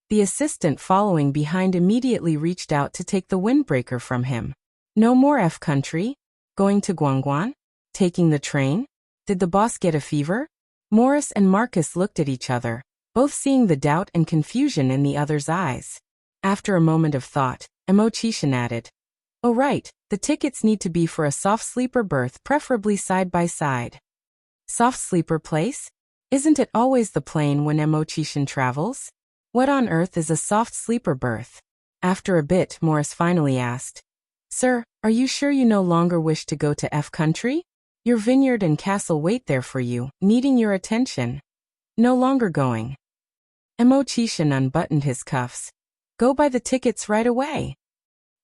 The assistant following behind immediately reached out to take the windbreaker from him. No more F country? Going to Guangguan? Taking the train? Did the boss get a fever? Morris and Marcus looked at each other, both seeing the doubt and confusion in the other's eyes. After a moment of thought, Mo Qishan added, Oh right, the tickets need to be for a soft sleeper berth, preferably side by side. Soft sleeper place? Isn't it always the plane when Mo Qishan travels? What on earth is a soft sleeper berth? After a bit, Morris finally asked, Sir, are you sure you no longer wish to go to F country? Your vineyard and castle wait there for you, needing your attention. No longer going. Mo Qishan unbuttoned his cuffs. Go buy the tickets right away.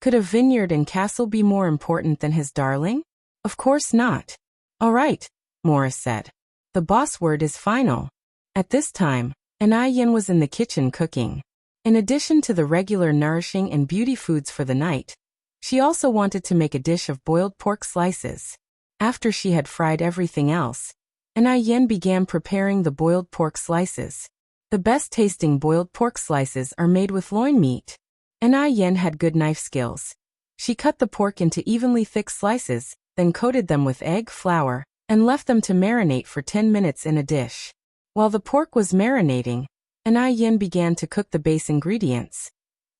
Could a vineyard and castle be more important than his darling? Of course not. All right, Morris said. The boss word is final. At this time, Yin was in the kitchen cooking. In addition to the regular nourishing and beauty foods for the night, she also wanted to make a dish of boiled pork slices. After she had fried everything else, Yin began preparing the boiled pork slices. The best-tasting boiled pork slices are made with loin meat. Yin had good knife skills. She cut the pork into evenly thick slices, then coated them with egg, flour, and left them to marinate for 10 minutes in a dish. While the pork was marinating, Yin began to cook the base ingredients.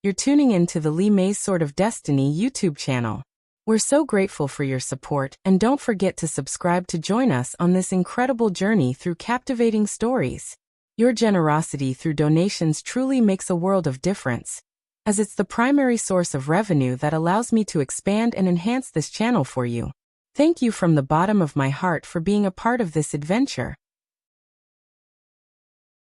You're tuning in to the Li Mei's Sword of Destiny YouTube channel. We're so grateful for your support, and don't forget to subscribe to join us on this incredible journey through captivating stories. Your generosity through donations truly makes a world of difference, as it's the primary source of revenue that allows me to expand and enhance this channel for you. Thank you from the bottom of my heart for being a part of this adventure.